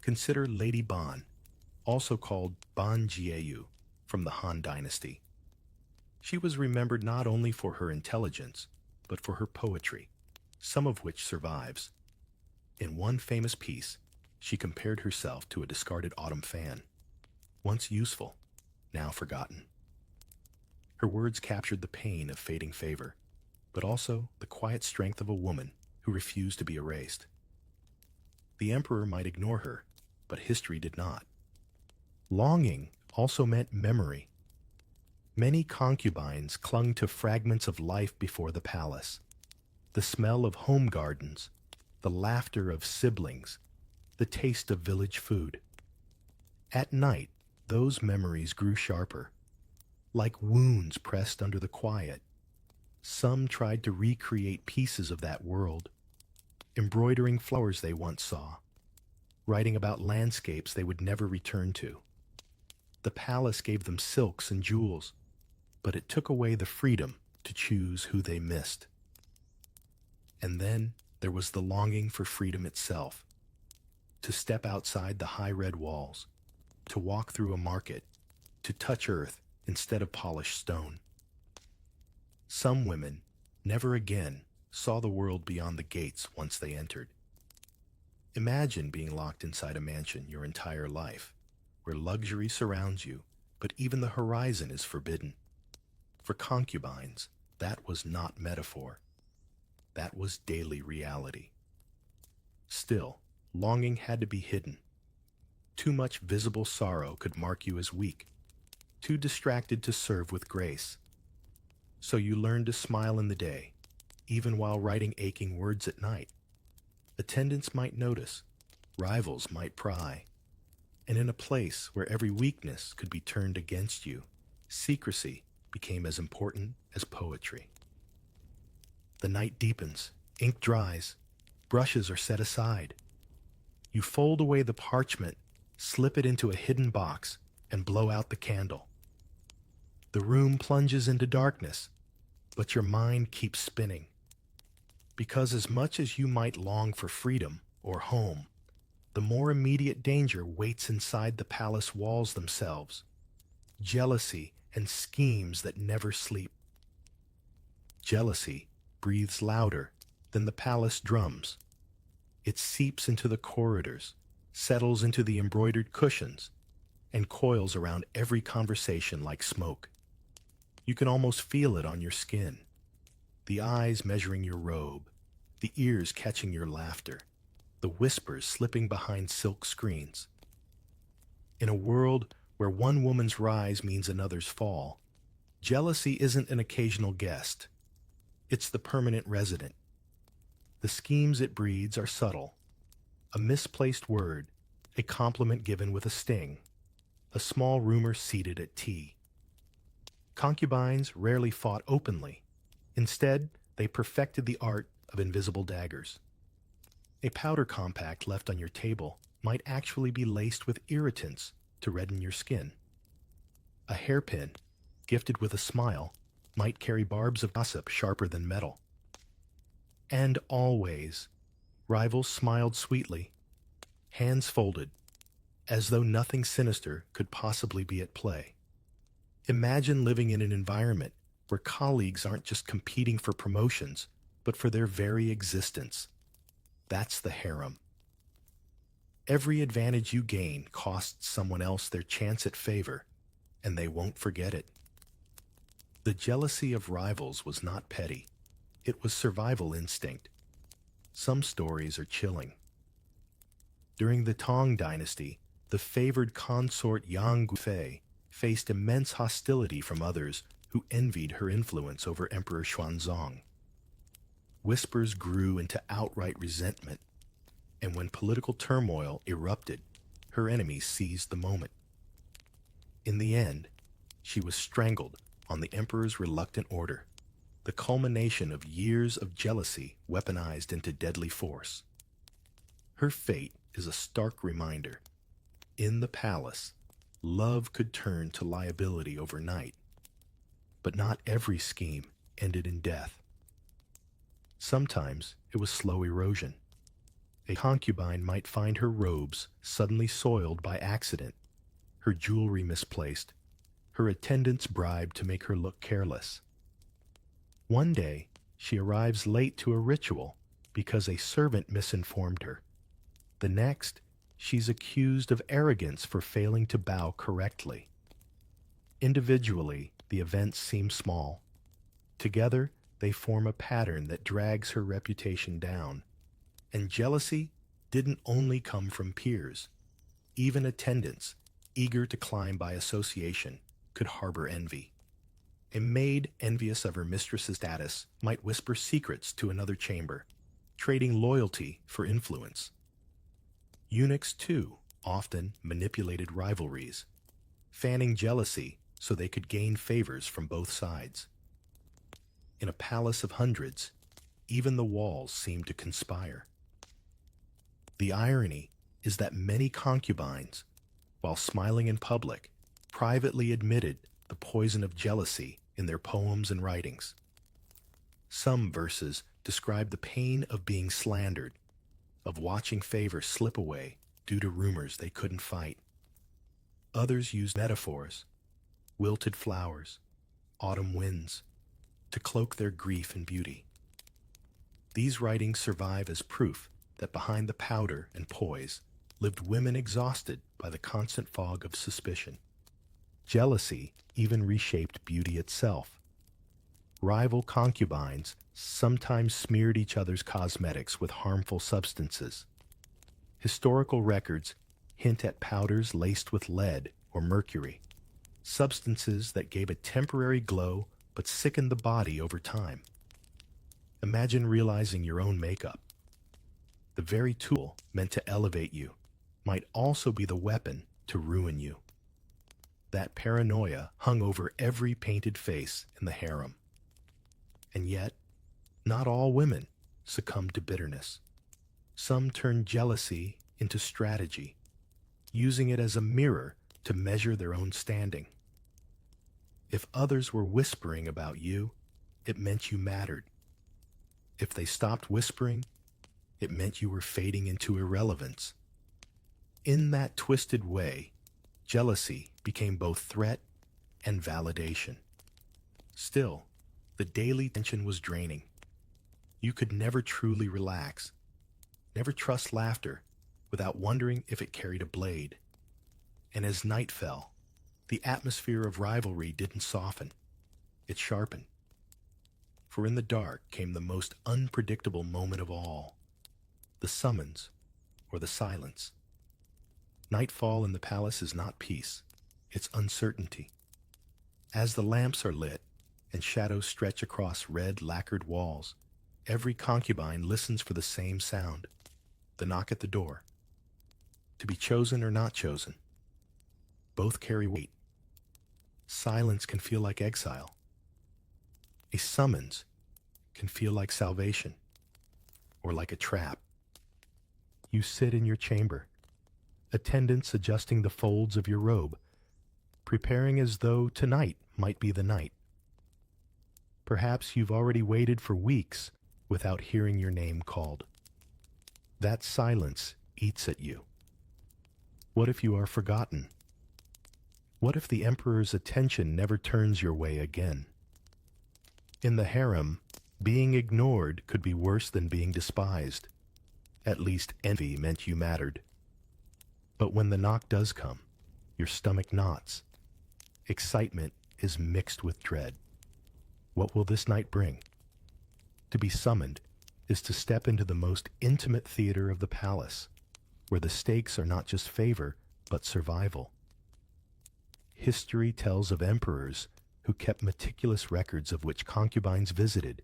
Consider Lady Ban, also called Ban Jieyu, from the Han Dynasty. She was remembered not only for her intelligence, but for her poetry, some of which survives. In one famous piece, she compared herself to a discarded autumn fan, once useful, now forgotten. Her words captured the pain of fading favor, but also the quiet strength of a woman who refused to be erased. The emperor might ignore her, but history did not. Longing also meant memory. Many concubines clung to fragments of life before the palace. The smell of home gardens, the laughter of siblings, the taste of village food. At night, those memories grew sharper, like wounds pressed under the quiet. Some tried to recreate pieces of that world, embroidering flowers they once saw, writing about landscapes they would never return to. The palace gave them silks and jewels, but it took away the freedom to choose who they missed. And then there was the longing for freedom itself, to step outside the high red walls, to walk through a market, to touch earth instead of polished stone. Some women never again saw the world beyond the gates once they entered. Imagine being locked inside a mansion your entire life, where luxury surrounds you, but even the horizon is forbidden. For concubines, that was not metaphor. That was daily reality. Still, longing had to be hidden. Too much visible sorrow could mark you as weak, too distracted to serve with grace. So you learned to smile in the day, even while writing aching words at night. Attendants might notice, rivals might pry, and in a place where every weakness could be turned against you, secrecy became as important as poetry. The night deepens, ink dries, brushes are set aside. You fold away the parchment, slip it into a hidden box, and blow out the candle. The room plunges into darkness, but your mind keeps spinning. Because as much as you might long for freedom or home, the more immediate danger waits inside the palace walls themselves. Jealousy and schemes that never sleep. Jealousy breathes louder than the palace drums. It seeps into the corridors, settles into the embroidered cushions, and coils around every conversation like smoke. You can almost feel it on your skin, the eyes measuring your robe, the ears catching your laughter, the whispers slipping behind silk screens. In a world where one woman's rise means another's fall, jealousy isn't an occasional guest. It's the permanent resident. The schemes it breeds are subtle. A misplaced word, a compliment given with a sting, a small rumor seated at tea. Concubines rarely fought openly. Instead, they perfected the art of invisible daggers. A powder compact left on your table might actually be laced with irritants to redden your skin. A hairpin, gifted with a smile, might carry barbs of gossip sharper than metal. And always, rivals smiled sweetly, hands folded, as though nothing sinister could possibly be at play. Imagine living in an environment where colleagues aren't just competing for promotions, but for their very existence. That's the harem. Every advantage you gain costs someone else their chance at favor, and they won't forget it. The jealousy of rivals was not petty. It was survival instinct. Some stories are chilling. During the Tang dynasty, the favored consort Yang Guifei faced immense hostility from others who envied her influence over Emperor Xuanzong. Whispers grew into outright resentment, and when political turmoil erupted, her enemies seized the moment. In the end, she was strangled on the emperor's reluctant order, the culmination of years of jealousy weaponized into deadly force. Her fate is a stark reminder. In the palace, love could turn to liability overnight, but not every scheme ended in death. Sometimes it was slow erosion. A concubine might find her robes suddenly soiled by accident, her jewelry misplaced, her attendants bribed to make her look careless. One day, she arrives late to a ritual because a servant misinformed her. The next, she's accused of arrogance for failing to bow correctly. Individually, the events seem small. Together, they form a pattern that drags her reputation down. And jealousy didn't only come from peers. Even attendants, eager to climb by association, could harbor envy. A maid envious of her mistress's status might whisper secrets to another chamber, trading loyalty for influence. Eunuchs, too, often manipulated rivalries, fanning jealousy so they could gain favors from both sides. In a palace of hundreds, even the walls seemed to conspire. The irony is that many concubines, while smiling in public, privately admitted the poison of jealousy in their poems and writings. Some verses describe the pain of being slandered, of watching favor slip away due to rumors they couldn't fight. Others use metaphors, wilted flowers, autumn winds, to cloak their grief in beauty. These writings survive as proof that behind the powder and poise lived women exhausted by the constant fog of suspicion. Jealousy even reshaped beauty itself. Rival concubines sometimes smeared each other's cosmetics with harmful substances. Historical records hint at powders laced with lead or mercury, substances that gave a temporary glow but sickened the body over time. Imagine realizing your own makeup. The very tool meant to elevate you might also be the weapon to ruin you. That paranoia hung over every painted face in the harem. And yet, not all women succumbed to bitterness. Some turned jealousy into strategy, using it as a mirror to measure their own standing. If others were whispering about you, it meant you mattered. If they stopped whispering, it meant you were fading into irrelevance. In that twisted way, jealousy became both threat and validation. Still, the daily tension was draining. You could never truly relax, never trust laughter without wondering if it carried a blade. And as night fell, the atmosphere of rivalry didn't soften, it sharpened. For in the dark came the most unpredictable moment of all, the summons or the silence. Nightfall in the palace is not peace, it's uncertainty. As the lamps are lit and shadows stretch across red lacquered walls, every concubine listens for the same sound, the knock at the door. To be chosen or not chosen, both carry weight. Silence can feel like exile. A summons can feel like salvation or like a trap. You sit in your chamber, attendants adjusting the folds of your robe, preparing as though tonight might be the night. Perhaps you've already waited for weeks without hearing your name called. That silence eats at you. What if you are forgotten? What if the emperor's attention never turns your way again? In the harem, being ignored could be worse than being despised. At least envy meant you mattered. But when the knock does come, your stomach knots. Excitement is mixed with dread. What will this night bring? To be summoned is to step into the most intimate theater of the palace, where the stakes are not just favor, but survival. History tells of emperors who kept meticulous records of which concubines visited,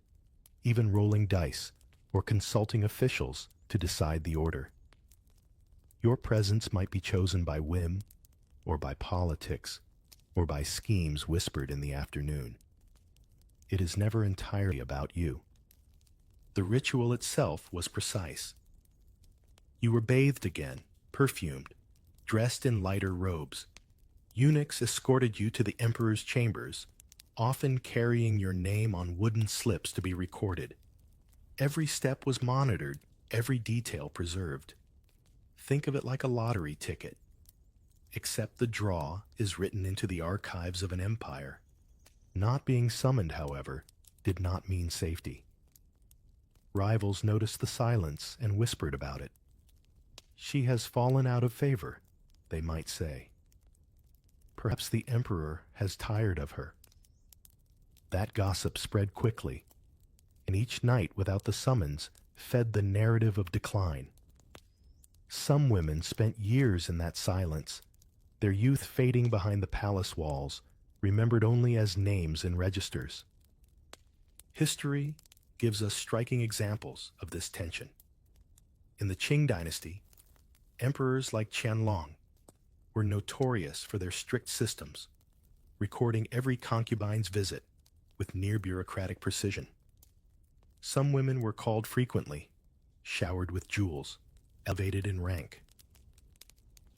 even rolling dice or consulting officials to decide the order. Your presence might be chosen by whim, or by politics, or by schemes whispered in the afternoon. It is never entirely about you. The ritual itself was precise. You were bathed again, perfumed, dressed in lighter robes. Eunuchs escorted you to the emperor's chambers, often carrying your name on wooden slips to be recorded. Every step was monitored, every detail preserved. Think of it like a lottery ticket, except the draw is written into the archives of an empire. Not being summoned, however, did not mean safety. Rivals noticed the silence and whispered about it. She has fallen out of favor, they might say. Perhaps the emperor has tired of her. That gossip spread quickly, and each night without the summons fed the narrative of decline. Some women spent years in that silence, their youth fading behind the palace walls, remembered only as names in registers. History gives us striking examples of this tension. In the Qing dynasty, emperors like Qianlong were notorious for their strict systems, recording every concubine's visit with near-bureaucratic precision. Some women were called frequently, showered with jewels, elevated in rank.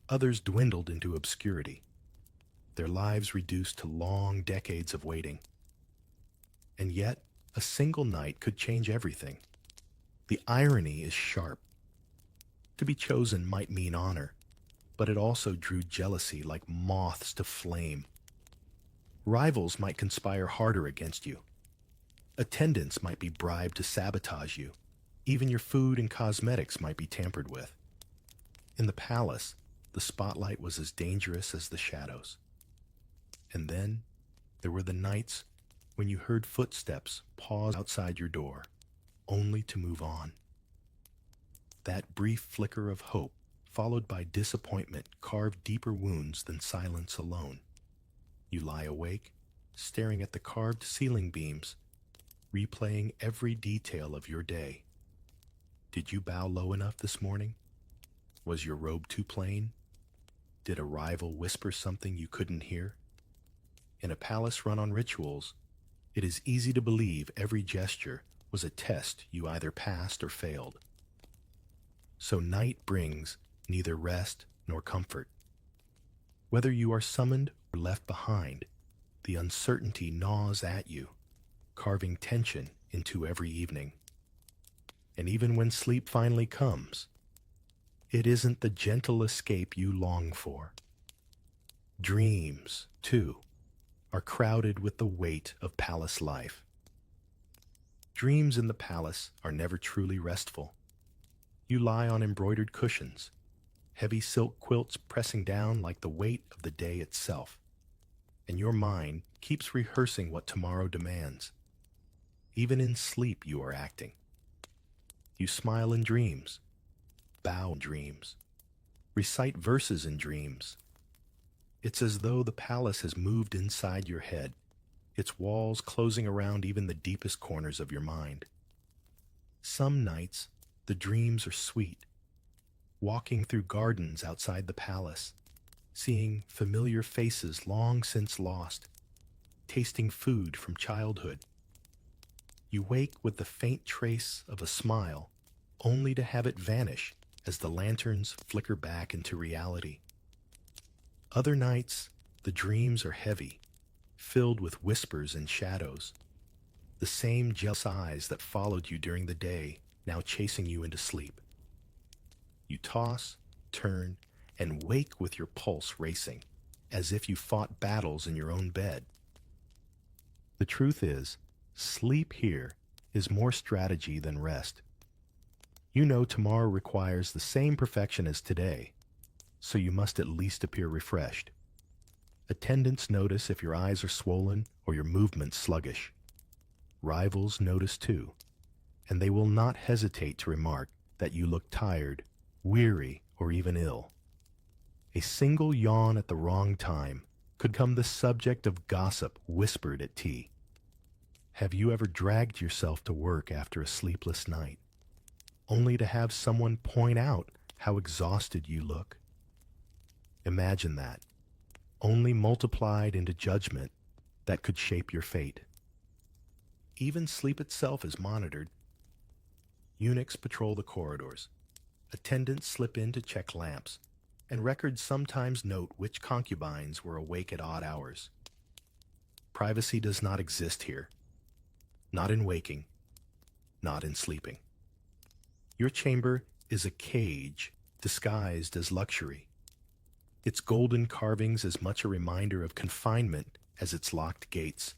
Others dwindled into obscurity, their lives reduced to long decades of waiting. And yet, a single night could change everything. The irony is sharp. To be chosen might mean honor, but it also drew jealousy like moths to flame. Rivals might conspire harder against you. Attendants might be bribed to sabotage you. Even your food and cosmetics might be tampered with. In the palace, the spotlight was as dangerous as the shadows. And then there were the nights when you heard footsteps pause outside your door, only to move on. That brief flicker of hope, followed by disappointment, carved deeper wounds than silence alone. You lie awake, staring at the carved ceiling beams, replaying every detail of your day. Did you bow low enough this morning? Was your robe too plain? Did a rival whisper something you couldn't hear? In a palace run on rituals, it is easy to believe every gesture was a test you either passed or failed. So night brings neither rest nor comfort. Whether you are summoned or left behind, the uncertainty gnaws at you, carving tension into every evening. And even when sleep finally comes, it isn't the gentle escape you long for. Dreams, too, are crowded with the weight of palace life. Dreams in the palace are never truly restful. You lie on embroidered cushions, heavy silk quilts pressing down like the weight of the day itself, and your mind keeps rehearsing what tomorrow demands. Even in sleep you are acting. You smile in dreams, bow in dreams, recite verses in dreams. It's as though the palace has moved inside your head, its walls closing around even the deepest corners of your mind. Some nights, the dreams are sweet, walking through gardens outside the palace, seeing familiar faces long since lost, tasting food from childhood. You wake with the faint trace of a smile, only to have it vanish as the lanterns flicker back into reality. Other nights, the dreams are heavy, filled with whispers and shadows. The same jealous eyes that followed you during the day, now chasing you into sleep. You toss, turn, and wake with your pulse racing, as if you fought battles in your own bed. The truth is, sleep here is more strategy than rest. You know tomorrow requires the same perfection as today, so you must at least appear refreshed. Attendants notice if your eyes are swollen or your movements sluggish. Rivals notice too, and they will not hesitate to remark that you look tired, weary, or even ill. A single yawn at the wrong time could become the subject of gossip whispered at tea. Have you ever dragged yourself to work after a sleepless night, only to have someone point out how exhausted you look? Imagine that, only multiplied into judgment that could shape your fate. Even sleep itself is monitored. Eunuchs patrol the corridors. Attendants slip in to check lamps, and records sometimes note which concubines were awake at odd hours. Privacy does not exist here. Not in waking, not in sleeping. Your chamber is a cage disguised as luxury. Its golden carvings as much a reminder of confinement as its locked gates.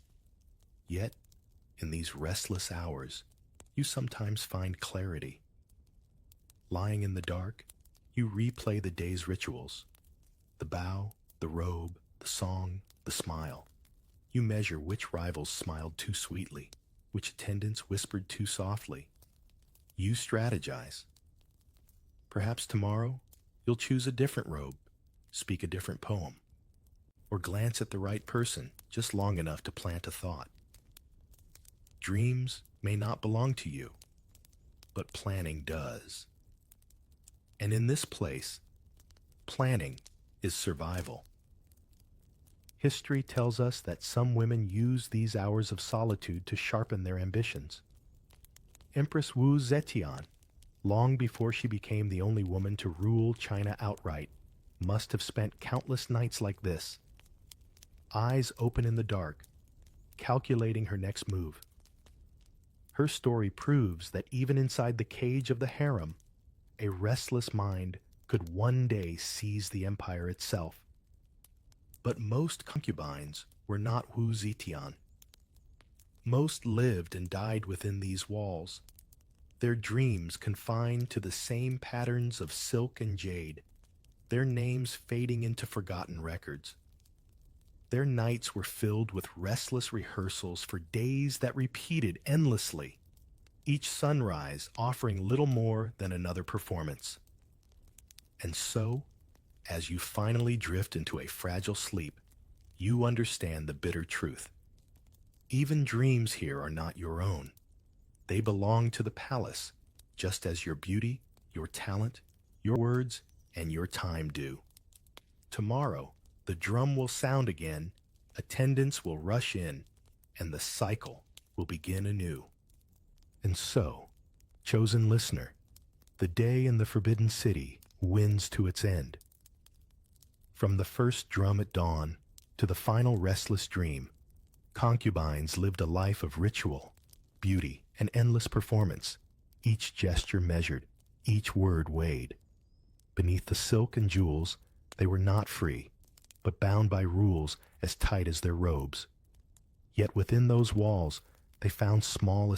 Yet, in these restless hours, you sometimes find clarity. Lying in the dark, you replay the day's rituals. The bow, the robe, the song, the smile. You measure which rivals smiled too sweetly, which attendants whispered too softly. You strategize. Perhaps tomorrow, you'll choose a different robe, speak a different poem, or glance at the right person just long enough to plant a thought. Dreams may not belong to you, but planning does. And in this place, planning is survival. History tells us that some women use these hours of solitude to sharpen their ambitions. Empress Wu Zetian, long before she became the only woman to rule China outright, must have spent countless nights like this, eyes open in the dark, calculating her next move. Her story proves that even inside the cage of the harem, a restless mind could one day seize the empire itself. But most concubines were not Wu Zetian. Most lived and died within these walls, their dreams confined to the same patterns of silk and jade, their names fading into forgotten records. Their nights were filled with restless rehearsals for days that repeated endlessly, each sunrise offering little more than another performance. And so, as you finally drift into a fragile sleep, you understand the bitter truth. Even dreams here are not your own. They belong to the palace, just as your beauty, your talent, your words, and your time do. Tomorrow, the drum will sound again, attendants will rush in, and the cycle will begin anew. And so, chosen listener, the day in the Forbidden City winds to its end. From the first drum at dawn to the final restless dream, concubines lived a life of ritual, beauty, and endless performance, each gesture measured, each word weighed. Beneath the silk and jewels, they were not free, but bound by rules as tight as their robes. Yet within those walls, they found small